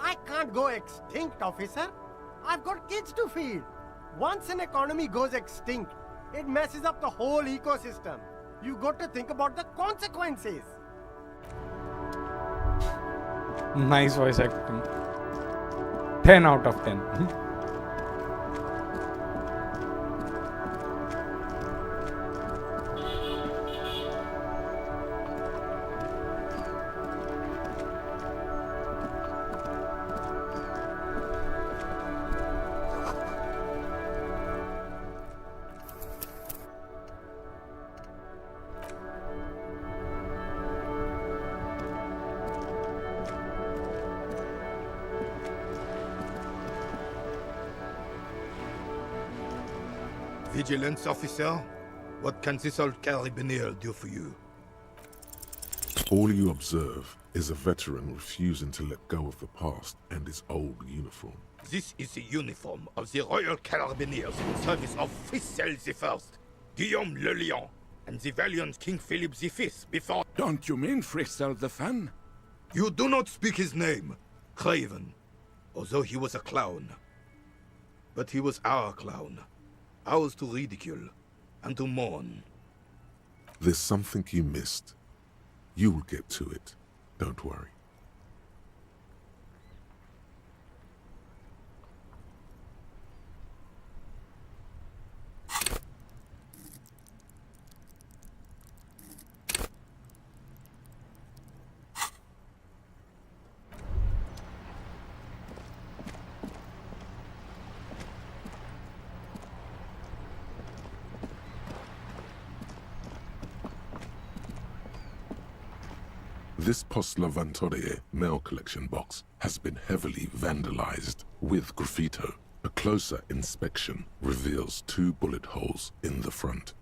I can't go extinct, officer. I've got kids to feed. Once an economy goes extinct, it messes up the whole ecosystem. You've got to think about the consequences. Nice voice acting. 10 out of 10. Vigilance officer, what can this old carabinier do for you? All you observe is a veteran refusing to let go of the past and his old uniform. This is the uniform of the Royal Carabiniers in service of Frissel I, Guillaume le Lion, and the valiant King Philip V before... Don't you mean Frissel the Fan? You do not speak his name, Craven, although he was a clown. But he was our clown. Ours to ridicule and to mourn. There's something you missed. You will get to it. Don't worry. This Post Levantorie mail collection box has been heavily vandalized with graffito. A closer inspection reveals 2 bullet holes in the front.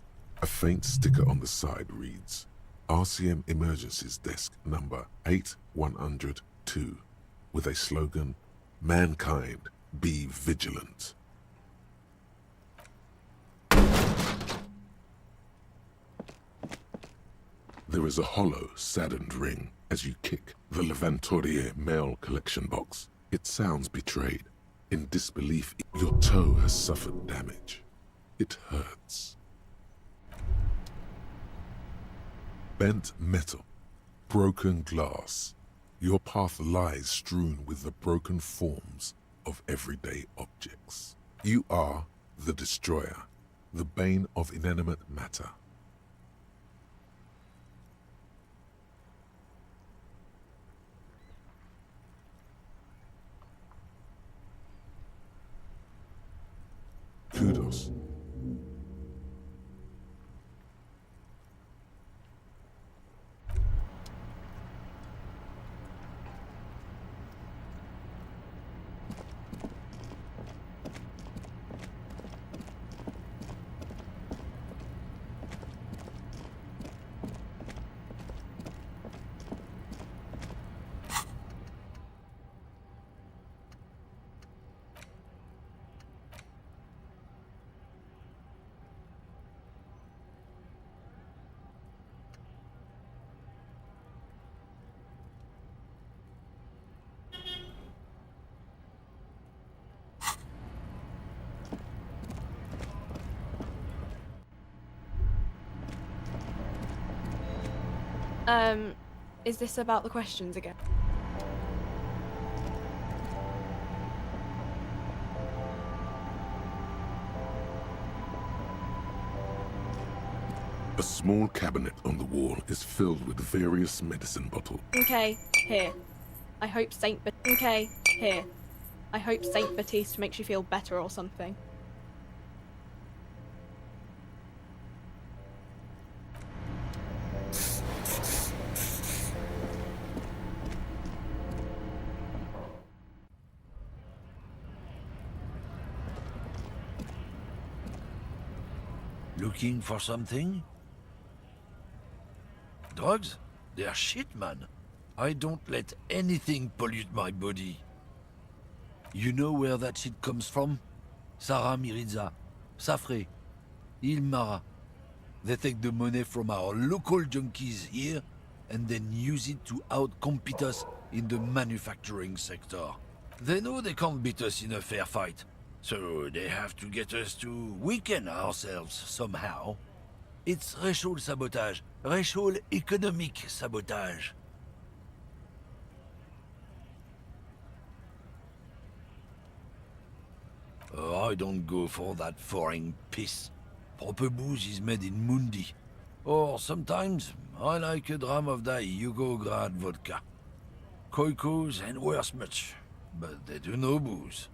A faint sticker on the side reads, RCM Emergencies Desk number 8102, with a slogan, Mankind, be vigilant. There is a hollow, saddened ring as you kick the Levantorie mail collection box. It sounds betrayed. In disbelief, your toe has suffered damage. It hurts. Bent metal, broken glass. Your path lies strewn with the broken forms of everyday objects. You are the destroyer, the bane of inanimate matter. Kudos. Is this about the questions again? A small cabinet on the wall is filled with various medicine bottles. Okay, here. I hope Okay, here. I hope Saint Baptiste makes you feel better or something. Looking for something? Drugs? They're shit, man. I don't let anything pollute my body. You know where that shit comes from? Sarah Miriza, Safre, Ilmara. They take the money from our local junkies here and then use it to outcompete us in the manufacturing sector. They know they can't beat us in a fair fight, so they have to get us to weaken ourselves somehow. It's racial sabotage, racial economic sabotage. Oh, I don't go for that foreign piss. Proper booze is made in Mundi. Or sometimes, I like a dram of that Yugograd vodka. Koikos and worse much, but they do no booze.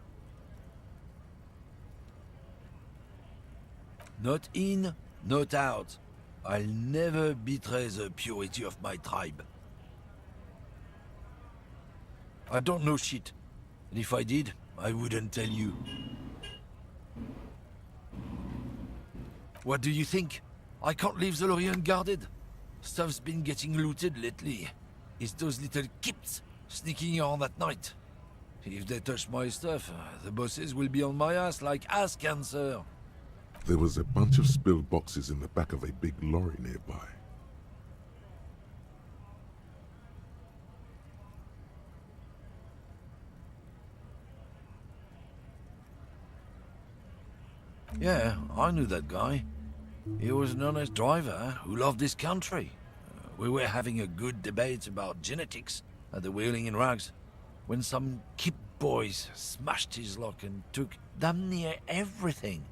Not in, not out. I'll never betray the purity of my tribe. I don't know shit, and if I did, I wouldn't tell you. What do you think? I can't leave the lorry unguarded. Stuff's been getting looted lately. It's those little kips sneaking around at night. If they touch my stuff, the bosses will be on my ass like ass cancer. There was a bunch of spilled boxes in the back of a big lorry nearby. Yeah, I knew that guy. He was an honest driver who loved his country. We were having a good debate about genetics at the Wheeling in Rags, when some kip boys smashed his lock and took damn near everything.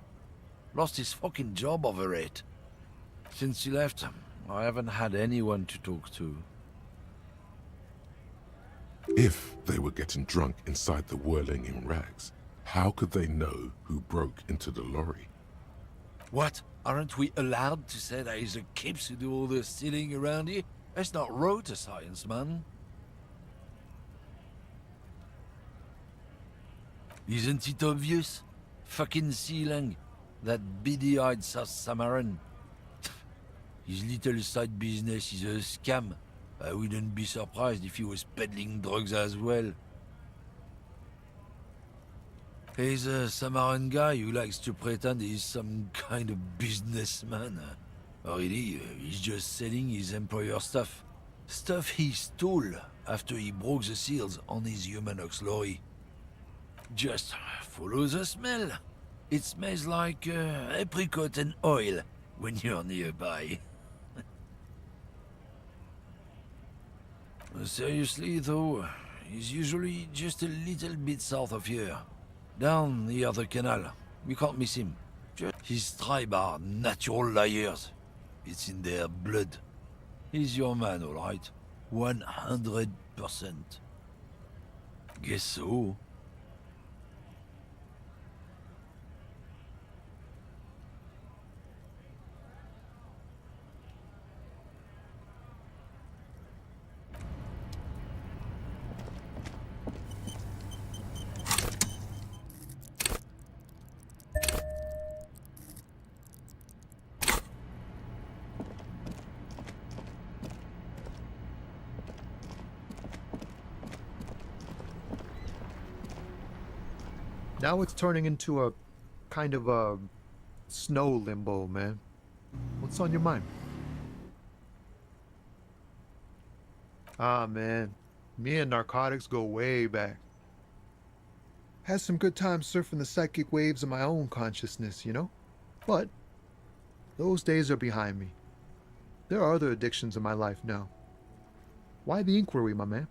Lost his fucking job over it. Since he left, I haven't had anyone to talk to. If they were getting drunk inside the Whirling in Rags, how could they know who broke into the lorry? What? Aren't we allowed to say that he's the kips who do all the stealing around here? That's not road science, man. Isn't it obvious? Fucking Sealang, that beady-eyed South Samaran. His little side business is a scam. I wouldn't be surprised if he was peddling drugs as well. He's a Samaran guy who likes to pretend he's some kind of businessman. Really, he's just selling his employer stuff. Stuff he stole after he broke the seals on his Humanox lorry. Just follow the smell. It smells like apricot and oil when you're nearby. Seriously though, he's usually just a little bit south of here. Down the other canal. You can't miss him. His tribe are natural liars. It's in their blood. He's your man, all right. 100%. Guess so. Now it's turning into a kind of a snow limbo, man. What's on your mind? Ah, man. Me and narcotics go way back. Had some good times surfing the psychic waves of my own consciousness, you know? But those days are behind me. There are other addictions in my life now. Why the inquiry, my man?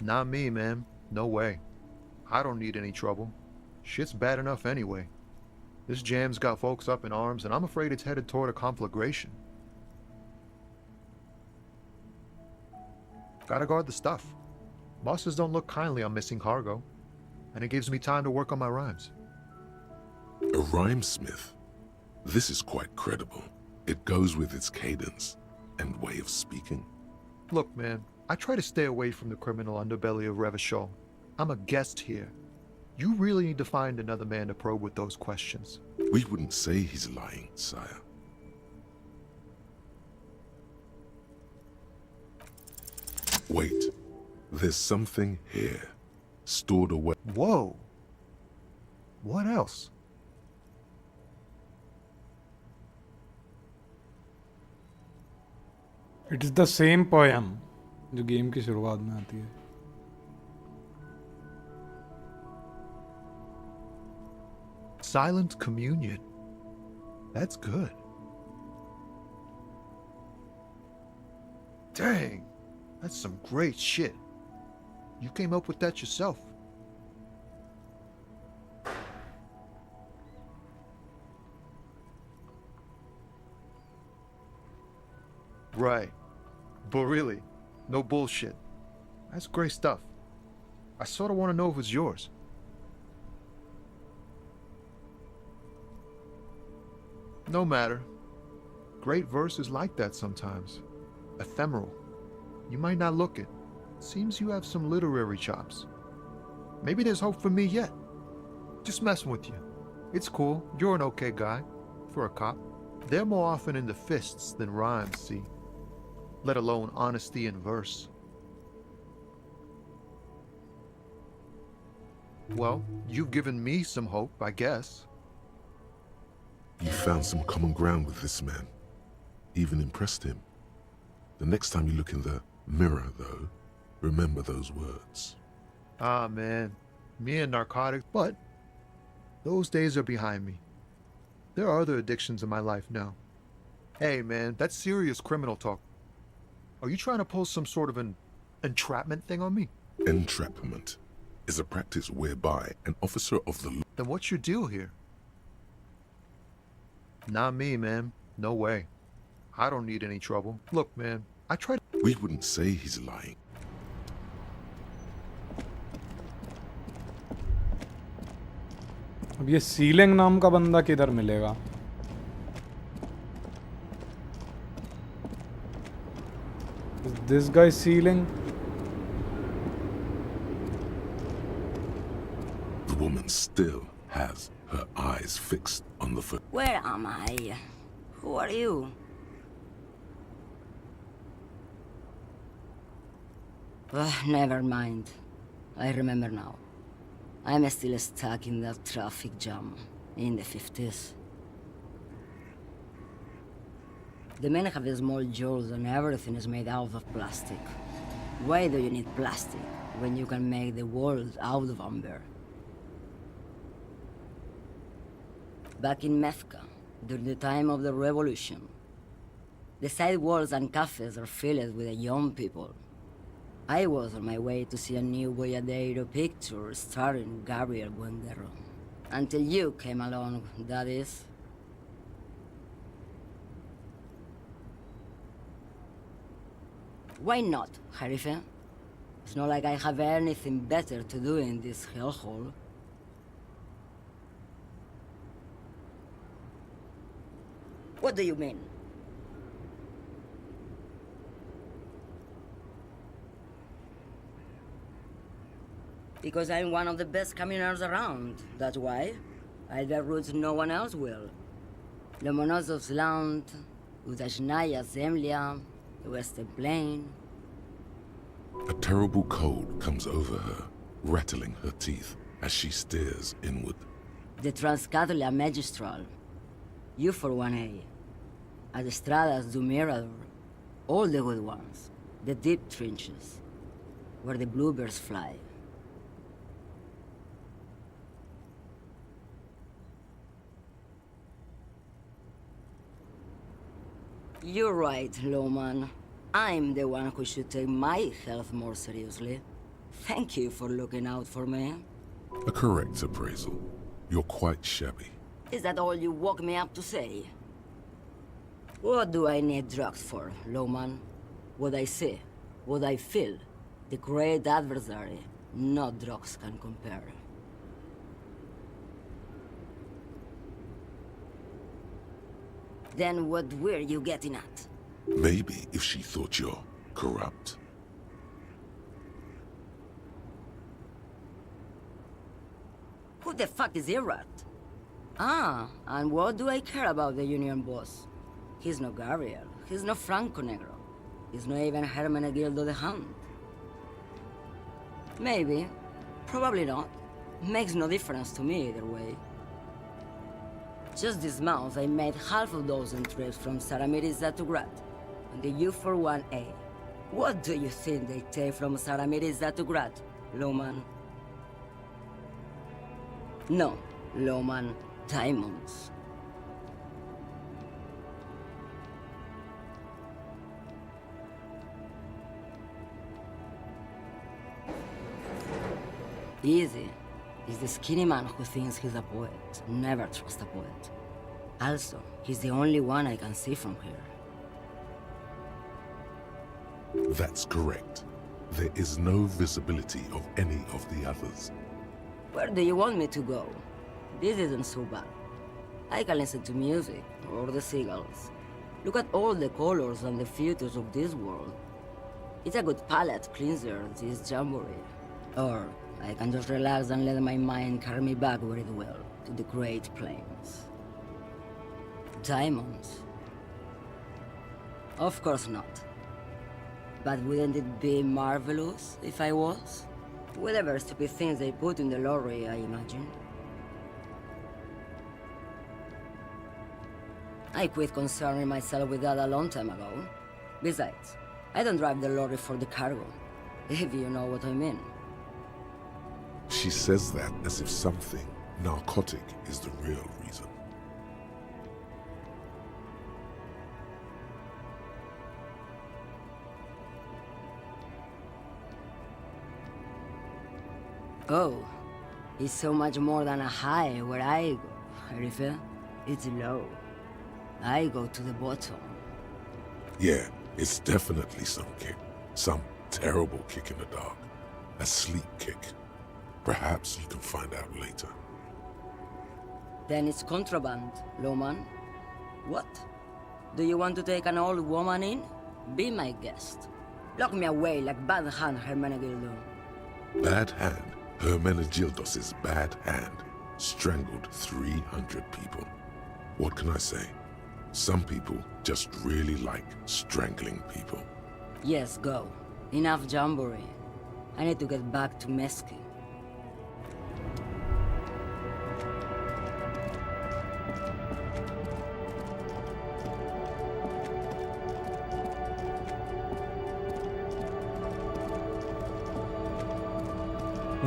Not me, man. No way. I don't need any trouble. Shit's bad enough anyway. This jam's got folks up in arms, and I'm afraid it's headed toward a conflagration. Gotta guard the stuff. Bosses don't look kindly on missing cargo, and it gives me time to work on my rhymes. A rhymesmith? This is quite credible. It goes with its cadence and way of speaking. Look, man, I try to stay away from the criminal underbelly of Revachol. I'm a guest here. You really need to find another man to probe with those questions. We wouldn't say he's lying, sire. Wait. There's something here. Stored away. Whoa. What else? It is the same poem जो game की शुरुआत में आती है. Silent communion. That's good. Dang, that's some great shit. You came up with that yourself. Right. But really, no bullshit. That's great stuff. I sort of want to know if it's yours. No matter. Great verse is like that sometimes. Ephemeral. You might not look it. Seems you have some literary chops. Maybe there's hope for me yet. Just messing with you. It's cool. You're an okay guy. For a cop. They're more often into fists than rhymes, see? Let alone honesty in verse. Well, you've given me some hope, I guess. You found some common ground with this man. Even impressed him. The next time you look in the mirror, though, remember those words. Ah, man. Me and narcotics, but those days are behind me. There are other addictions in my life now. Hey, man, that's serious criminal talk. Are you trying to pull some sort of an entrapment thing on me? Entrapment is a practice whereby an officer of the law... Then what's your deal here? Not me, man. No way. I don't need any trouble. Look, man, I tried... We wouldn't say he's lying. अब ये ceiling नाम का बंदा किधर मिलेगा? Is this guy sealing? The woman still has her eyes fixed on the foot. Where am I? Who are you? Never mind. I remember now. I'm still stuck in that traffic jam in the 50s. The men have small jaws and everything is made out of plastic. Why do you need plastic when you can make the world out of amber? Back in Methka, during the time of the revolution, the sidewalks and cafes are filled with young people. I was on my way to see a new Boyadero picture starring Gabriel Buendero. Until you came along, that is. Why not, Harife? It's not like I have anything better to do in this hellhole. What do you mean? Because I'm one of the best communers around, that's why. I bear routes no one else will. Lomonosov's Land, Udashnaya Zemlya, the Western Plain. A terrible cold comes over her, rattling her teeth as she stares inward. The Transcatolia Magistral. You for 1A. Adestradas du Mirador. All the good ones. The deep trenches. Where the bluebirds fly. You're right, Lowman. I'm the one who should take my health more seriously. Thank you for looking out for me. A correct appraisal. You're quite shabby. Is that all you woke me up to say? What do I need drugs for, Lowman? What I see, what I feel, the great adversary, no drugs can compare. Then what were you getting at? Maybe if she thought you're corrupt. Who the fuck is Irrat? Ah, and what do I care about the Union boss? He's no Gabriel, he's no Franco Negro. He's not even Hermenegildo the Hound. Maybe, probably not. Makes no difference to me either way. Just this month, I made half a dozen trips from Saramiriza to Grad, on the U41A. What do you think they take from Saramiriza to Grad, Lowman? No, Lowman. Diamonds. Easy is the skinny man who thinks he's a poet. Never trust a poet. Also, he's the only one I can see from here. That's correct. There is no visibility of any of the others. Where do you want me to go? This isn't so bad. I can listen to music, or the seagulls. Look at all the colors and the futures of this world. It's a good palate cleanser, this jamboree. Or I can just relax and let my mind carry me back where it will, to the Great Plains. Diamonds? Of course not. But wouldn't it be marvelous if I was? Whatever stupid things they put in the lorry, I imagine. I quit concerning myself with that a long time ago. Besides, I don't drive the lorry for the cargo, if you know what I mean. She says that as if something narcotic is the real reason. Oh, it's so much more than a high where I go, Herife. It's low. I go to the bottom. Yeah, it's definitely some kick. Some terrible kick in the dark. A sleep kick. Perhaps you can find out later. Then it's contraband, lawman. What? Do you want to take an old woman in? Be my guest. Lock me away like Bad Hand Hermenegildo. Bad Hand? Hermenegildos' bad hand strangled 300 people. What can I say? Some people just really like strangling people. Yes, go. Enough jamboree. I need to get back to Mesky.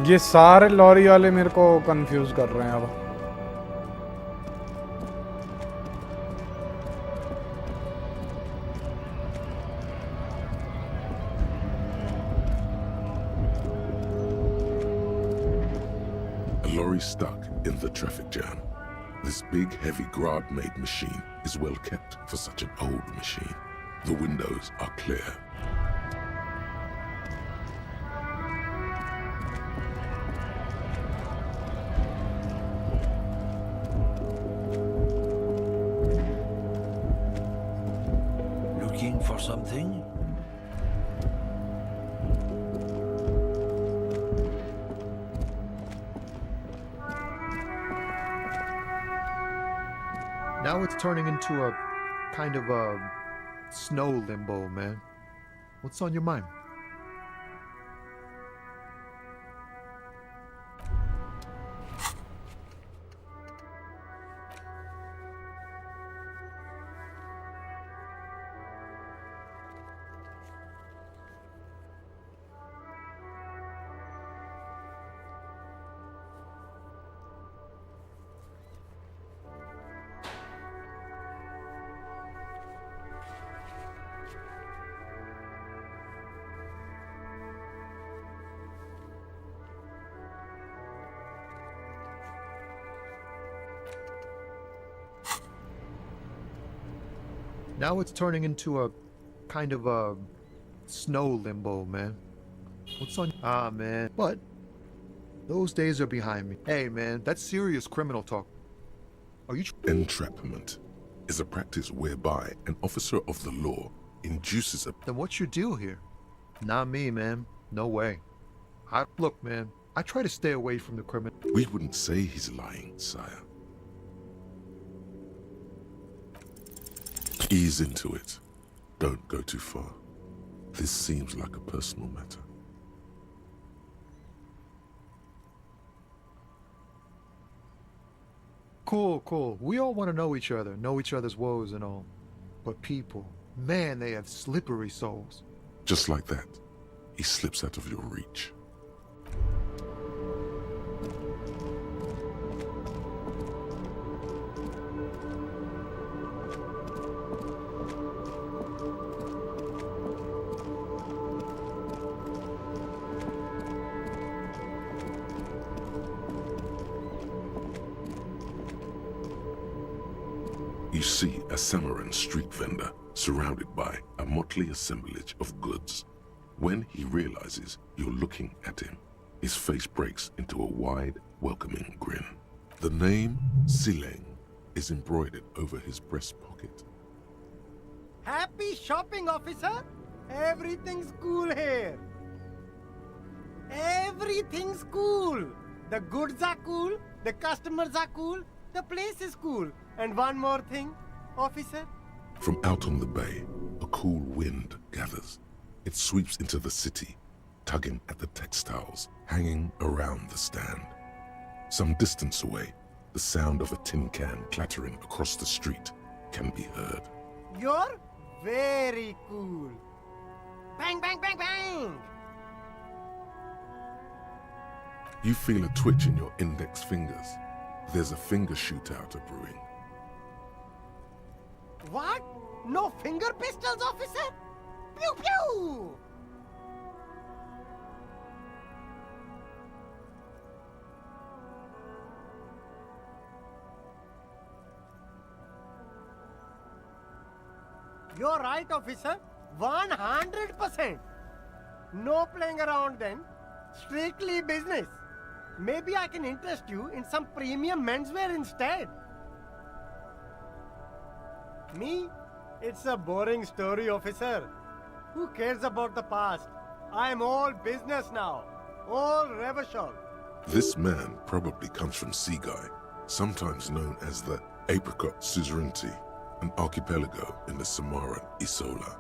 ये सारे lorry वाले मेरे को confuse कर रहे हैं अब. A lorry stuck in the traffic jam. This big, heavy grab-made machine is well kept for such an old machine. The windows are clear. For something? Now it's turning into a kind of a snow limbo, man. What's on your mind? Now it's turning into a kind of a snow limbo, man. What's on? Ah, man. But those days are behind me. Hey, man, that's serious criminal talk. Are you? Entrapment is a practice whereby an officer of the law induces a... Then what's your deal here? Not me, man. No way. Look, man, I try to stay away from the criminal. We wouldn't say he's lying, sire. Ease into it. Don't go too far. This seems like a personal matter. Cool. We all want to know each other, know each other's woes and all. But people, man, they have slippery souls. Just like that, he slips out of your reach. You see a Samaran street vendor surrounded by a motley assemblage of goods. When he realizes you're looking at him, his face breaks into a wide, welcoming grin. The name Sileng is embroidered over his breast pocket. Happy shopping, officer! Everything's cool here. Everything's cool. The goods are cool, the customers are cool, the place is cool. And one more thing, officer. From out on the bay, a cool wind gathers. It sweeps into the city, tugging at the textiles hanging around the stand. Some distance away, the sound of a tin can clattering across the street can be heard. You're very cool. Bang, bang, bang, bang! You feel a twitch in your index fingers. There's a finger shootout brewing. What? No finger pistols, officer? Pew pew! You're right, officer. 100%. No playing around then. Strictly business. Maybe I can interest you in some premium menswear instead. Me? It's a boring story, officer. Who cares about the past? I'm all business now. All revolution. This man probably comes from Seaguy, sometimes known as the Apricot Suzerainty, an archipelago in the Samaran Isola.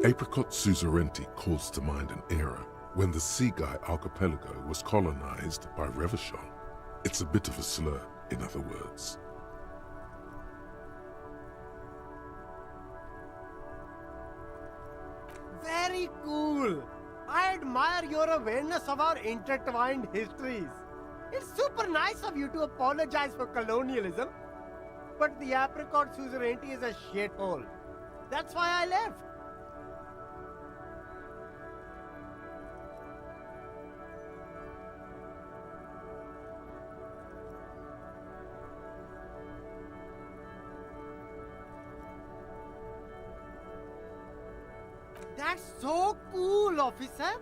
Apricot Suzerainty calls to mind an era when the Seaguy archipelago was colonized by Revachol. It's a bit of a slur, in other words. Very cool. I admire your awareness of our intertwined histories. It's super nice of you to apologize for colonialism, but the Apricot Suzerainty is a shithole. That's why I left. That's so cool, officer.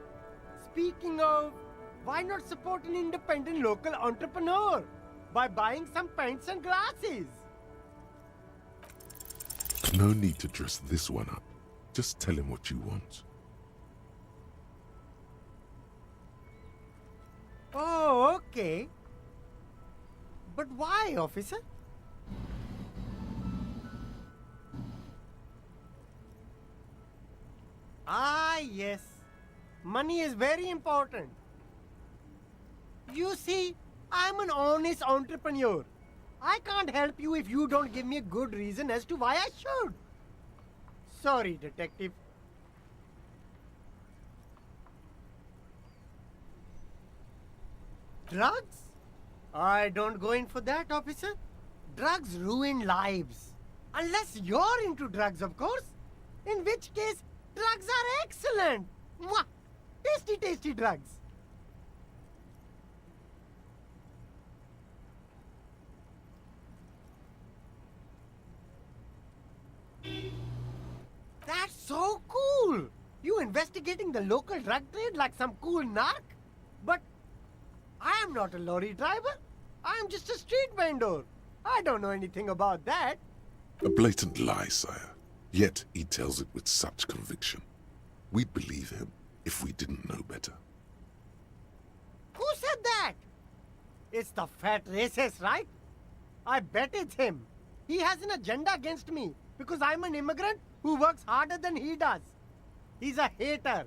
Speaking of, why not support an independent local entrepreneur by buying some pens and glasses? No need to dress this one up. Just tell him what you want. Oh, okay. But why, officer? Ah, yes. Money is very important. You see, I'm an honest entrepreneur. I can't help you if you don't give me a good reason as to why I should. Sorry, detective. Drugs? I don't go in for that, officer. Drugs ruin lives. Unless you're into drugs, of course. In which case, drugs are excellent. Mwah! Tasty, tasty drugs. That's so cool. You investigating the local drug trade like some cool narc? But I am not a lorry driver. I am just a street vendor. I don't know anything about that. A blatant lie, sire. Yet he tells it with such conviction. We'd believe him if we didn't know better. Who said that? It's the fat racist, right? I bet it's him. He has an agenda against me because I'm an immigrant who works harder than he does. He's a hater.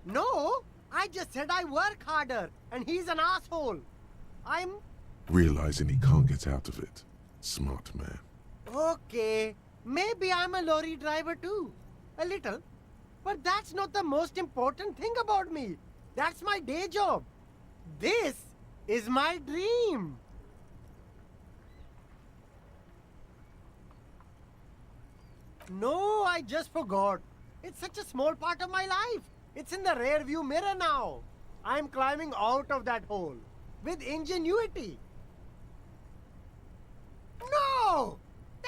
No, I just said I work harder and he's an asshole. I'm... Realizing he can't get out of it. Smart man. Okay, maybe I'm a lorry driver too. A little. But that's not the most important thing about me. That's my day job. This is my dream. No, I just forgot. It's such a small part of my life. It's in the rear view mirror now. I'm climbing out of that hole with ingenuity. No!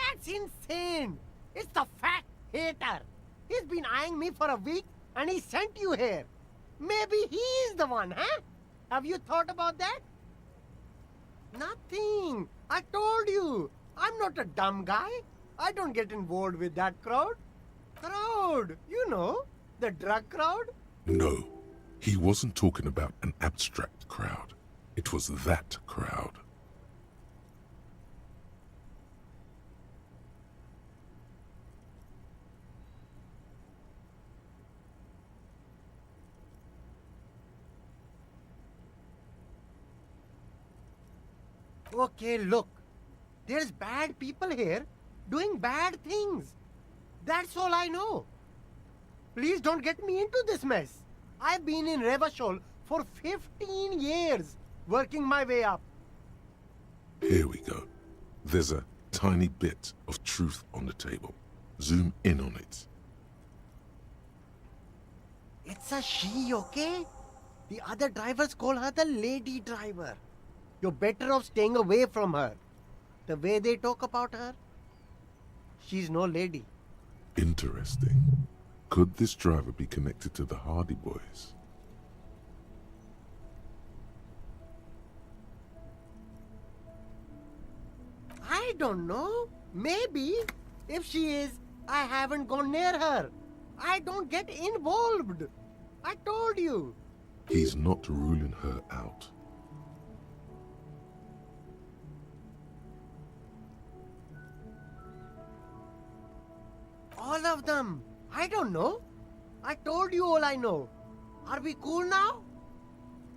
That's insane! It's the fat hater! He's been eyeing me for a week and he sent you here. Maybe he's the one, huh? Have you thought about that? Nothing. I told you. I'm not a dumb guy. I don't get involved with that crowd. Crowd, you know, the drug crowd. No, he wasn't talking about an abstract crowd. It was that crowd. Okay, look. There's bad people here doing bad things. That's all I know. Please don't get me into this mess. I've been in Revachol for 15 years, working my way up. Here we go. There's a tiny bit of truth on the table. Zoom in on it. It's a she, okay? The other drivers call her the lady driver. You're better off staying away from her. The way they talk about her, she's no lady. Interesting. Could this driver be connected to the Hardy Boys? I don't know. Maybe. If she is, I haven't gone near her. I don't get involved. I told you. He's not ruling her out. All of them. I don't know. I told you all I know. Are we cool now?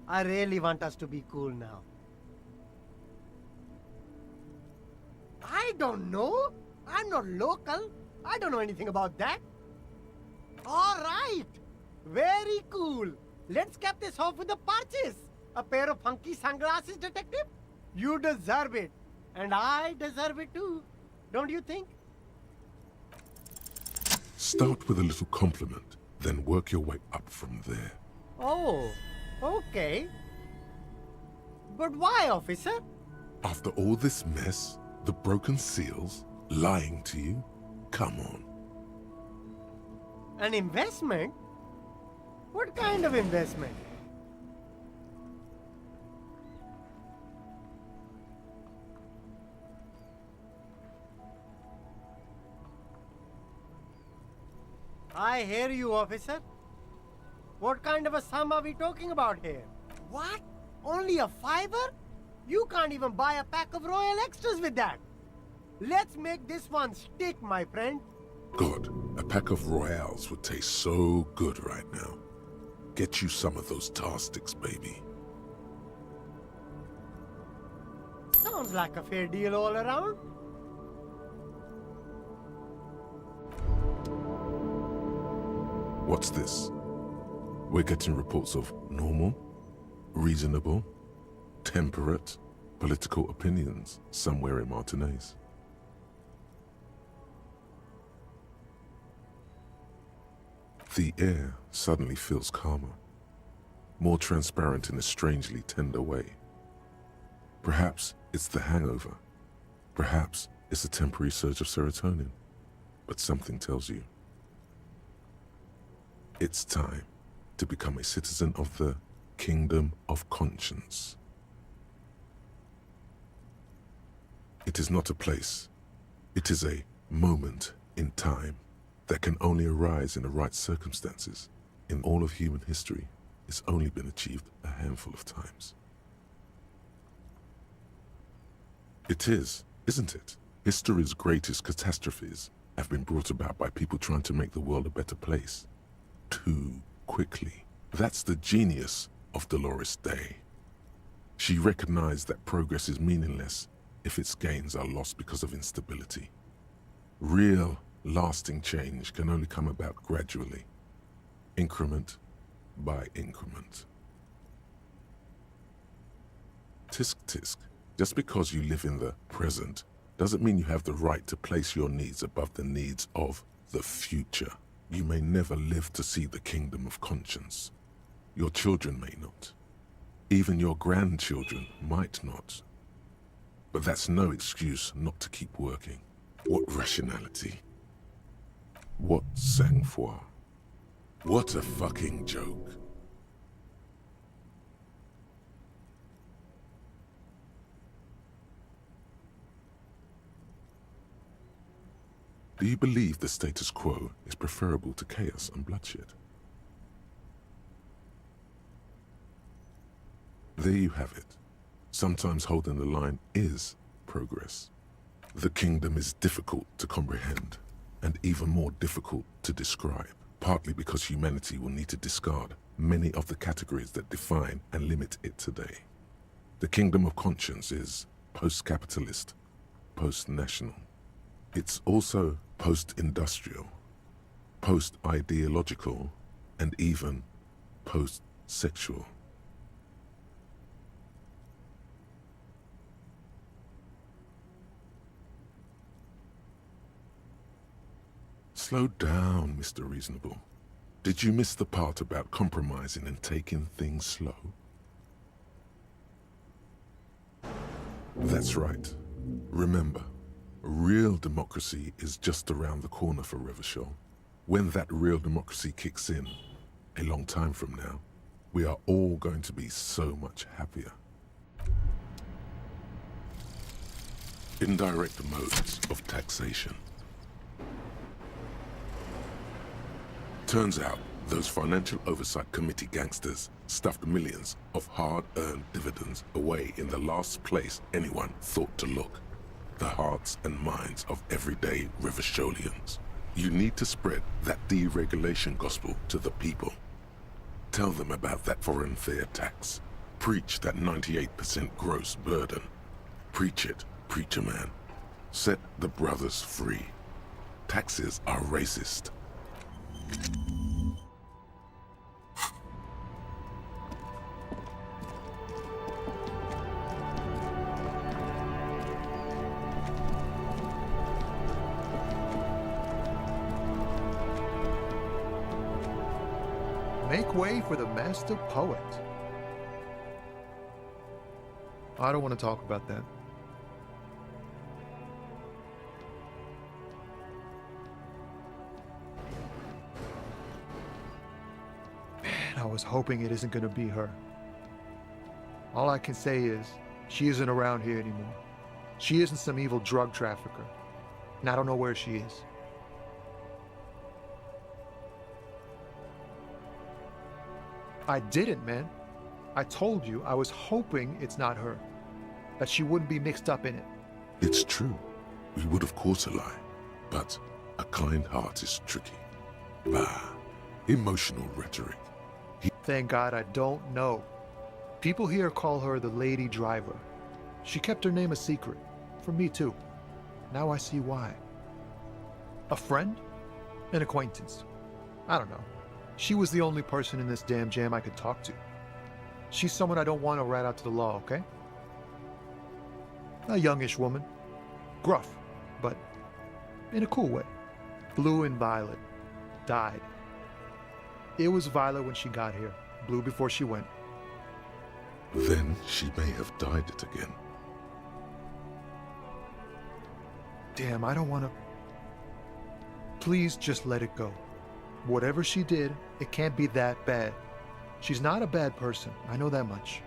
I really want us to be cool now. I don't know. I'm not local. I don't know anything about that. All right. Very cool. Let's cap this off with a purchase. A pair of funky sunglasses, detective? You deserve it. And I deserve it too. Don't you think? Start with a little compliment, then work your way up from there. Oh, okay. But why, officer? After all this mess, the broken seals, lying to you, come on. An investment? What kind of investment? I hear you, officer. What kind of a sum are we talking about here? What? Only a $5? You can't even buy a pack of Royal Extras with that. Let's make this one stick, my friend. God, a pack of Royales would taste so good right now. Get you some of those tar sticks, baby. Sounds like a fair deal all around. What's this? We're getting reports of normal, reasonable, temperate, political opinions somewhere in Martinez. The air suddenly feels calmer, more transparent in a strangely tender way. Perhaps it's the hangover. Perhaps it's a temporary surge of serotonin. But something tells you it's time to become a citizen of the Kingdom of Conscience. It is not a place. It is a moment in time that can only arise in the right circumstances. In all of human history, it's only been achieved a handful of times. It is, isn't it? History's greatest catastrophes have been brought about by people trying to make the world a better place. Too quickly. That's the genius of Dolores Day. She recognized that progress is meaningless if its gains are lost because of instability. Real, lasting change can only come about gradually, increment by increment. Tisk tisk, just because you live in the present doesn't mean you have the right to place your needs above the needs of the future. You may never live to see the Kingdom of Conscience. Your children may not. Even your grandchildren might not. But that's no excuse not to keep working. What rationality? What sang-froid? What a fucking joke. Do you believe the status quo is preferable to chaos and bloodshed? There you have it. Sometimes holding the line is progress. The kingdom is difficult to comprehend, and even more difficult to describe, partly because humanity will need to discard many of the categories that define and limit it today. The kingdom of conscience is post-capitalist, post-national. It's also post-industrial, post-ideological, and even post-sexual. Slow down, Mr. Reasonable. Did you miss the part about compromising and taking things slow? That's right. Remember, real democracy is just around the corner for Revachol. When that real democracy kicks in, a long time from now, we are all going to be so much happier. Indirect modes of taxation. Turns out, those Financial Oversight Committee gangsters stuffed millions of hard-earned dividends away in the last place anyone thought to look. The hearts and minds of everyday Revacholians. You need to spread that deregulation gospel to the people. Tell them about that foreign fair tax. Preach that 98% gross burden. Preach it, preacher man. Set the brothers free. Taxes are racist. Make way for the master poet. I don't want to talk about that. Man, I was hoping it isn't going to be her. All I can say is, she isn't around here anymore. She isn't some evil drug trafficker. And I don't know where she is. I didn't, man. I told you I was hoping it's not her. That she wouldn't be mixed up in it. It's true. We would of course a lie. But a kind heart is tricky. Bah. Emotional rhetoric. Thank God I don't know. People here call her the Lady Driver. She kept her name a secret. From me too. Now I see why. A friend? An acquaintance? I don't know. She was the only person in this damn jam I could talk to. She's someone I don't want to rat out to the law, okay? A youngish woman. Gruff, but in a cool way. Blue and violet. Died. It was violet when she got here. Blue before she went. Then she may have dyed it again. Damn, I don't want to... Please just let it go. Whatever she did, it can't be that bad. She's not a bad person, I know that much.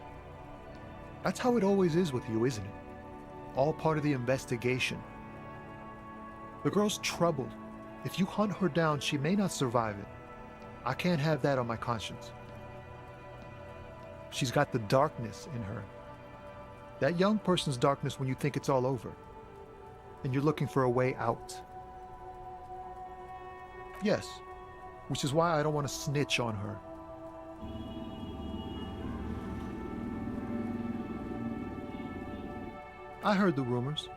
That's how it always is with you, isn't it? All part of the investigation. The girl's troubled. If you hunt her down, she may not survive it. I can't have that on my conscience. She's got the darkness in her. That young person's darkness when you think it's all over. And you're looking for a way out. Yes. Which is why I don't want to snitch on her. I heard the rumors.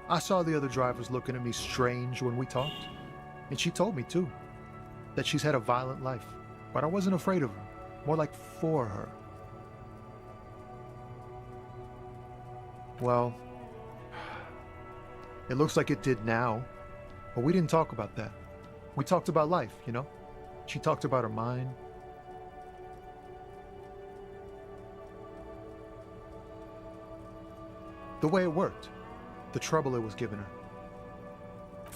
I saw the other drivers looking at me strange when we talked. And she told me too, that she's had a violent life. But I wasn't afraid of her, more like for her. Well, it looks like it did now, but we didn't talk about that. We talked about life, you know? She talked about her mind. The way it worked. The trouble it was giving her.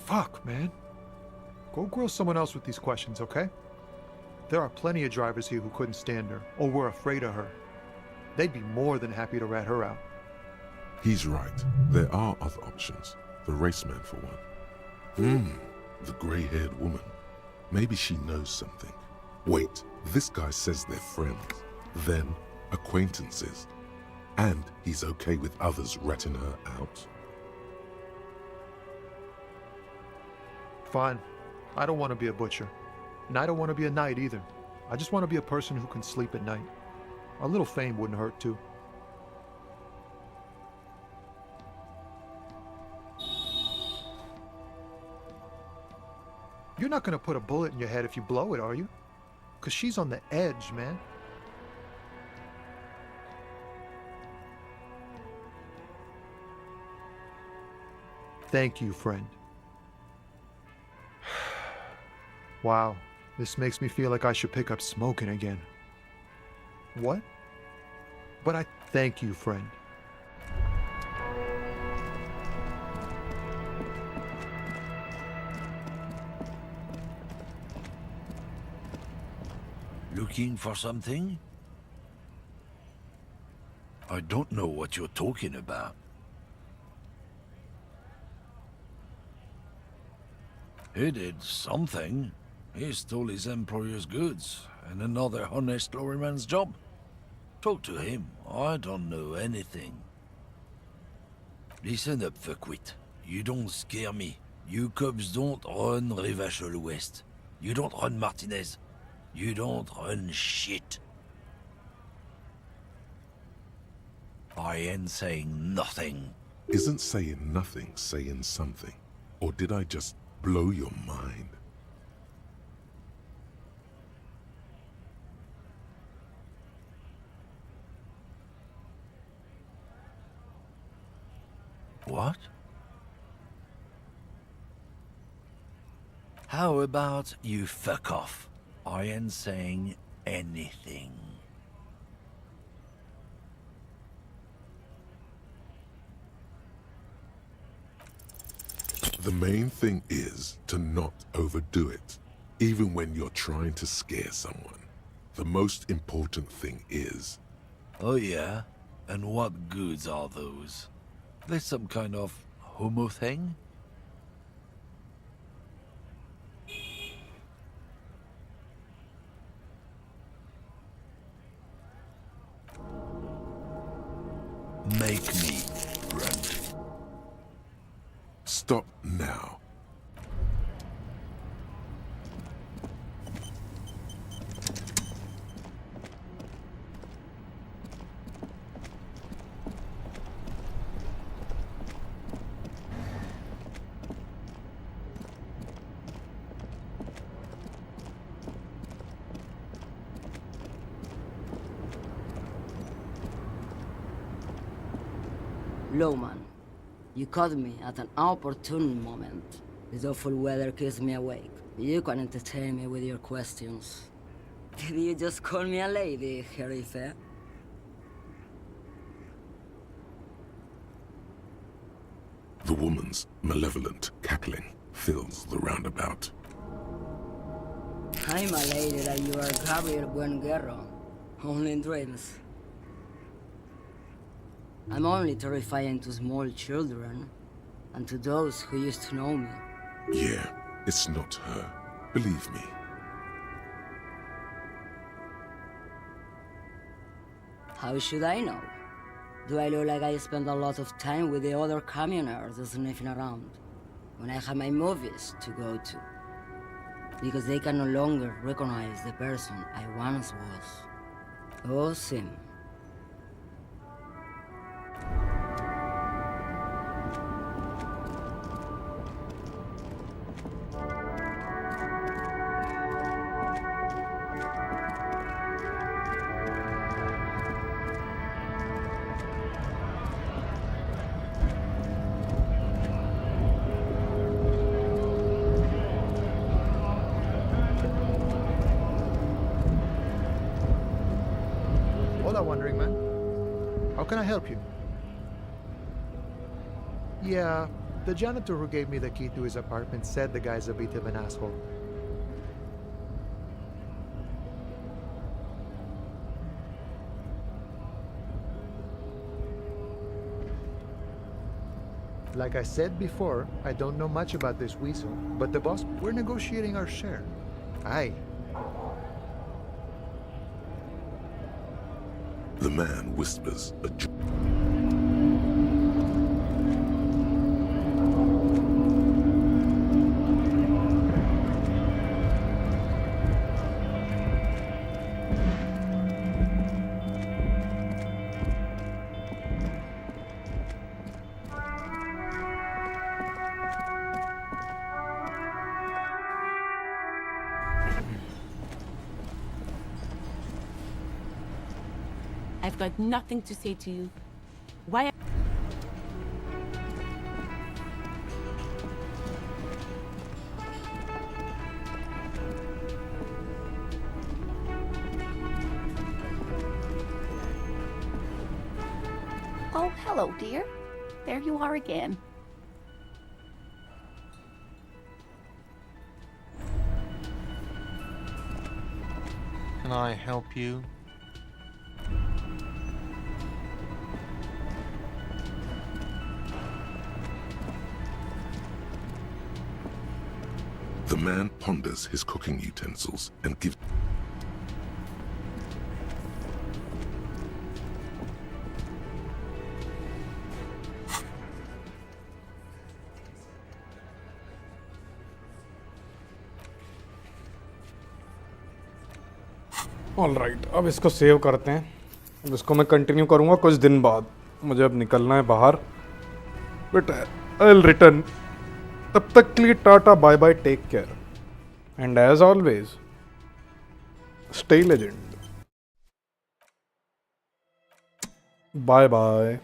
Fuck, man. Go grill someone else with these questions, okay? There are plenty of drivers here who couldn't stand her, or were afraid of her. They'd be more than happy to rat her out. He's right. There are other options. The raceman, for one. The grey-haired woman. Maybe she knows something. Wait, this guy says they're friends, then acquaintances, and he's okay with others ratting her out? Fine. I don't want to be a butcher. And I don't want to be a knight either. I just want to be a person who can sleep at night. A little fame wouldn't hurt too. You're not gonna put a bullet in your head if you blow it, are you? 'Cause she's on the edge, man. Thank you, friend. Wow, this makes me feel like I should pick up smoking again. What? But I thank you, friend. Looking for something? I don't know what you're talking about. He did something. He stole his employer's goods and another honest lorryman's job. Talk to him. I don't know anything. Listen up, fuckwit. You don't scare me. You cops don't run Rivachol West. You don't run Martinez. You don't run shit. I ain't saying nothing. Isn't saying nothing saying something? Or did I just blow your mind? What? How about you fuck off? I ain't saying anything. The main thing is to not overdo it, even when you're trying to scare someone. The most important thing is... Oh yeah? And what goods are those? There's some kind of homo thing? Make me run. Stop now. Lowman, you caught me at an opportune moment. This awful weather keeps me awake. You can entertain me with your questions. Did you just call me a lady, Harry Fair? The woman's malevolent cackling fills the roundabout. I'm a lady that you are Gabriel Buenguerro. Only in dreams. I'm only terrifying to small children, and to those who used to know me. Yeah, it's not her. Believe me. How should I know? Do I look like I spend a lot of time with the other communers sniffing around, when I have my movies to go to? Because they can no longer recognize the person I once was. Oh, Sim. Hola, Wandering Man. How can I help you? Yeah, The janitor who gave me the key to his apartment said the guy's a bit of an asshole. Like I said before, I don't know much about this weasel, but the boss, we're negotiating our share. Aye. The man whispers a I've got nothing to say to you. Why? Oh, hello, dear. There you are again. Can I help you? The man ponders his cooking utensils and gives. Alright, अब इसको save करते हैं। अब इसको मैं continue करूँगा कुछ दिन बाद। मुझे अब निकलना है बाहर, बट आई विल रिटर्न। तब तक के लिए tata, bye bye, take care, and as always stay legend. Bye bye.